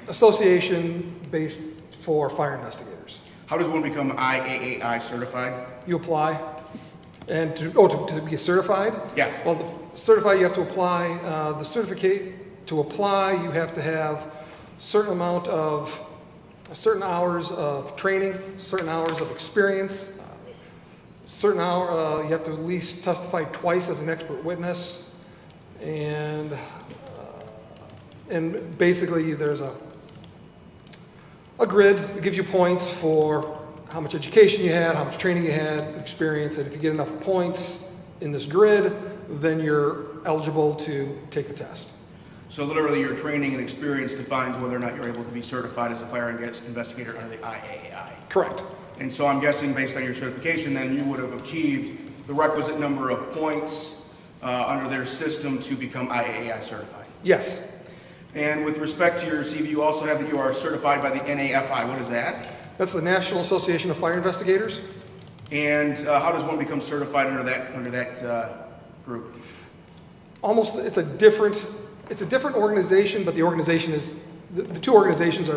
association based for fire investigators. How does one become IAAI certified? You apply, and to be certified? Yes. Well, to certify, you have to apply. The certificate to apply, you have to have certain hours of training, certain hours of experience, you have to at least testify twice as an expert witness, and basically there's a grid that gives you points for how much education you had, how much training you had, experience, and if you get enough points in this grid, then you're eligible to take the test. So literally your training and experience defines whether or not you're able to be certified as a fire investigator under the IAAI. Correct. And so I'm guessing based on your certification then you would have achieved the requisite number of points under their system to become IAAI certified. Yes. And with respect to your CV, you also have that you are certified by the NAFI. What is that? That's the National Association of Fire Investigators. And how does one become certified under that group? It's a different organization, but the organization is, the two organizations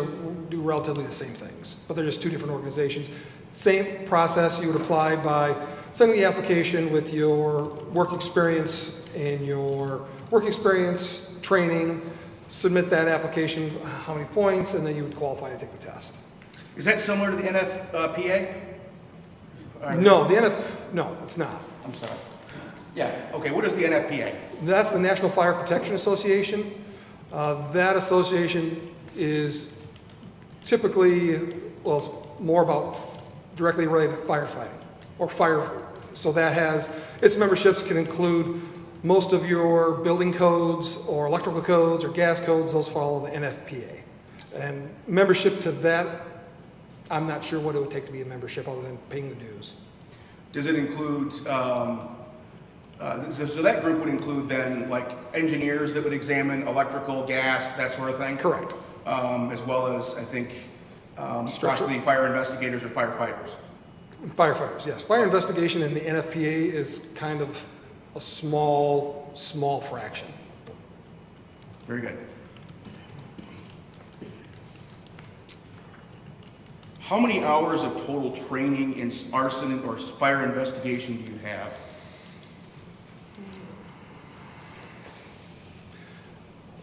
do relatively the same things, but they're just two different organizations. Same process, you would apply by sending the application with your work experience training, submit that application, how many points, and then you would qualify to take the test. Is that similar to the NFPA? No, no, it's not. I'm sorry. Yeah, okay, what is the NFPA? That's the National Fire Protection Association. That association is typically, well, it's more about directly related to firefighting or fire. So that has, its memberships can include most of your building codes or electrical codes or gas codes, those follow the NFPA. And membership to that, I'm not sure what it would take to be a membership other than paying the dues. Does it include, so that group would include then like engineers that would examine electrical, gas, that sort of thing? Correct. As well as, I think, possibly fire investigators or firefighters. Firefighters, yes. Fire investigation in the NFPA is kind of a small fraction. Very good. How many hours of total training in arson or fire investigation do you have?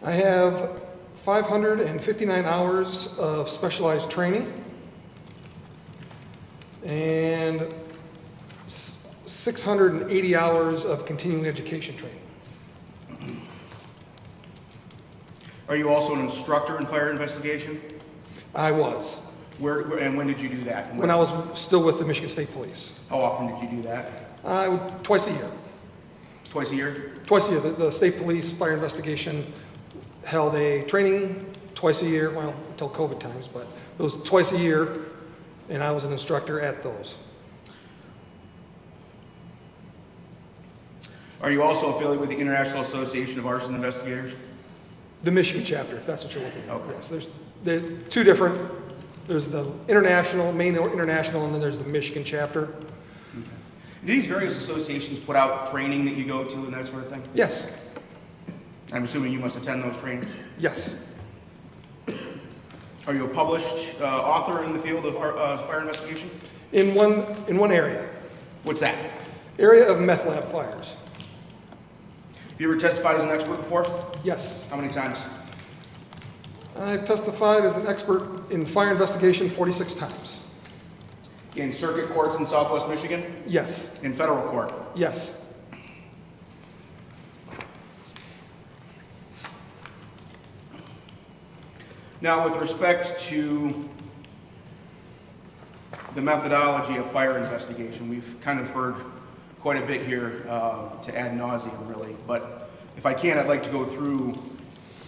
I have 559 hours of specialized training and 680 hours of continuing education training. Are you also an instructor in fire investigation? I was. Where and when did you do that? When I was still with the Michigan State Police. How often did you do that? Twice a year. Twice a year? Twice a year. The State Police Fire Investigation held a training twice a year, well, until COVID times, but it was twice a year, and I was an instructor at those. Are you also affiliated with the International Association of Arson Investigators? The Michigan chapter, if that's what you're looking at. Okay. Yes, there's two different, there's the international, main international, and then there's the Michigan chapter. Okay. Do these various associations put out training that you go to and that sort of thing? Yes. I'm assuming you must attend those trainings? Yes. Are you a published author in the field of fire investigation? In one area. What's that? Area of meth lab fires. Have you ever testified as an expert before? Yes. How many times? I've testified as an expert in fire investigation 46 times. In circuit courts in Southwest Michigan? Yes. In federal court? Yes. Now, with respect to the methodology of fire investigation, we've kind of heard quite a bit here to ad nauseum, really. But if I can, I'd like to go through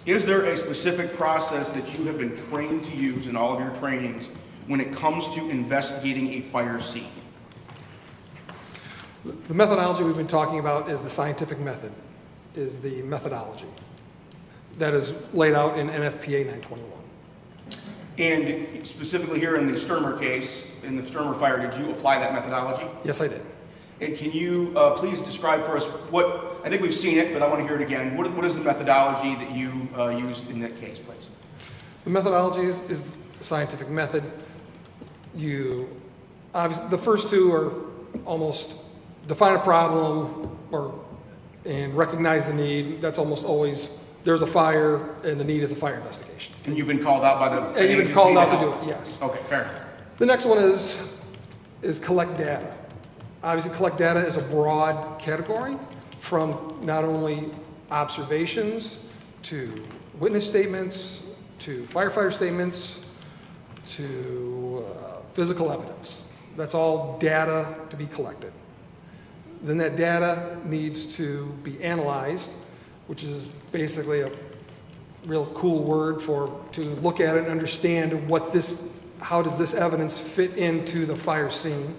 Is there a specific process that you have been trained to use in all of your trainings when it comes to investigating a fire scene? The methodology we've been talking about is the scientific method, is the methodology that is laid out in NFPA 921. And specifically here in the Sturmer case, in the Sturmer fire, did you apply that methodology? Yes, I did. And can you please describe for us what, I think we've seen it, but I want to hear it again. What is the methodology that you used in that case, please? The methodology is the scientific method. Obviously, the first two are almost define a problem and recognize the need. That's almost always, there's a fire and the need is a fire investigation. And you've been called out by the And you've been called out to do it, yes. Okay, fair enough. The next one is collect data. Obviously, collect data is a broad category, from not only observations to witness statements to firefighter statements to physical evidence. That's all data to be collected. Then that data needs to be analyzed, which is basically a real cool word to look at it and understand how does this evidence fit into the fire scene.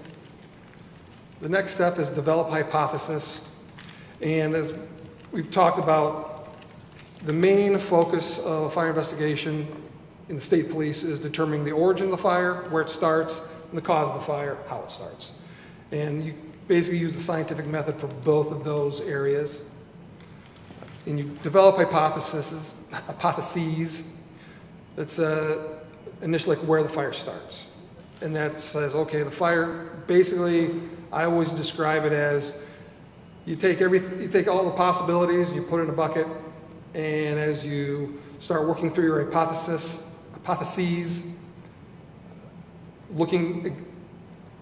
The next step is develop hypothesis. And as we've talked about, the main focus of a fire investigation in the state police is determining the origin of the fire, where it starts, and the cause of the fire, how it starts. And you basically use the scientific method for both of those areas. And you develop hypotheses that's initially like where the fire starts. And that says, okay, the fire, basically, I always describe it as you take all the possibilities, you put it in a bucket, and as you start working through your hypotheses,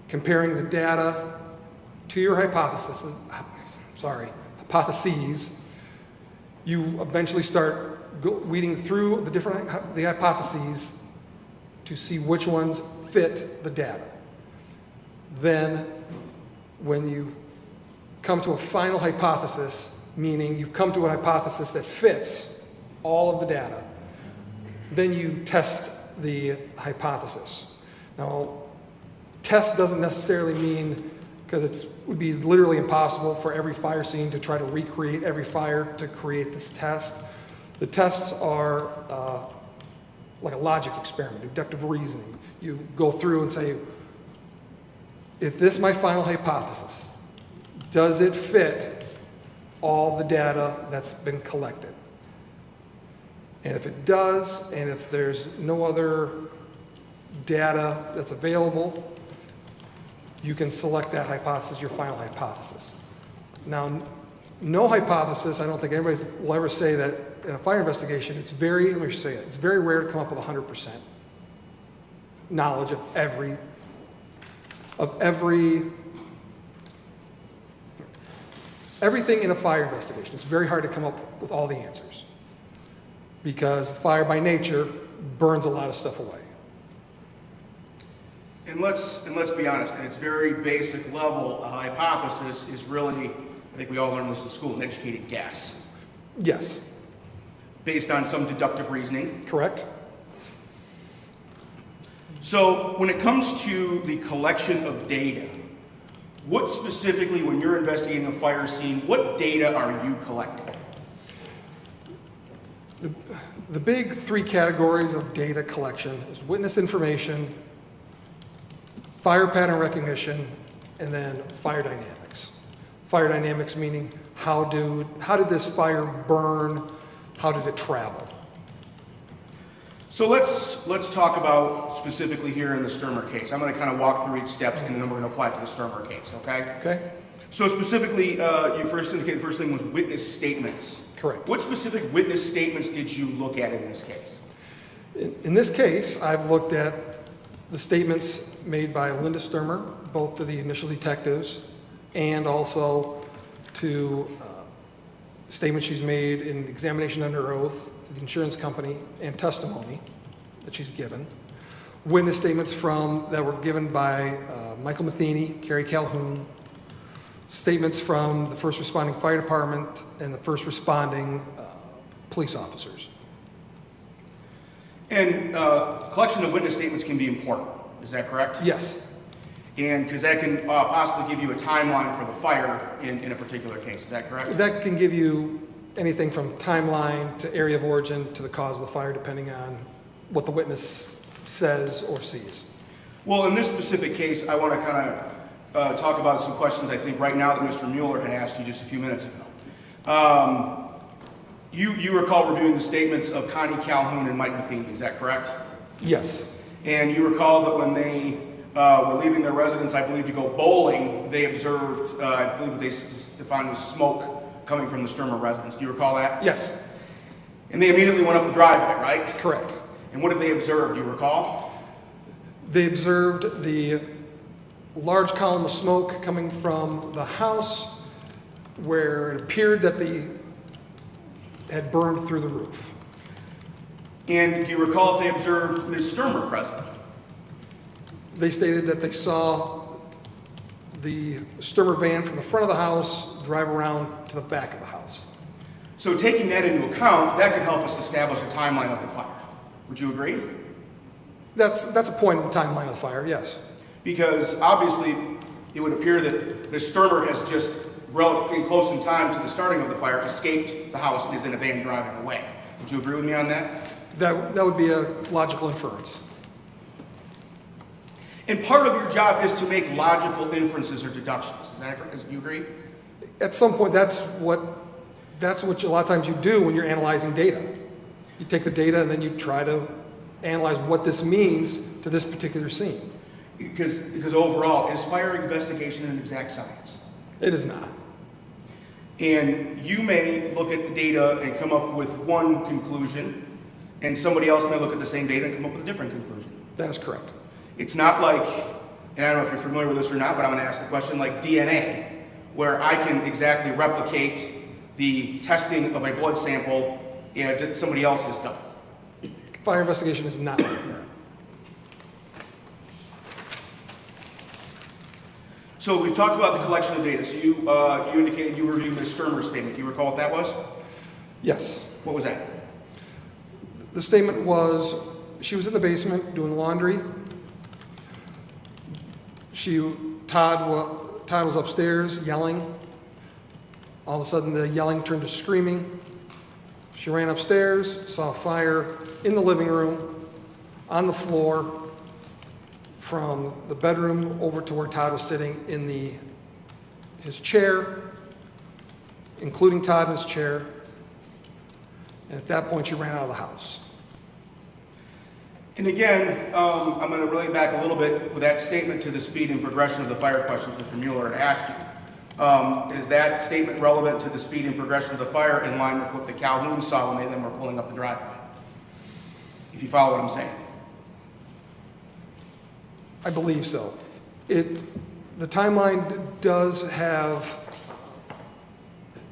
comparing the data to your hypotheses, you eventually start weeding through the hypotheses to see which ones fit the data. Then, when you come to a final hypothesis, meaning you've come to a hypothesis that fits all of the data, then you test the hypothesis. Now, test doesn't necessarily mean, because it would be literally impossible for every fire scene to try to recreate every fire to create this test. The tests are like a logic experiment, deductive reasoning. You go through and say, if this is my final hypothesis, does it fit all the data that's been collected? And if it does, and if there's no other data that's available, you can select that hypothesis, your final hypothesis. Now, no hypothesis, I don't think anybody will ever say that in a fire investigation, it's very rare to come up with 100% knowledge of everything in a fire investigation. It's very hard to come up with all the answers because fire by nature burns a lot of stuff away. And let's be honest, at its very basic level, a hypothesis is really, I think we all learned this in school, an educated guess. Yes. Based on some deductive reasoning. Correct. So when it comes to the collection of data, what specifically, when you're investigating a fire scene, what data are you collecting? The big three categories of data collection is witness information, fire pattern recognition, and then fire dynamics. Fire dynamics meaning how did this fire burn, how did it travel? So let's talk about specifically here in the Sturmer case. I'm going to kind of walk through each steps and then we're going to apply it to the Sturmer case, okay? Okay. So specifically, you first indicated the first thing was witness statements. Correct. What specific witness statements did you look at in this case? In this case, I've looked at the statements made by Linda Sturmer, both to the initial detectives and also to statements she's made in the examination under oath to the insurance company and testimony that she's given. Witness statements that were given by Michael Matheny, Carrie Calhoun, statements from the first responding fire department and the first responding police officers. And collection of witness statements can be important, is that correct? Yes, And because that can possibly give you a timeline for the fire in a particular case, is that correct? that can give you anything from timeline to area of origin to the cause of the fire, depending on what the witness says or sees. Well, in this specific case, I want to kind of talk about some questions I think right now that Mr. Mueller had asked you just a few minutes ago. You recall reviewing the statements of Connie Calhoun and Mike Matheny, is that correct? Yes, And you recall that when they were leaving their residence, I believe, to go bowling, they observed, I believe they defined as smoke coming from the Sturmer residence. Do you recall that? yes, And they immediately went up the driveway, right? correct. And what did they observe? Do you recall? They observed the large column of smoke coming from the house where it appeared that the had burned through the roof. And do you recall if they observed Ms. Sturmer present? They stated that they saw the Sturmer van from the front of the house drive around to the back of the house. So taking that into account, that could help us establish a timeline of the fire. Would you agree? That's a point of the timeline of the fire, yes. Because obviously it would appear that Ms. Sturmer has just, relatively close in time to the starting of the fire, escaped the house and is in a van driving away. Would you agree with me on that? That would be a logical inference. And part of your job is to make logical inferences or deductions. Is that correct? Do you agree? At some point, that's what a lot of times you do when you're analyzing data. You take the data and then you try to analyze what this means to this particular scene. Because overall, is fire investigation an exact science? It is not. And you may look at the data and come up with one conclusion, and somebody else may look at the same data and come up with a different conclusion. That is correct. It's not like, and I don't know if you're familiar with this or not, but I'm going to ask the question, like DNA, where I can exactly replicate the testing of a blood sample that somebody else has done. Fire investigation is not like that. So we've talked about the collection of data. So you indicated you reviewed Ms. Sturmer's statement. Do you recall what that was? Yes. What was that? The statement was she was in the basement doing laundry. Todd was upstairs yelling. All of a sudden the yelling turned to screaming. She ran upstairs, saw a fire in the living room, on the floor, from the bedroom over to where Todd was sitting in his chair, including Todd in his chair. And at that point, she ran out of the house. And again, I'm going to relate back a little bit with that statement to the speed and progression of the fire questions Mr. Mueller had asked you. Is that statement relevant to the speed and progression of the fire in line with what the Calhoun saw when they then were pulling up the driveway? If you follow what I'm saying. I believe so. The timeline does have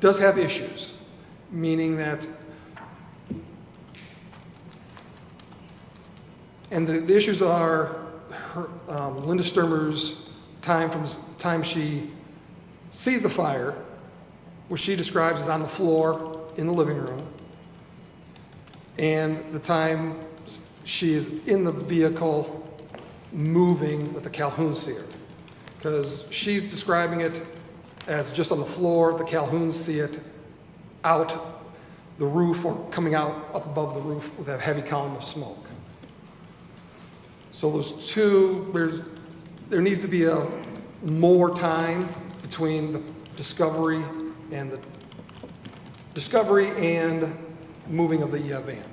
issues, meaning that, and the issues are Linda Sturmer's time from the time she sees the fire, which she describes as on the floor in the living room, and the time she is in the vehicle moving with the Calhoun see her. Because she's describing it as just on the floor, the Calhouns see it out the roof or coming out up above the roof with a heavy column of smoke. So those two, there needs to be more time between the discovery and moving of the van.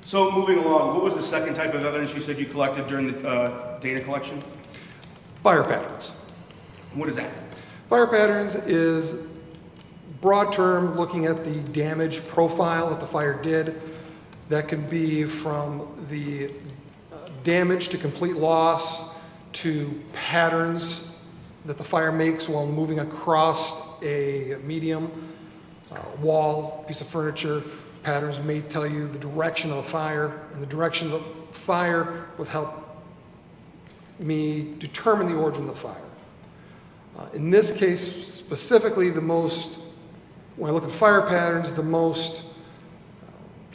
So moving along, what was the second type of evidence you said you collected during the data collection? Fire patterns. What is that? Fire patterns is broad term looking at the damage profile that the fire did. That could be from the damage to complete loss to patterns that the fire makes while moving across a medium, wall, piece of furniture. Patterns may tell you the direction of the fire, and the direction of the fire would help me determine the origin of the fire. In this case, specifically, when I look at fire patterns, the most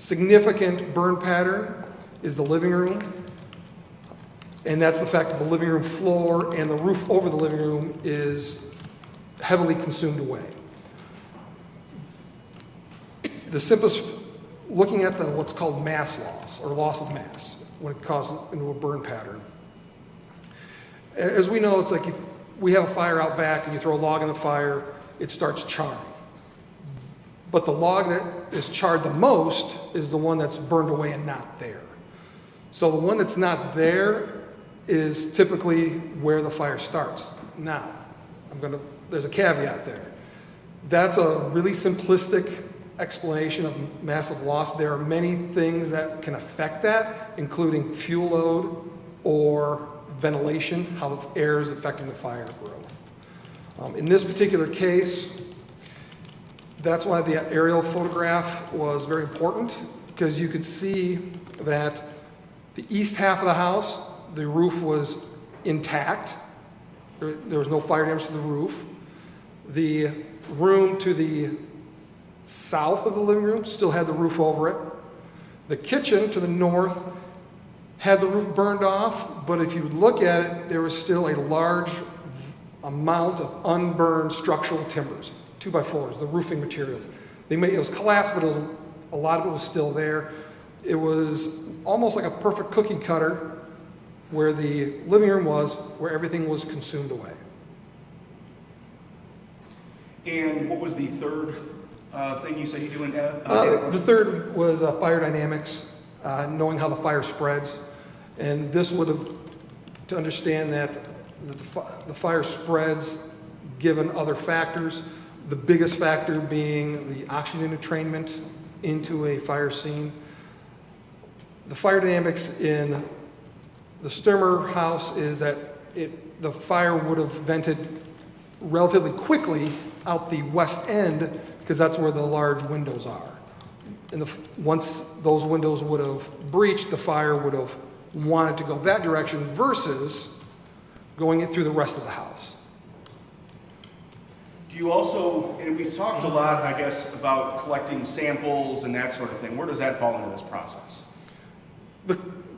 significant burn pattern is the living room. And that's the fact that the living room floor and the roof over the living room is heavily consumed away. The simplest, looking at what's called mass loss, or loss of mass, when it causes into a burn pattern. As we know, it's like if we have a fire out back and you throw a log in the fire, it starts charring. But the log that is charred the most is the one that's burned away and not there. So the one that's not there is typically where the fire starts. Now, there's a caveat there. That's a really simplistic explanation of massive loss. There are many things that can affect that, including fuel load or ventilation, how the air is affecting the fire growth. In this particular case, that's why the aerial photograph was very important, because you could see that the east half of the house, the roof was intact. There was no fire damage to the roof. The room to the south of the living room still had the roof over it. The kitchen to the north had the roof burned off, but if you look at it, there was still a large amount of unburned structural timbers, 2x4s, the roofing materials. It was collapsed, but a lot of it was still there. It was almost like a perfect cookie cutter where the living room was, where everything was consumed away. And what was the third thing you said you do in the third was fire dynamics, knowing how the fire spreads. And this would have, to understand that the fire spreads given other factors, the biggest factor being the oxygen entrainment into a fire scene. The fire dynamics in the Sturmer house is that the fire would have vented relatively quickly out the west end, because that's where the large windows are. And once those windows would have breached, the fire would have wanted to go that direction versus going it through the rest of the house. Do you also, and we've talked a lot, I guess, about collecting samples and that sort of thing. Where does that fall into this process?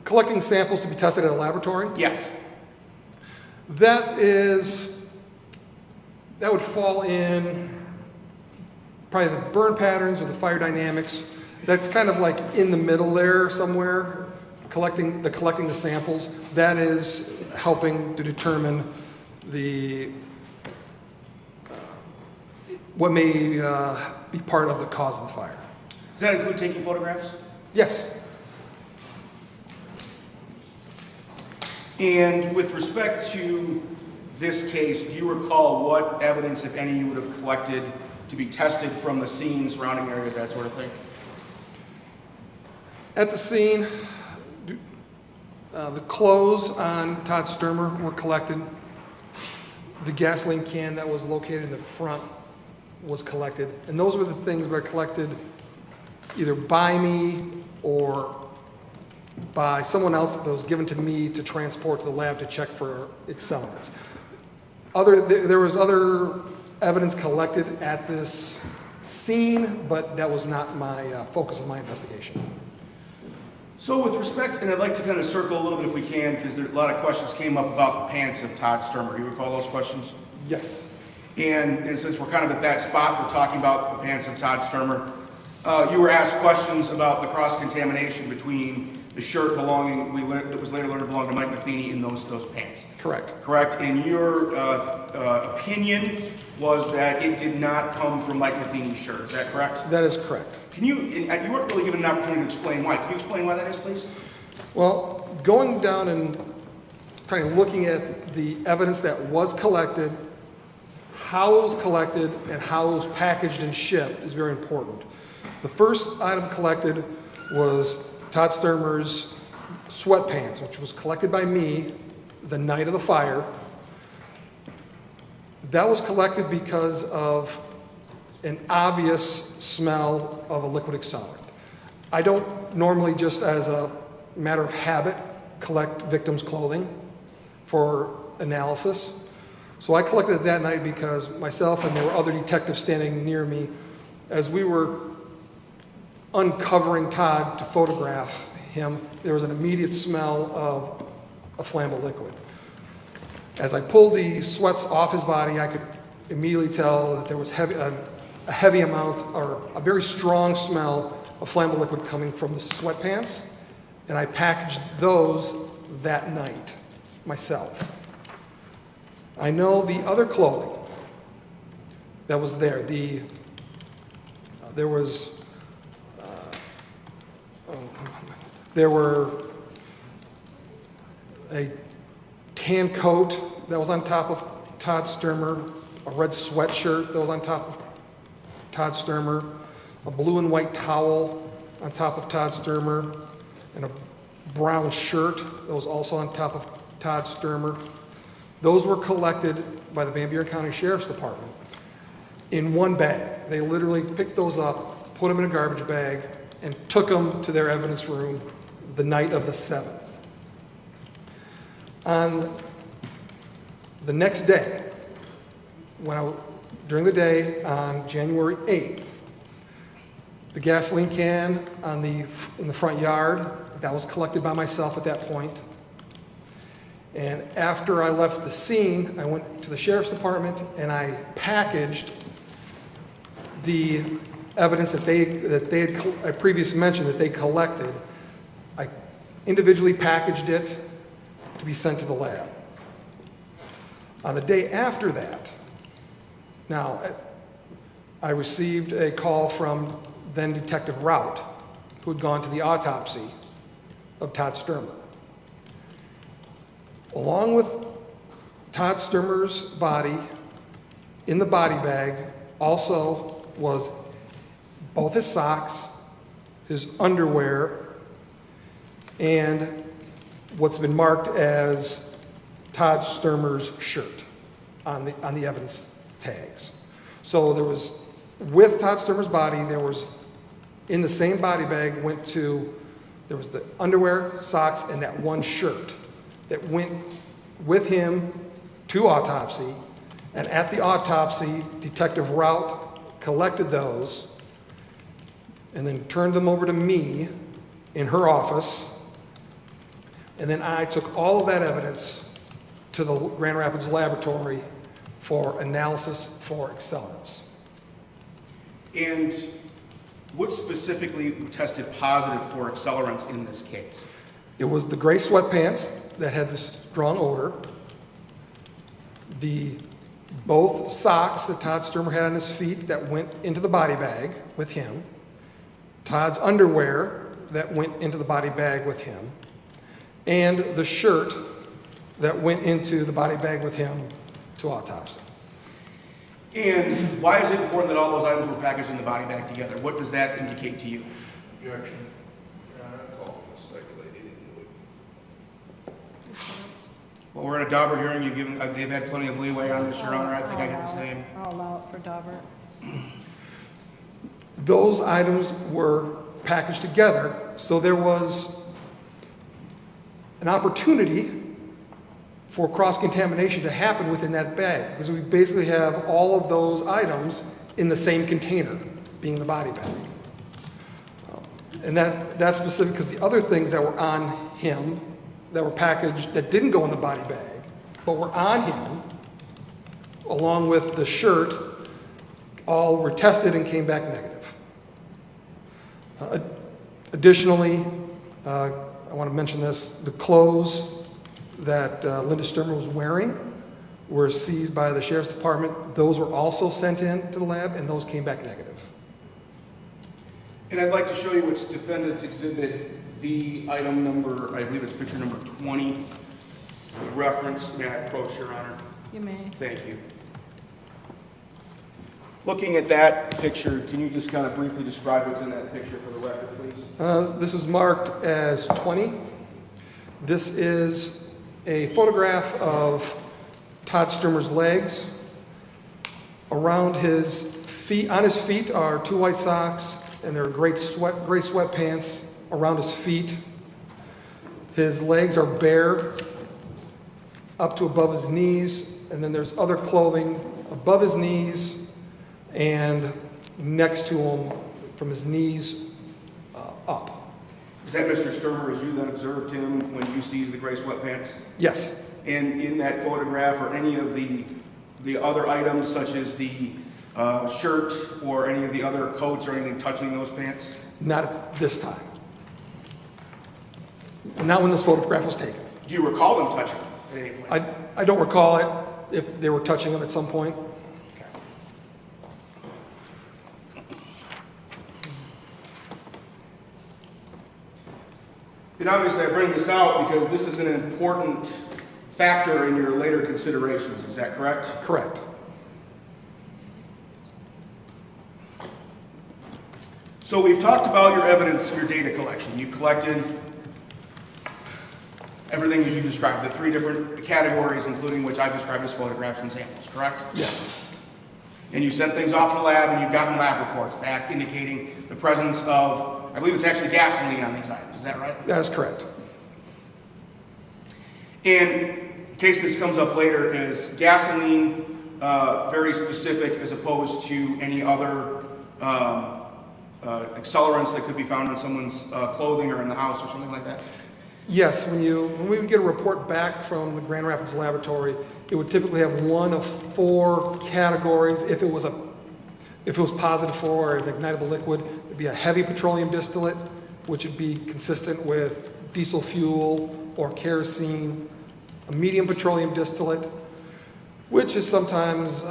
Collecting samples to be tested at a laboratory? Yes. That would fall in probably the burn patterns or the fire dynamics. That's kind of like in the middle there somewhere, collecting the samples. That is helping to determine what may be part of the cause of the fire. Does that include taking photographs? Yes. And with respect to this case, do you recall what evidence, if any, you would have collected to be tested from the scene, surrounding areas, that sort of thing? At the scene, the clothes on Todd Sturmer were collected. The gasoline can that was located in the front was collected. And those were the things that were collected either by me or by someone else, but it was given to me to transport to the lab to check for accelerants. There was other evidence collected at this scene, but that was not my focus of my investigation. So with respect, and I'd like to kind of circle a little bit if we can, because a lot of questions came up about the pants of Todd Sturmer. Do you recall those questions? Yes. And since we're kind of at that spot, we're talking about the pants of Todd Sturmer. You were asked questions about the cross-contamination between the shirt that was later learned to belong to Mike Matheny in those pants. Correct. Correct. And your opinion was that it did not come from Mike Matheny's shirt. Is that correct? That is correct. You weren't really given an opportunity to explain why. Can you explain why that is, please? Well, going down and kind of looking at the evidence that was collected, how it was collected, and how it was packaged and shipped is very important. The first item collected was Todd Sturmer's sweatpants, which was collected by me the night of the fire. That was collected because of an obvious smell of a liquid accelerant. I don't normally, just as a matter of habit, collect victims' clothing for analysis. So I collected it that night because myself and there were other detectives standing near me as we were uncovering Todd to photograph him, there was an immediate smell of a flammable liquid. As I pulled the sweats off his body, I could immediately tell that there was a heavy amount, or a very strong smell of flammable liquid coming from the sweatpants, and I packaged those that night myself. I know the other clothing that was there, there were a tan coat that was on top of Todd Sturmer, a red sweatshirt that was on top of Todd Sturmer, a blue and white towel on top of Todd Sturmer, and a brown shirt that was also on top of Todd Sturmer. Those were collected by the Van Buren County Sheriff's Department in one bag. They literally picked those up, put them in a garbage bag, and took them to their evidence room the night of the 7th. On the next day, during the day on January 8th, the gasoline can in the front yard, that was collected by myself at that point. And after I left the scene, I went to the Sheriff's Department and I packaged the evidence that I previously mentioned that they collected. I individually packaged it to be sent to the lab. On the day after that, now, I received a call from then Detective Rout, who had gone to the autopsy of Todd Sturmer. Along with Todd Sturmer's body, in the body bag also was both his socks, his underwear, and what's been marked as Todd Sturmer's shirt on the evidence tags. So there was, with Todd Sturmer's body, there was, in the same body bag there was the underwear, socks, and that one shirt that went with him to autopsy. And at the autopsy, Detective Rout collected those and then turned them over to me in her office. And then I took all of that evidence to the Grand Rapids laboratory for analysis for accelerants. And what specifically tested positive for accelerants in this case? It was the gray sweatpants that had this strong odor, both socks that Todd Sturmer had on his feet that went into the body bag with him, Todd's underwear that went into the body bag with him, and the shirt that went into the body bag with him to autopsy. And why is it important that all those items were packaged in the body bag together? What does that indicate to you? Objection. Call for speculate. He didn't do it. Well, we're at a Dauber hearing. They've had plenty of leeway on this, Your Honor. I think I get the same. I'll allow it for Dauber. Those items were packaged together, so there was an opportunity for cross-contamination to happen within that bag, because we basically have all of those items in the same container, being the body bag. And that's specific because the other things that were on him that were packaged that didn't go in the body bag, but were on him, along with the shirt, all were tested and came back negative. Additionally, I want to mention this, the clothes that Linda Sturmer was wearing were seized by the Sheriff's Department. Those were also sent in to the lab, and those came back negative. And I'd like to show you which defendant's exhibit the item number, I believe it's picture number 20, reference. May I approach, Your Honor? You may. Thank you. Looking at that picture, can you just kind of briefly describe what's in that picture for the record, please? This is marked as 20. This is a photograph of Todd Sturmer's legs. Around his feet, on his feet are two white socks, and there are gray sweatpants around his feet. His legs are bare up to above his knees, and then there's other clothing above his knees and next to him from his knees up. Is that Mr. Sturmer, as you then observed him when you seized the gray sweatpants? Yes. And in that photograph, or any of the other items, such as the shirt or any of the other coats or anything touching those pants? Not at this time. Not when this photograph was taken. Do you recall them touching at any point? I don't recall it, if they were touching them at some point. Okay. And obviously I bring this out because this is an important factor in your later considerations, is that correct? Correct. So we've talked about your evidence, your data collection. You've collected everything as you described, the 3 different categories, including which I've described as photographs and samples, correct? Yes. And you sent things off to the lab, and you've gotten lab reports back indicating the presence of, I believe it's actually gasoline on these items, is that right? That is correct. And in case this comes up later, is gasoline very specific as opposed to any other accelerants that could be found in someone's clothing or in the house or something like that? Yes, when we would get a report back from the Grand Rapids laboratory, it would typically have one of 4 categories. If it was positive for an ignitable liquid, it'd be a heavy petroleum distillate, which would be consistent with diesel fuel or kerosene, a medium petroleum distillate, which is sometimes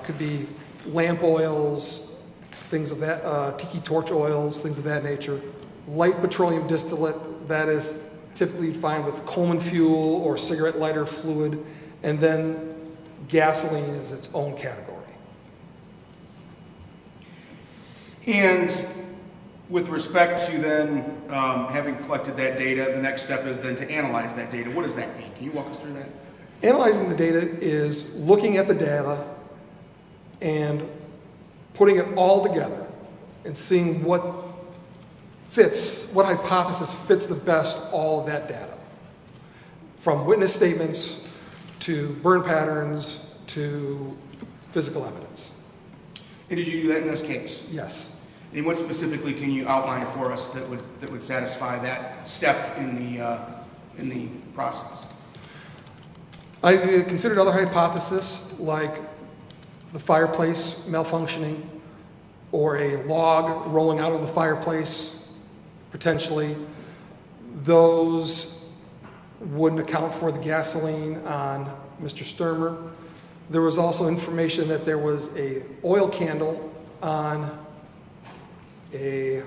could be lamp oils, things of that, tiki torch oils, things of that nature. Light petroleum distillate, that is typically you'd find with Coleman fuel or cigarette lighter fluid, and then gasoline is its own category. And with respect to then having collected that data, the next step is then to analyze that data. What does that mean? Can you walk us through that? Analyzing the data is looking at the data and putting it all together and seeing what hypothesis fits the best all of that data. From witness statements to burn patterns to physical evidence. And did you do that in this case? Yes. And what specifically can you outline for us that would satisfy that step in the process? I considered other hypotheses like the fireplace malfunctioning or a log rolling out of the fireplace, potentially. Those wouldn't account for the gasoline on Mr. Sturmer. There was also information that there was a oil candle on a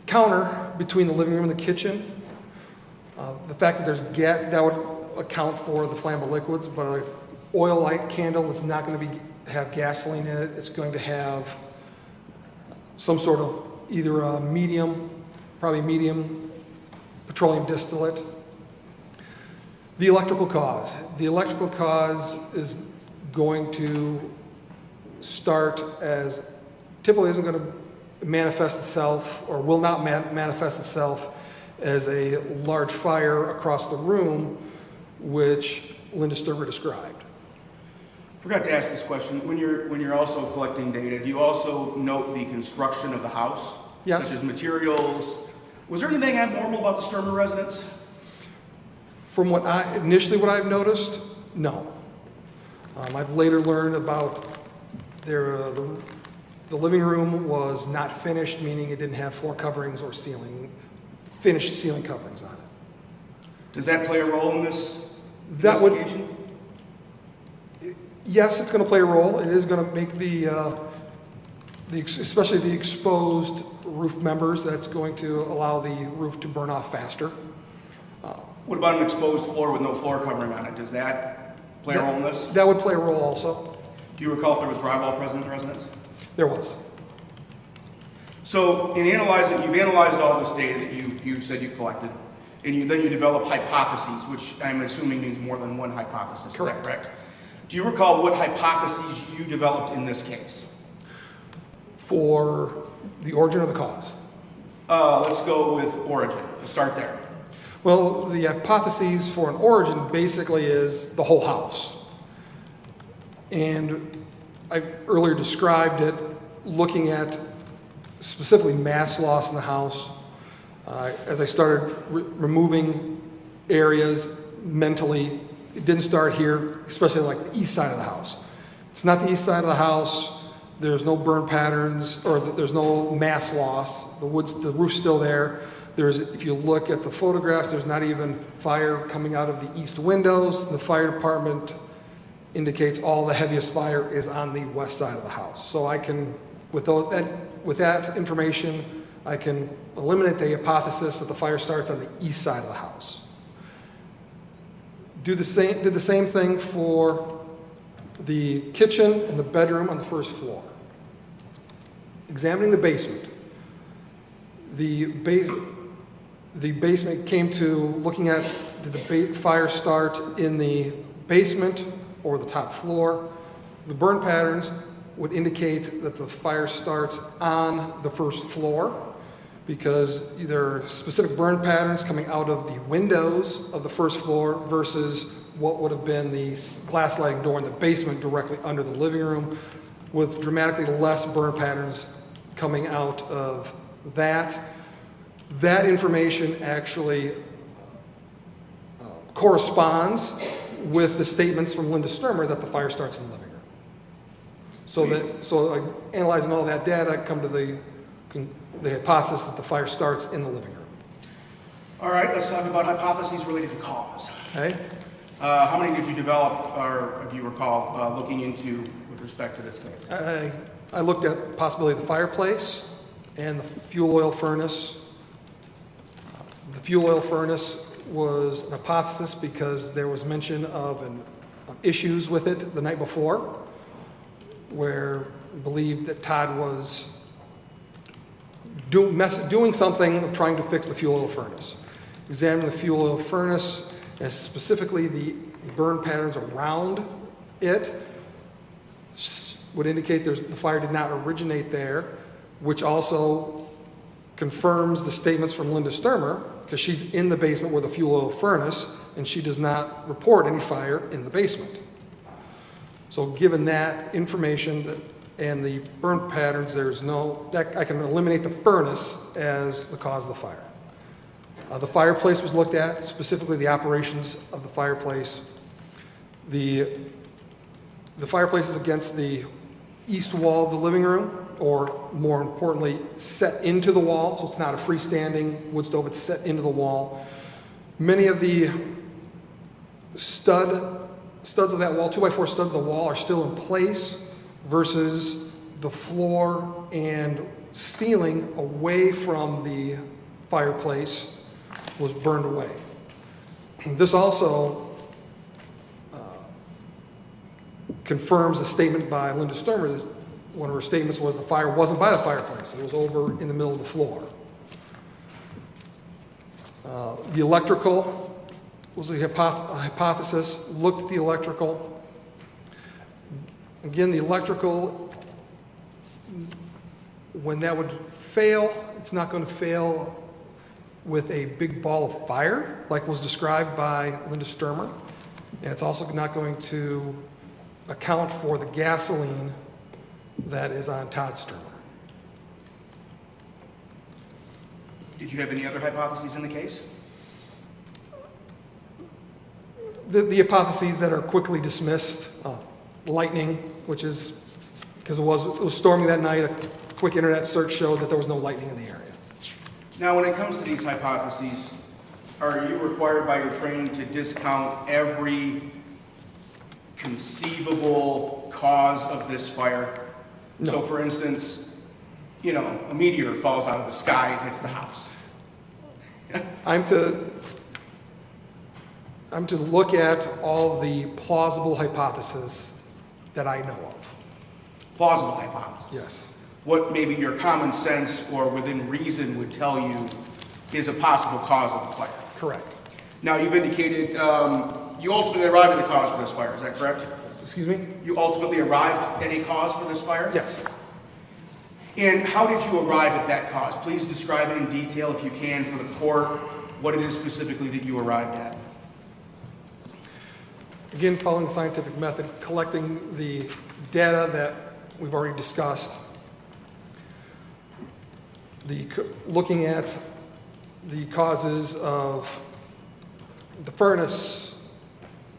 counter between the living room and the kitchen. The fact that there's gas, that would account for the flammable liquids, but an oil light candle is not going to have gasoline in it. It's going to have some sort of either a probably medium petroleum distillate. The electrical cause. The electrical cause is going to start as, typically isn't going to manifest itself or will not manifest itself as a large fire across the room, which Linda Sturmer described. Forgot to ask this question. When you're also collecting data, do you also note the construction of the house? Yes. Such as materials. Was there anything abnormal about the Sturmer residence? From what I've noticed, no. I've later learned about the living room was not finished, meaning it didn't have floor coverings or finished ceiling coverings on it. Does that play a role in this That would, investigation? yes, it's going to play a role. It is going to make especially the exposed roof members, that's going to allow the roof to burn off faster. What about an exposed floor with no floor covering on it? Does that play a role in this? That would play a role also. Do you recall if there was drywall present in the residence? There was. So in analyzing, you've analyzed all this data that you said you've collected, and then you develop hypotheses, which I'm assuming means more than one hypothesis. Correct. Is that correct? Do you recall what hypotheses you developed in this case? For the origin of the cause. Let's go with origin. Let's start there. Well, the hypotheses for an origin basically is the whole house. And I earlier described it looking at specifically mass loss in the house. As I started removing areas mentally, it didn't start here, especially like the east side of the house. It's not the east side of the house. There's no burn patterns, or there's no mass loss. The roof's still there. If you look at the photographs, there's not even fire coming out of the east windows. The fire department indicates all the heaviest fire is on the west side of the house. So I can, with that information, I can eliminate the hypothesis that the fire starts on the east side of the house. Did the same thing for the kitchen and the bedroom on the first floor. Examining the basement. The basement came to looking at, did the fire start in the basement or the top floor? The burn patterns would indicate that the fire starts on the first floor, because there are specific burn patterns coming out of the windows of the first floor versus what would have been the glass sliding door in the basement directly under the living room, with dramatically less burn patterns coming out of that. That information actually corresponds with the statements from Linda Sturmer that the fire starts in the living room. So analyzing all that data, I come to the hypothesis that the fire starts in the living room. All right, let's talk about hypotheses related to cause. Okay? How many did you develop, or do you recall looking into with respect to this case? I looked at the possibility of the fireplace and the fuel oil furnace. The fuel oil furnace was an hypothesis because there was mention of issues with it the night before, where I believed that Todd was doing something of trying to fix the fuel oil furnace. Examining the fuel oil furnace, and specifically the burn patterns around it, would indicate the fire did not originate there, which also confirms the statements from Linda Sturmer, because she's in the basement with the fuel oil furnace, and she does not report any fire in the basement. So given that information and the burn patterns, I can eliminate the furnace as the cause of the fire. The fireplace was looked at, specifically the operations of the fireplace. The fireplace is against the east wall of the living room, or more importantly, set into the wall, so it's not a freestanding wood stove, it's set into the wall. Many of the studs of that wall, 2x4 studs of the wall, are still in place versus the floor and ceiling away from the fireplace was burned away. This also confirms a statement by Linda Sturmer. One of her statements was the fire wasn't by the fireplace, it was over in the middle of the floor. The electrical was a hypothesis, looked at the electrical. Again, the electrical, when that would fail, it's not going to fail with a big ball of fire, like was described by Linda Sturmer. And it's also not going to account for the gasoline that is on Todd Sturmer. Did you have any other hypotheses in the case? The hypotheses that are quickly dismissed, lightning, which is, because it was storming that night, a quick internet search showed that there was no lightning in the area. Now, when it comes to these hypotheses, are you required by your training to discount every conceivable cause of this fire? No. So, for instance, a meteor falls out of the sky and hits the house. I'm to look at all the plausible hypotheses that I know of. Plausible hypothesis. Yes. What maybe your common sense or within reason would tell you is a possible cause of the fire. Correct. Now, you've indicated you ultimately arrived at a cause for this fire, is that correct? Excuse me? You ultimately arrived at a cause for this fire? Yes. And how did you arrive at that cause? Please describe it in detail, if you can, for the court, what it is specifically that you arrived at. Again, following the scientific method, collecting the data that we've already discussed. looking at the causes of the furnace,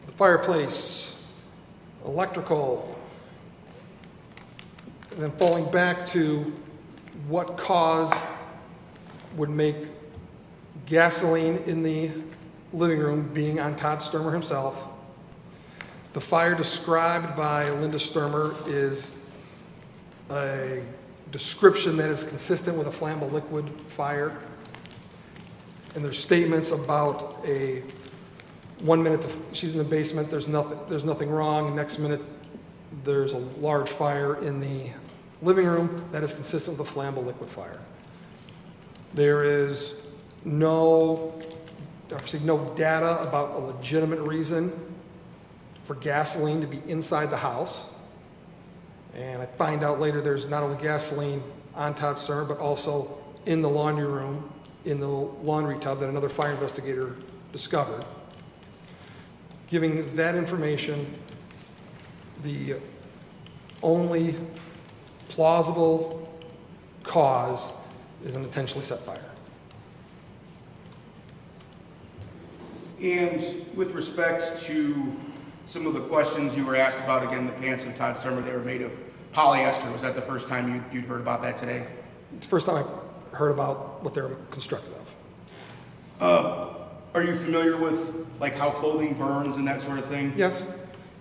the fireplace, electrical, and then falling back to what cause would make gasoline in the living room being on Todd Sturmer himself. The fire described by Linda Sturmer is a description that is consistent with a flammable liquid fire. And there's statements about a 1 minute she's in the basement, there's nothing wrong. Next minute, there's a large fire in the living room that is consistent with a flammable liquid fire. There is no data about a legitimate reason for gasoline to be inside the house. And I find out later there's not only gasoline on Todd Sturmer, but also in the laundry room, in the laundry tub that another fire investigator discovered. Giving that information, the only plausible cause is an intentionally set fire. And with respect to some of the questions you were asked about, again, the pants of Todd Sturmer, they were made of polyester. Was that the first time you'd heard about that today? It's the first time I heard about what they're constructed of. Are you familiar with like how clothing burns and that sort of thing? Yes.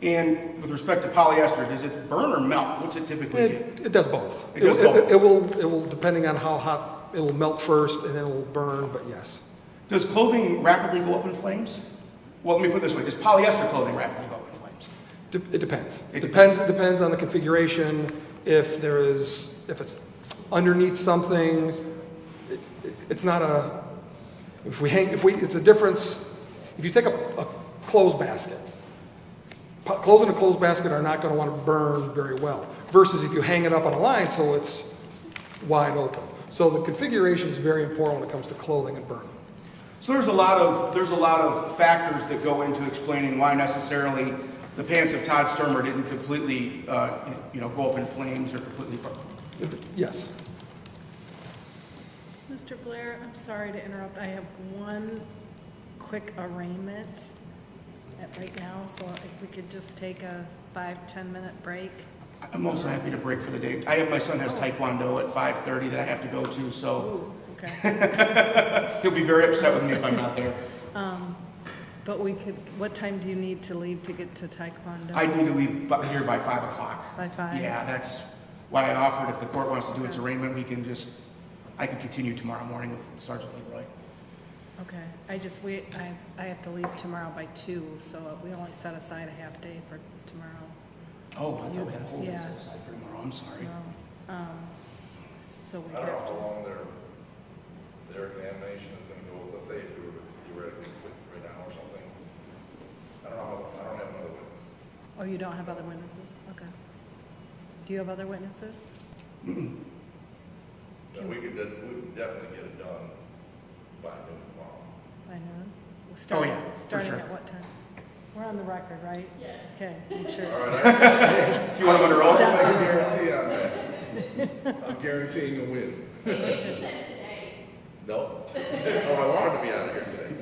And with respect to polyester, does it burn or melt? What's it typically do? It does both. It does both. It will, depending on how hot, it will melt first and then it will burn, but yes. Does clothing rapidly go up in flames? Well, let me put it this way. Does polyester clothing rapidly go up in flames? It depends. It depends on the configuration. If it's underneath something, it's not a, it's a difference. If you take a clothes basket, clothes in a clothes basket are not going to want to burn very well, versus if you hang it up on a line so it's wide open. So the configuration is very important when it comes to clothing and burning. So there's a lot of factors that go into explaining why necessarily the pants of Todd Sturmer didn't completely, go up in flames or completely burn. Yes. Mr. Blair, I'm sorry to interrupt. I have one quick arraignment right now, so if we could just take a 5-10 minute break. I'm also happy to break for the day. My son has Taekwondo at 5:30 that I have to go to, so. Ooh, okay. He'll be very upset with me if I'm not there. But what time do you need to leave to get to Taekwondo? I need to leave here by 5 o'clock. By 5? Yeah, that's why I offered if the court wants to do its arraignment, I can continue tomorrow morning with Sergeant Leroy. Okay. I have to leave tomorrow by 2, so we only set aside a half day for tomorrow. Oh, I thought we had a whole day Yeah. set aside for tomorrow. I'm sorry. No. So we I don't know have how to. long their examination is going to go. Let's say if you were theoretically quit right now or something. I don't have another witness. Oh, you don't have other witnesses? Okay. Do you have other witnesses? But we could definitely get it done by noon tomorrow. By noon? Yeah, for Starting sure. at what time? We're on the record, right? Yes. Okay, make sure. All right, You want to under oath? I'll make a guarantee on that. I'm guaranteeing a win. No. Oh, I wanted to be out of here today.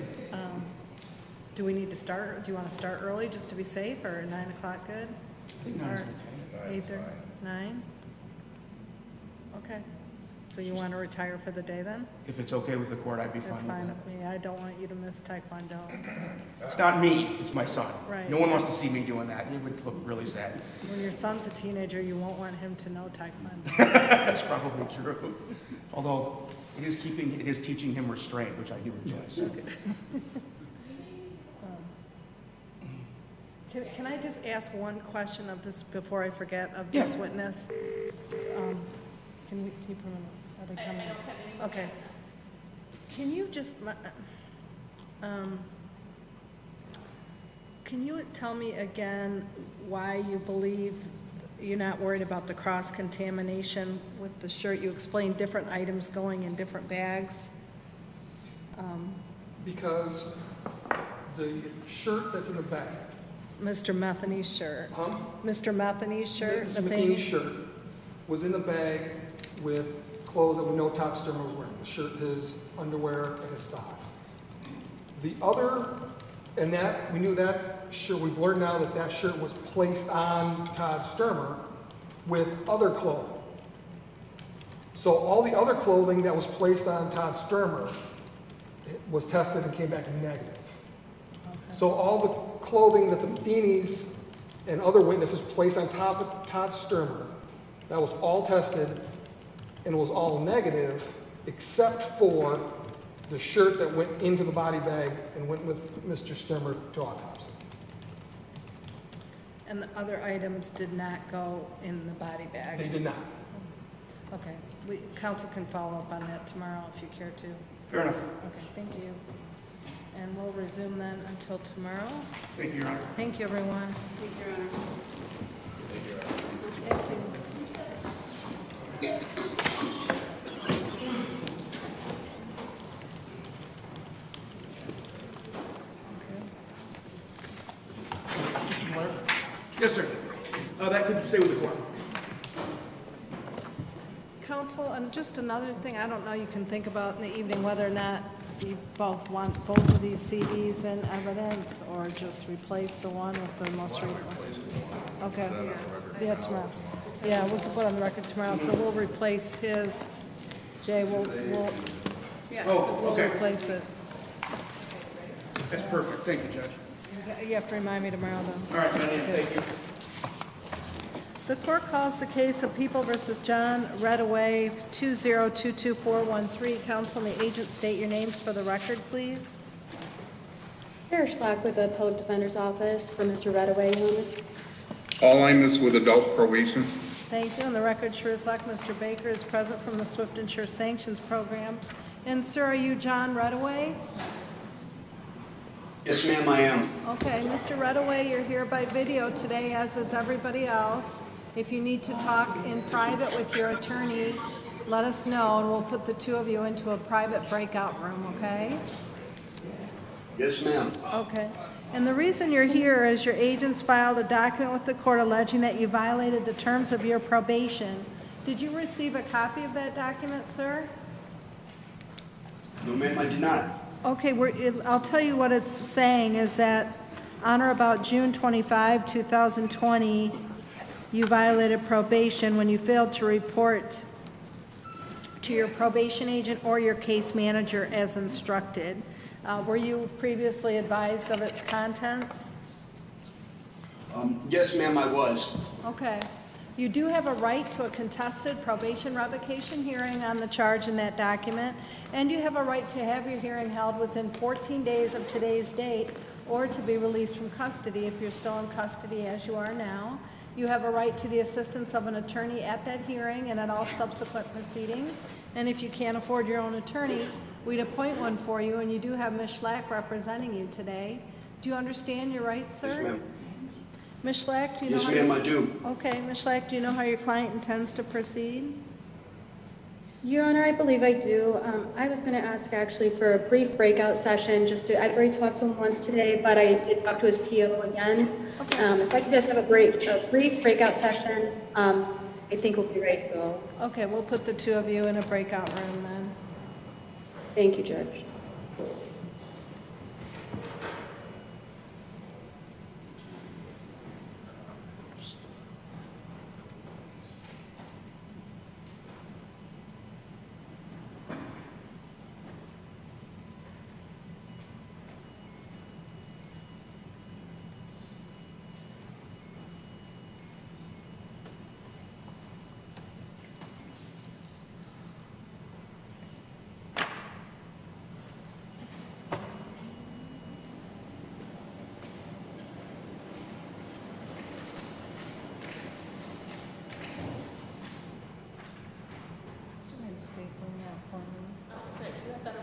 Do we need to start? Do you want to start early just to be safe, or 9 o'clock good? I think nine's okay. 8:30? 9? Okay. So you want to retire for the day then? If it's okay with the court, I'd be fine That's with fine that. with me. I don't want you to miss Taekwondo. It's not me, it's my son. Right. No one wants to see me doing that. It would look really sad. When your son's a teenager, you won't want him to know Taekwondo. That's probably true. Although it is teaching him restraint, which I do enjoy. Can I just ask one question of this before I forget of this Yeah. witness? Can you keep them? Are they coming? I don't have any. Okay. Can you just, can you tell me again why you believe you're not worried about the cross-contamination with the shirt? You explained different items going in different bags. Because the shirt that's in the bag. Mr. Methane's shirt. Huh? Mr. Methane's shirt? Mr. the thing- Matheny's shirt was in the bag with clothes that we know Todd Sturmer was wearing, the shirt, his underwear, and his socks. The other, and that, we knew that shirt, we've learned now that that shirt was placed on Todd Sturmer with other clothing. So all the other clothing that was placed on Todd Sturmer was tested and came back negative. Okay. So all the clothing that the Matheny's and other witnesses placed on top of Todd Sturmer, that was all tested and was all negative, except for the shirt that went into the body bag and went with Mr. Sturmer to autopsy. And the other items did not go in the body bag? They did not. Okay. Council can follow up on that tomorrow if you care to. Fair enough. Okay, thank you. And we'll resume then until tomorrow. Thank you, Your Honor. Thank you, everyone. Thank you, Your Honor. Thank you. Yes, sir. That could stay with the court. Council, and just another thing, I don't know, you can think about in the evening whether or not you both want both of these CDs in evidence or just replace the one with the most recent one. Okay. Yeah, tomorrow. Yeah, we can put on the record tomorrow, so we'll replace his. Jay, we'll Okay. replace it. That's perfect. Thank you, Judge. You have to remind me tomorrow, though. All right, thank you. The court calls the case of People versus John Redaway, 2022413. Counsel and the agent, state your names for the record, please. Sarah Schlack with the Public Defender's Office for Mr. Redaway. All-Imus with adult probation. Thank you. And the record should reflect Mr. Baker is present from the Swift Insure Sanctions Program. And sir, are you John Redaway? Yes, ma'am, I am. Okay, Mr. Redaway, you're here by video today, as is everybody else. If you need to talk in private with your attorney, let us know, and we'll put the two of you into a private breakout room, okay? Yes, ma'am. Okay. And the reason you're here is your agents filed a document with the court alleging that you violated the terms of your probation. Did you receive a copy of that document, sir? No, ma'am, I did not. Okay, I'll tell you what it's saying is that on or about June 25, 2020, you violated probation when you failed to report to your probation agent or your case manager as instructed. Were you previously advised of its contents? Yes, ma'am, I was. Okay. You do have a right to a contested probation revocation hearing on the charge in that document, and you have a right to have your hearing held within 14 days of today's date or to be released from custody if you're still in custody as you are now. You have a right to the assistance of an attorney at that hearing and at all subsequent proceedings. And if you can't afford your own attorney, we'd appoint one for you, and you do have Ms. Schlack representing you today. Do you understand your rights, sir? Yes, ma'am. Ms. Schlack, do you know Yes, ma'am, I do. Okay, Ms. Schlack, do you know how your client intends to proceed? Your Honor, I believe I do. I was going to ask actually for a brief breakout session. I've already talked to him once today, but I did talk to his PO again. Okay. If I could just have a brief breakout session, I think we'll be ready to go. Okay, we'll put the two of you in a breakout room then. Thank you, Judge.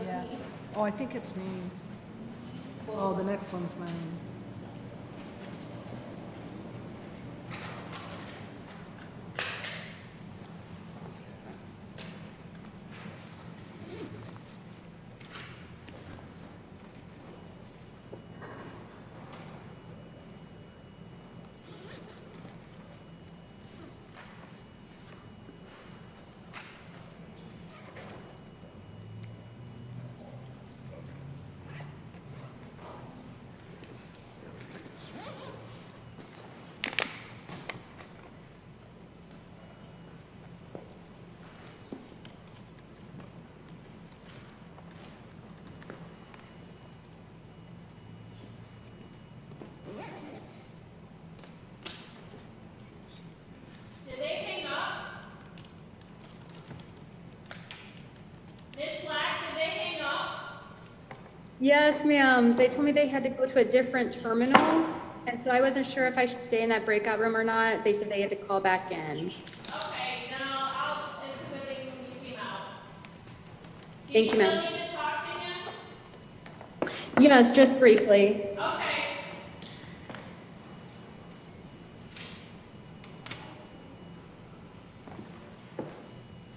Yeah. Oh, I think it's me. Oh, the next one's mine. Yes, ma'am. They told me they had to go to a different terminal, and so I wasn't sure if I should stay in that breakout room or not. They said they had to call back in. Okay, then it's a good thing you came out. Do Thank you, still ma'am. need to talk to him? Yes, just briefly. Okay.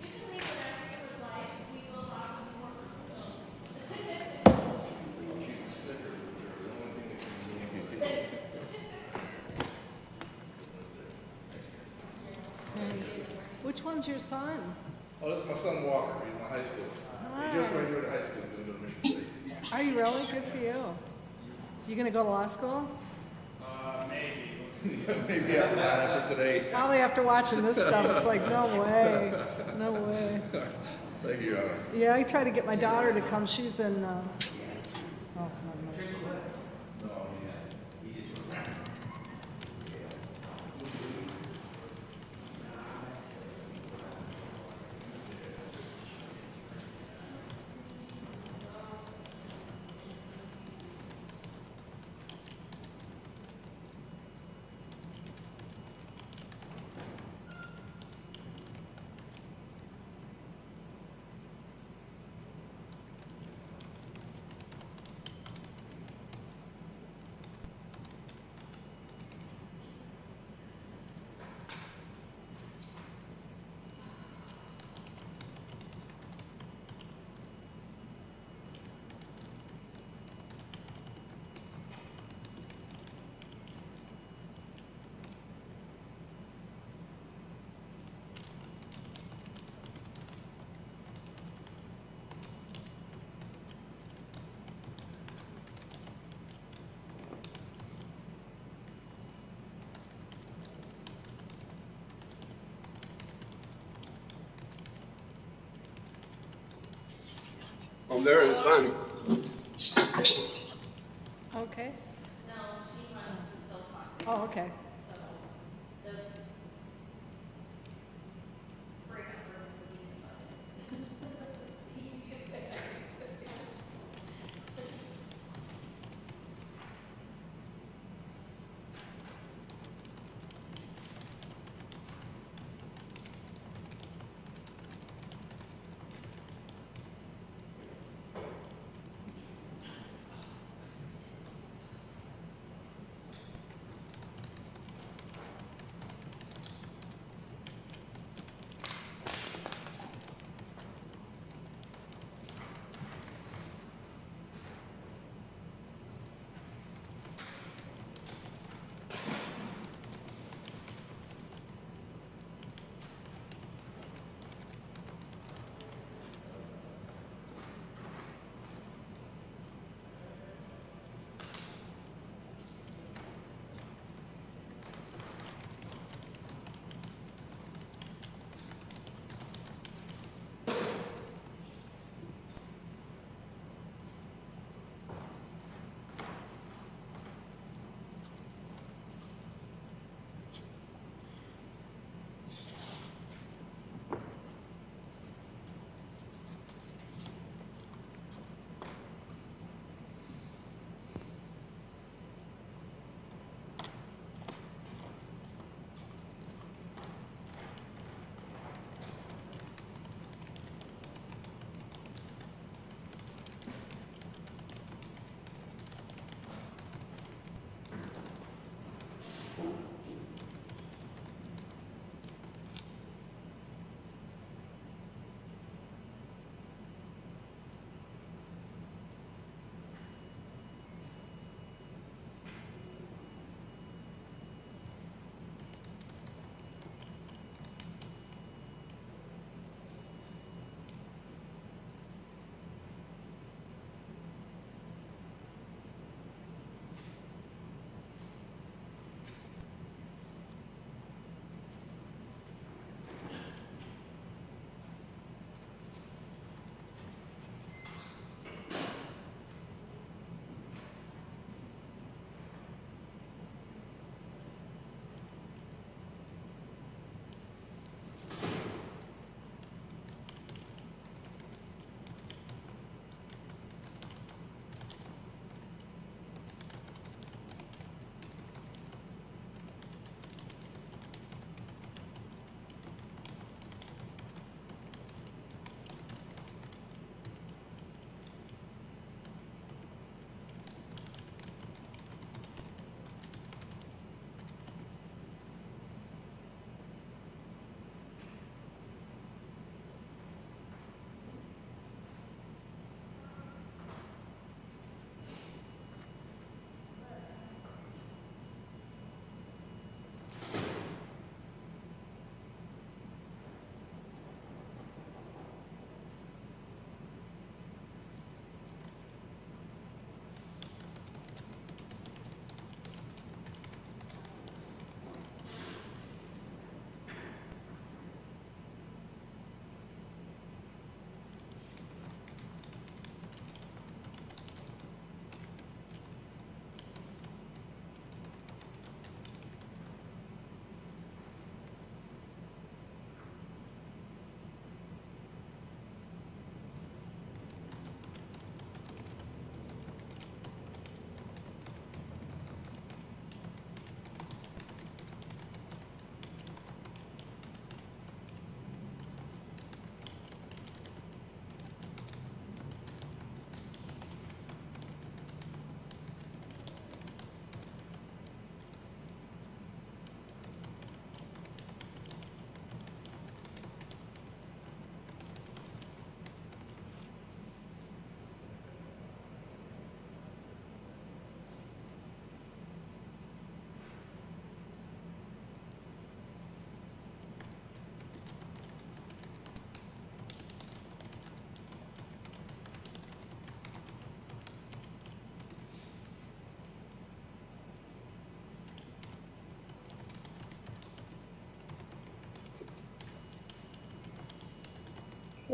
You can leave the rest of your life. We will talk more. Which one's your son? Oh, this is my son Walker. He's in high school. He just graduated high school. He's going to go to Michigan State. Are you really? Good for you. You gonna go to law school? Maybe. Maybe after today. Probably after watching this stuff, it's like, no way, no way. Thank you, Your Honor. Yeah, I try to get my daughter to come. She's in, oh, never mind. Oh, there it's fine. Okay. No, she wants to still talk. Oh, okay. So the breakout room is the meeting about it. It's the easiest thing I could do.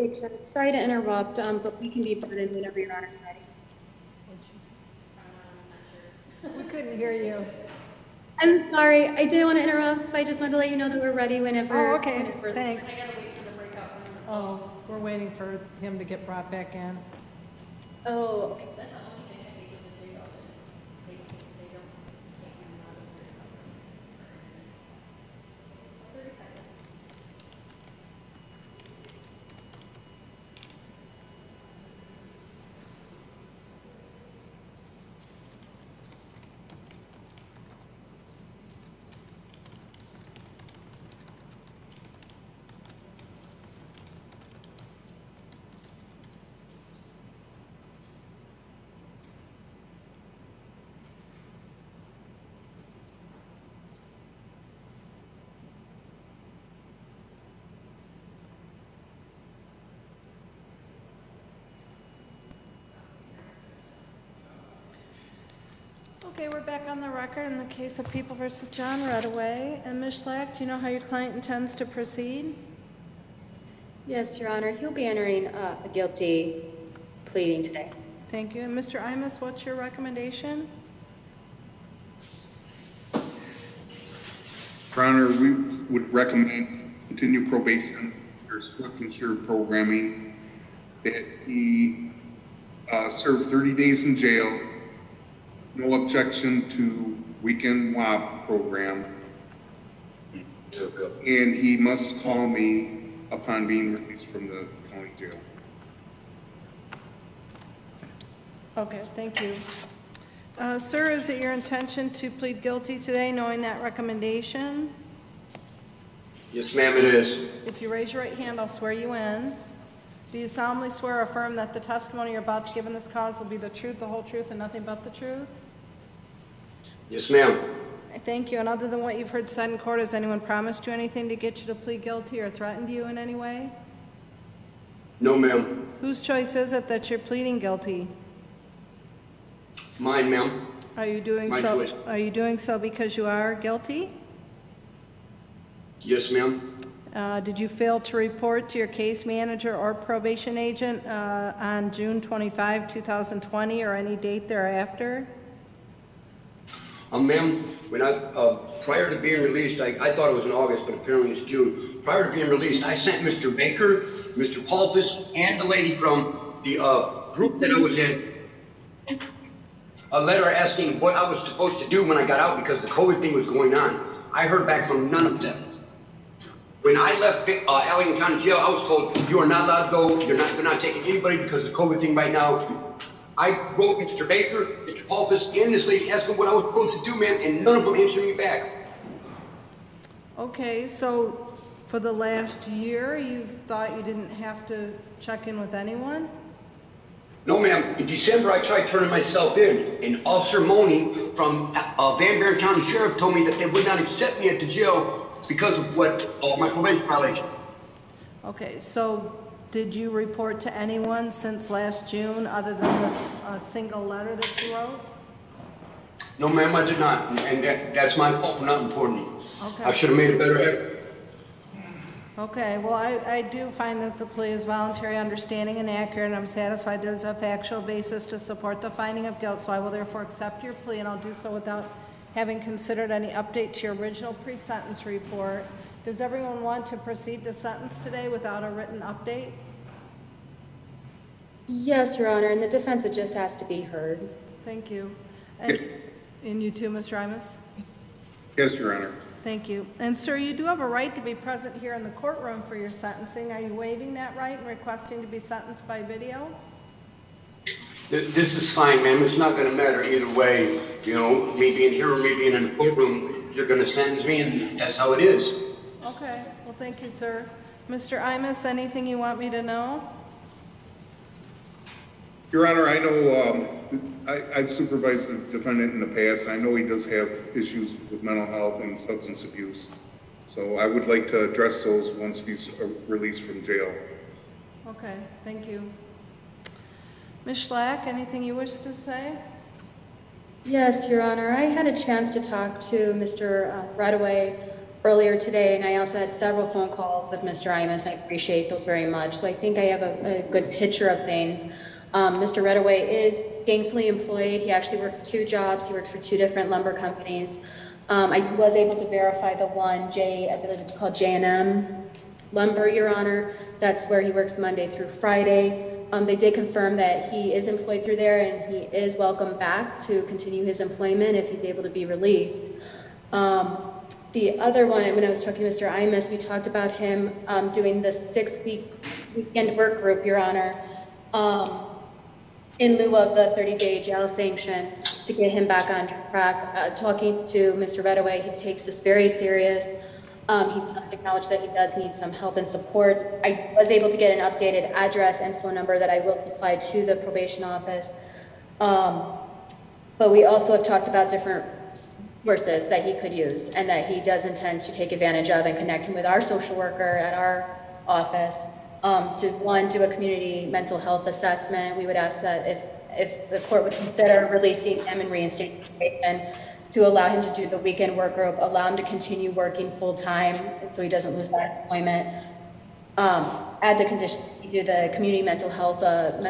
Okay, Judge, sorry to interrupt, but we can be brought in whenever Your Honor is ready. We couldn't hear you. I'm sorry, I didn't want to interrupt, but I just wanted to let you know that we're ready whenever. Oh, okay, whenever- thanks. Oh, we're waiting for him to get brought back in. Oh, okay. That's the only thing I hate with the jail is they don't, can't even out of their cover. 30 seconds. Okay, we're back on the record in the case of People versus John Redaway. And Ms. Schlack, do you know how your client intends to proceed? Yes, Your Honor, he'll be entering a guilty pleading today. Thank you. And Mr. Imus, what's your recommendation? Your Honor, we would recommend continue probation or swift and sure programming, that he serve 30 days in jail, no objection to weekend WAP program, and he must call me upon being released from the county jail. Okay, thank you. Sir, is it your intention to plead guilty today, knowing that recommendation? Yes, ma'am, it is. If you raise your right hand, I'll swear you in. Do you solemnly swear or affirm that the testimony you're about to give in this cause will be the truth, the whole truth, and nothing but the truth? Yes, ma'am. Thank you. And other than what you've heard said in court, has anyone promised you anything to get you to plead guilty or threatened you in any way? No, ma'am. Whose choice is it that you're pleading guilty? Mine, ma'am. Are you doing My so? choice. Are you doing so because you are guilty? Yes, ma'am. Did you fail to report to your case manager or probation agent on June 25, 2020, or any date thereafter? Ma'am, when prior to being released, I thought it was in August, but apparently it's June. Prior to being released, I sent Mr. Baker, Mr. Palfus, and the lady from the group that I was in a letter asking what I was supposed to do when I got out because the COVID thing was going on. I heard back from none of them. When I left Allegheny County Jail, I was told, you are not allowed to go, they're not taking anybody because of the COVID thing right now. I wrote Mr. Baker, Mr. Palfus, and this lady asking what I was supposed to do, man, and none of them answered me back. Okay, so for the last year, you thought you didn't have to check in with anyone? No, ma'am. In December, I tried turning myself in, and Officer Money from Van Buren County Sheriff told me that they would not accept me at the jail because of my probation violation. Okay, so did you report to anyone since last June other than this single letter that you wrote? No, ma'am, I did not, and that's my fault for not reporting you. Okay. I should have made a better effort. Okay, well, I do find that the plea is voluntary, understanding, and accurate, and I'm satisfied there's a factual basis to support the finding of guilt, so I will therefore accept your plea, and I'll do so without having considered any update to your original pre-sentence report. Does everyone want to proceed to sentence today without a written update? Yes, Your Honor, and the defense would just ask to be heard. Thank you. And you too, Mr. Imus? Yes, Your Honor. Thank you. And sir, you do have a right to be present here in the courtroom for your sentencing. Are you waiving that right and requesting to be sentenced by video? This is fine, ma'am. It's not going to matter either way. You know, me being here or me being in the courtroom, you're going to sentence me, and that's how it is. Okay. Well, thank you, sir. Mr. Imus, anything you want me to know? Your Honor, I know I've supervised the defendant in the past. I know he does have issues with mental health and substance abuse. So I would like to address those once he's released from jail. Okay, thank you. Ms. Schlack, anything you wish to say? Yes, Your Honor, I had a chance to talk to Mr. Redaway earlier today, and I also had several phone calls with Mr. Imus. I appreciate those very much. So I think I have a good picture of things. Mr. Redaway is gainfully employed. He actually works 2 jobs. He works for 2 different lumber companies. I was able to verify the one, I believe it's called J&M Lumber, Your Honor. That's where he works Monday through Friday. They did confirm that he is employed through there, and he is welcome back to continue his employment if he's able to be released. The other one, when I was talking to Mr. Imus, we talked about him doing the 6-week weekend work group, Your Honor, in lieu of the 30-day jail sanction to get him back on track. Talking to Mr. Redaway, he takes this very serious. He does acknowledge that he does need some help and support. I was able to get an updated address and phone number that I will supply to the probation office. But we also have talked about different resources that he could use and that he does intend to take advantage of, and connect him with our social worker at our office to, one, do a community mental health assessment. We would ask that if the court would consider releasing him and reinstating him, to allow him to do the weekend work group, allow him to continue working full-time so he doesn't lose that employment. Add the condition, do the community mental health and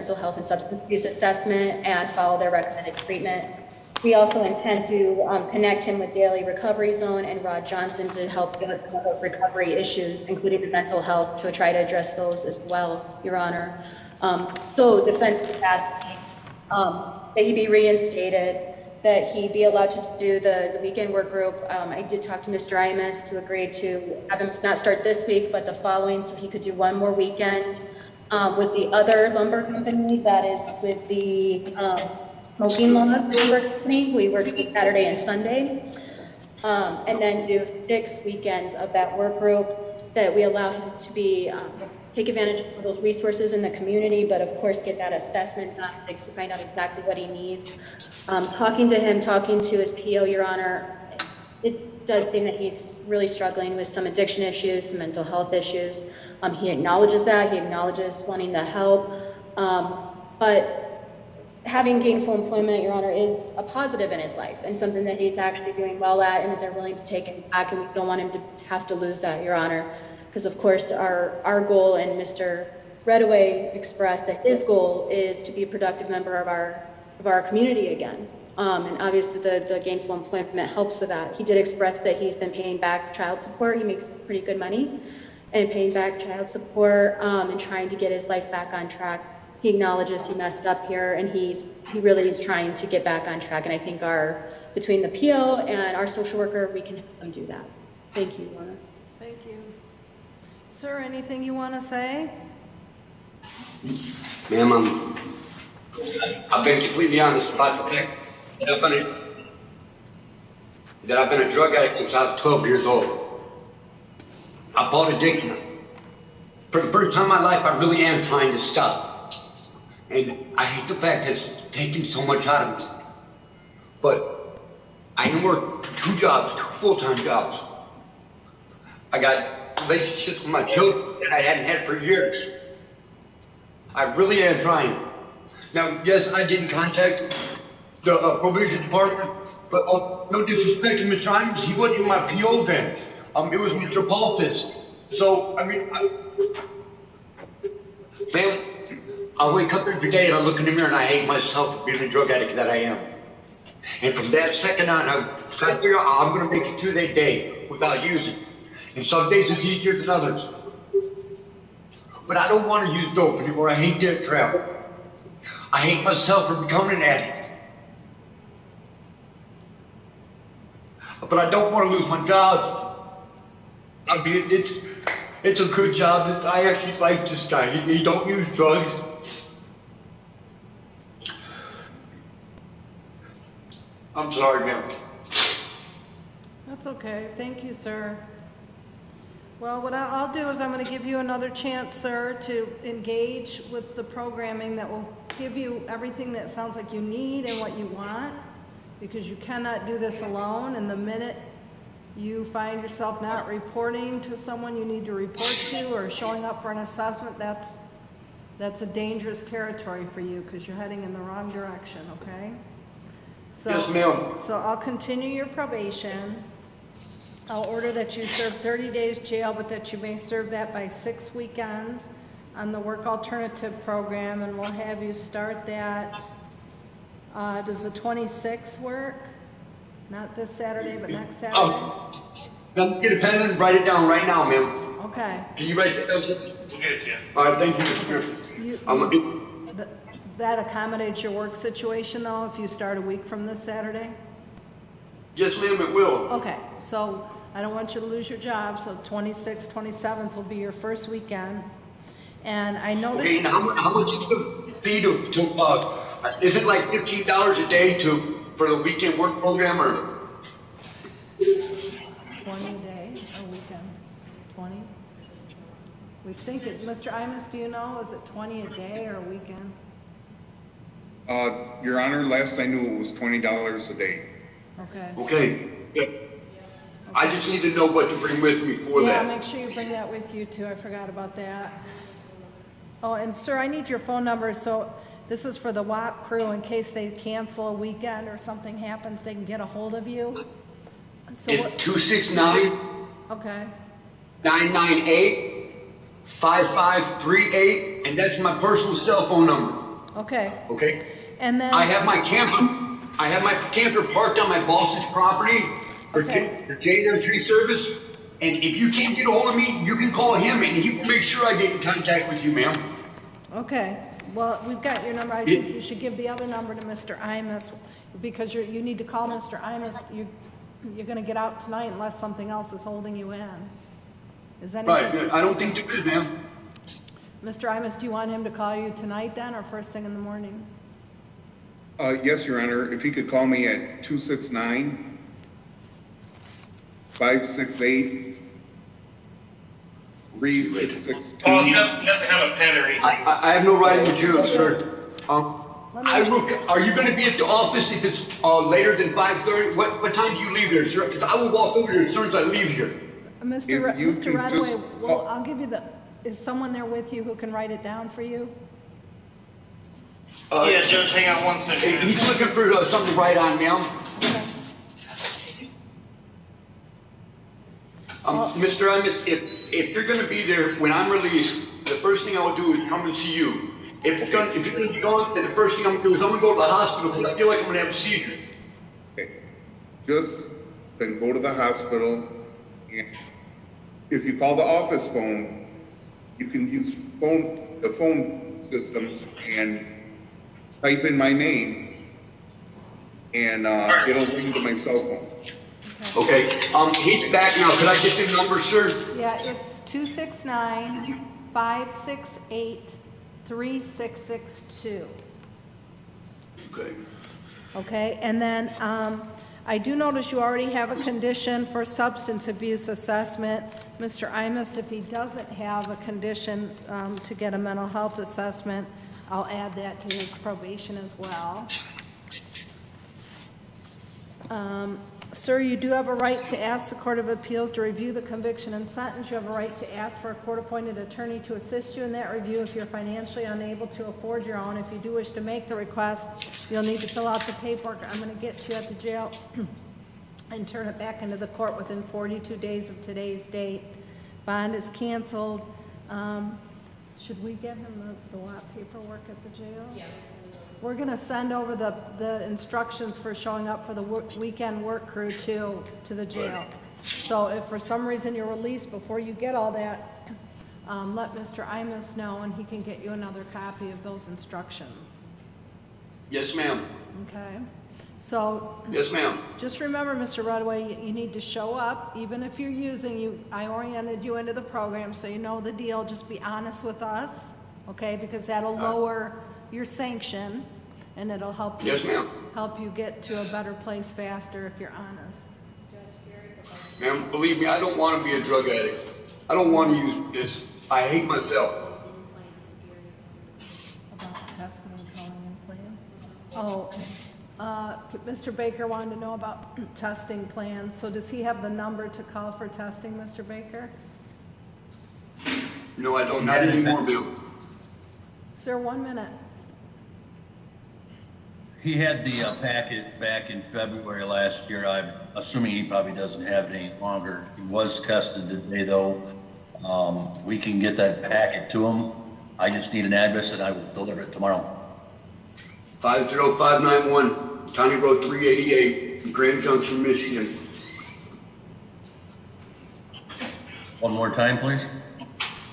substance abuse assessment, and follow their recommended treatment. We also intend to connect him with Daily Recovery Zone and Rod Johnson to help with some of those recovery issues, including the mental health, to try to address those as well, Your Honor. So defense is asking that he be reinstated, that he be allowed to do the weekend work group. I did talk to Mr. Imus to agree to have him not start this week, but the following, so he could do 1 more weekend with the other lumber company, that is with the Smoking Log Lumber Company, who he works with Saturday and Sunday, and then do 6 weekends of that work group, that we allow him to be take advantage of those resources in the community, but of course get that assessment done to find out exactly what he needs. Talking to him, talking to his PO, Your Honor, it does seem that he's really struggling with some addiction issues, some mental health issues. He acknowledges that, he acknowledges wanting the help, but having gainful employment, Your Honor, is a positive in his life and something that he's actually doing well at, and that they're willing to take him back, and we don't want him to have to lose that, Your Honor. Because of course our goal, and Mr. Redaway expressed that his goal is to be a productive member of our community again. And obviously the gainful employment helps with that. He did express that he's been paying back child support. He makes pretty good money, and paying back child support and trying to get his life back on track. He acknowledges he messed up here, and he really is trying to get back on track. And I think between the PO and our social worker, we can help him do that. Thank you, Your Honor. Thank you. Sir, anything you want to say? Ma'am, I've been completely honest about the fact that I've been a drug addict since I was 12 years old. I fought addiction. For the first time in my life, I really am trying to stop. And I hate the fact that it's taking so much out of me. But I can work 2 jobs, 2 full-time jobs. I got relationships with my children that I hadn't had for years. I really am trying. Now, yes, I didn't contact the probation department, but no disrespect to Mr. Imus, he wasn't even my PO then. It was Mr. Paulfis. So, I mean, man, I wake up every day and I look in the mirror and I hate myself for being a drug addict that I am. And from that second on, I figure out I'm going to make it through that day without using. And some days it's easier than others. But I don't want to use dope anymore. I hate that crap. I hate myself for becoming an addict. But I don't want to lose my job. I mean, it's a good job. I actually like this guy. He don't use drugs. I'm sorry, ma'am. That's okay. Thank you, sir. Well, what I'll do is I'm going to give you another chance, sir, to engage with the programming that will give you everything that sounds like you need and what you want, because you cannot do this alone. And the minute you find yourself not reporting to someone you need to report to, or showing up for an assessment, that's a dangerous territory for you, because you're heading in the wrong direction, okay? So, yes, ma'am. So I'll continue your probation. I'll order that you serve 30 days jail, but that you may serve that by 6 weekends on the work alternative program, and we'll have you start that. Does the 26th work? Not this Saturday, but next Saturday? Now get a pen and write it down right now, ma'am. Okay. Can you write it down? We'll get it to you. All right, thank you, Mr. I'm gonna get. That accommodates your work situation, though, if you start a week from this Saturday? Yes, ma'am, it will. Okay, so I don't want you to lose your job, so 26th, 27th will be your first weekend. And I noticed... Okay, and how much is the fee to is it like $15 a day for the weekend work program, or? 20 a day or weekend? 20? We think it, Mr. Imus, do you know, is it 20 a day or a weekend? Your Honor, last I knew it was $20 a day. Okay. Okay. Yeah. I just need to know what to bring with me for that. Yeah, make sure you bring that with you too. I forgot about that. Oh, and sir, I need your phone number. So this is for the WAP crew in case they cancel a weekend or something happens, they can get a hold of you. So it's 269. Okay. 998-5538, and that's my personal cell phone number. Okay. Okay. And then I have my camper parked on my boss's property for J&M Tree Service. And if you can't get a hold of me, you can call him and he will make sure I get in contact with you, ma'am. Okay. Well, we've got your number. I think you should give the other number to Mr. Imus because you need to call Mr. Imus. You're going to get out tonight unless something else is holding you in. Is anything? Right. I don't think you could, ma'am. Mr. Imus, do you want him to call you tonight then or first thing in the morning? Yes, Your Honor. If he could call me at 269-568-3662. Paul, he doesn't have a pen or anything. I have no writing material, sir. Are you going to be at the office if it's later than 5:30? What time do you leave there, sir? Because I will walk over there as soon as I leave here. Mr. Radway, well, I'll give you is someone there with you who can write it down for you? Yeah, Judge, hang on one second. He's looking for something to write on, ma'am. Okay. Mr. Imus, if you're going to be there when I'm released, the first thing I will do is come and see you. If you're going to be gone, then the first thing I'm going to do is I'm going to go to the hospital because I feel like I'm going to have a seizure. Okay. Just then go to the hospital. And if you call the office phone, you can use the phone system and type in my name, and it'll ring to my cell phone. Okay. He's back now. Could I get the number, sir? Yeah, it's 269-568-3662. Okay. Okay, and then I do notice you already have a condition for substance abuse assessment. Mr. Imus, if he doesn't have a condition to get a mental health assessment, I'll add that to his probation as well. Sir, you do have a right to ask the Court of Appeals to review the conviction and sentence. You have a right to ask for a court-appointed attorney to assist you in that review if you're financially unable to afford your own. If you do wish to make the request, you'll need to fill out the paperwork I'm going to get to you at the jail and turn it back into the court within 42 days of today's date. Bond is canceled. Should we get him the lot paperwork at the jail? Yeah. We're going to send over the instructions for showing up for the weekend work crew to the jail. So if for some reason you're released before you get all that, let Mr. Imus know and he can get you another copy of those instructions. Yes, ma'am. Okay. So yes, ma'am. Just remember, Mr. Rodway, you need to show up, even if you're I oriented you into the program, so you know the deal. Just be honest with us, okay? Because that'll lower your sanction, and it'll help you. Yes, ma'am. Help you get to a better place faster if you're honest. Ma'am, believe me, I don't want to be a drug addict. I don't want to use this. I hate myself. About the testing and calling in plan. Oh. Mr. Baker wanted to know about testing plans. So does he have the number to call for testing, Mr. Baker? No, I don't. Not anymore, Bill. Sir, 1 minute. He had the packet back in February last year. I'm assuming he probably doesn't have it any longer. He was tested today, though. We can get that packet to him. I just need an address and I will deliver it tomorrow. 50591, County Road 388, Grand Junction, Michigan. One more time, please.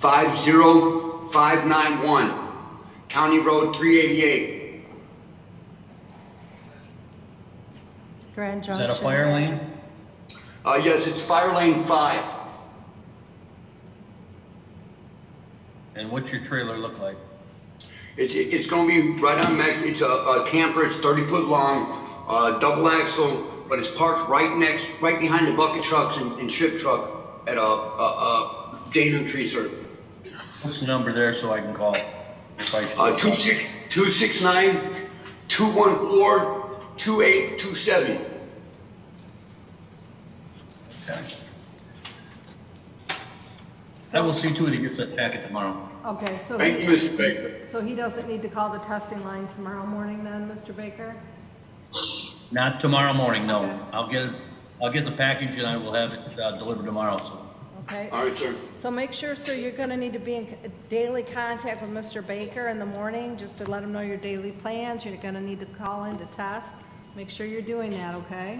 50591, County Road 388. Grand Is Junction. that a fire lane? Yes, it's Fire Lane 5. And what's your trailer look like? It's going to be right on Max. It's a camper. It's 30 foot long, double axle, but it's parked right behind the bucket trucks and ship truck at Dana Tree Circle. What's the number there so I can call? 269-214-2827. Okay. I will see to it to get that packet tomorrow. Okay, so Thank you, Mr. Baker. so he doesn't need to call the testing line tomorrow morning then, Mr. Baker? Not tomorrow morning, no. Okay. I'll get the package and I will have it delivered tomorrow, so. Okay. All right, sir. So make sure, sir, you're gonna need to be in daily contact with Mr. Baker in the morning, just to let him know your daily plans. You're gonna need to call in to test. Make sure you're doing that, okay?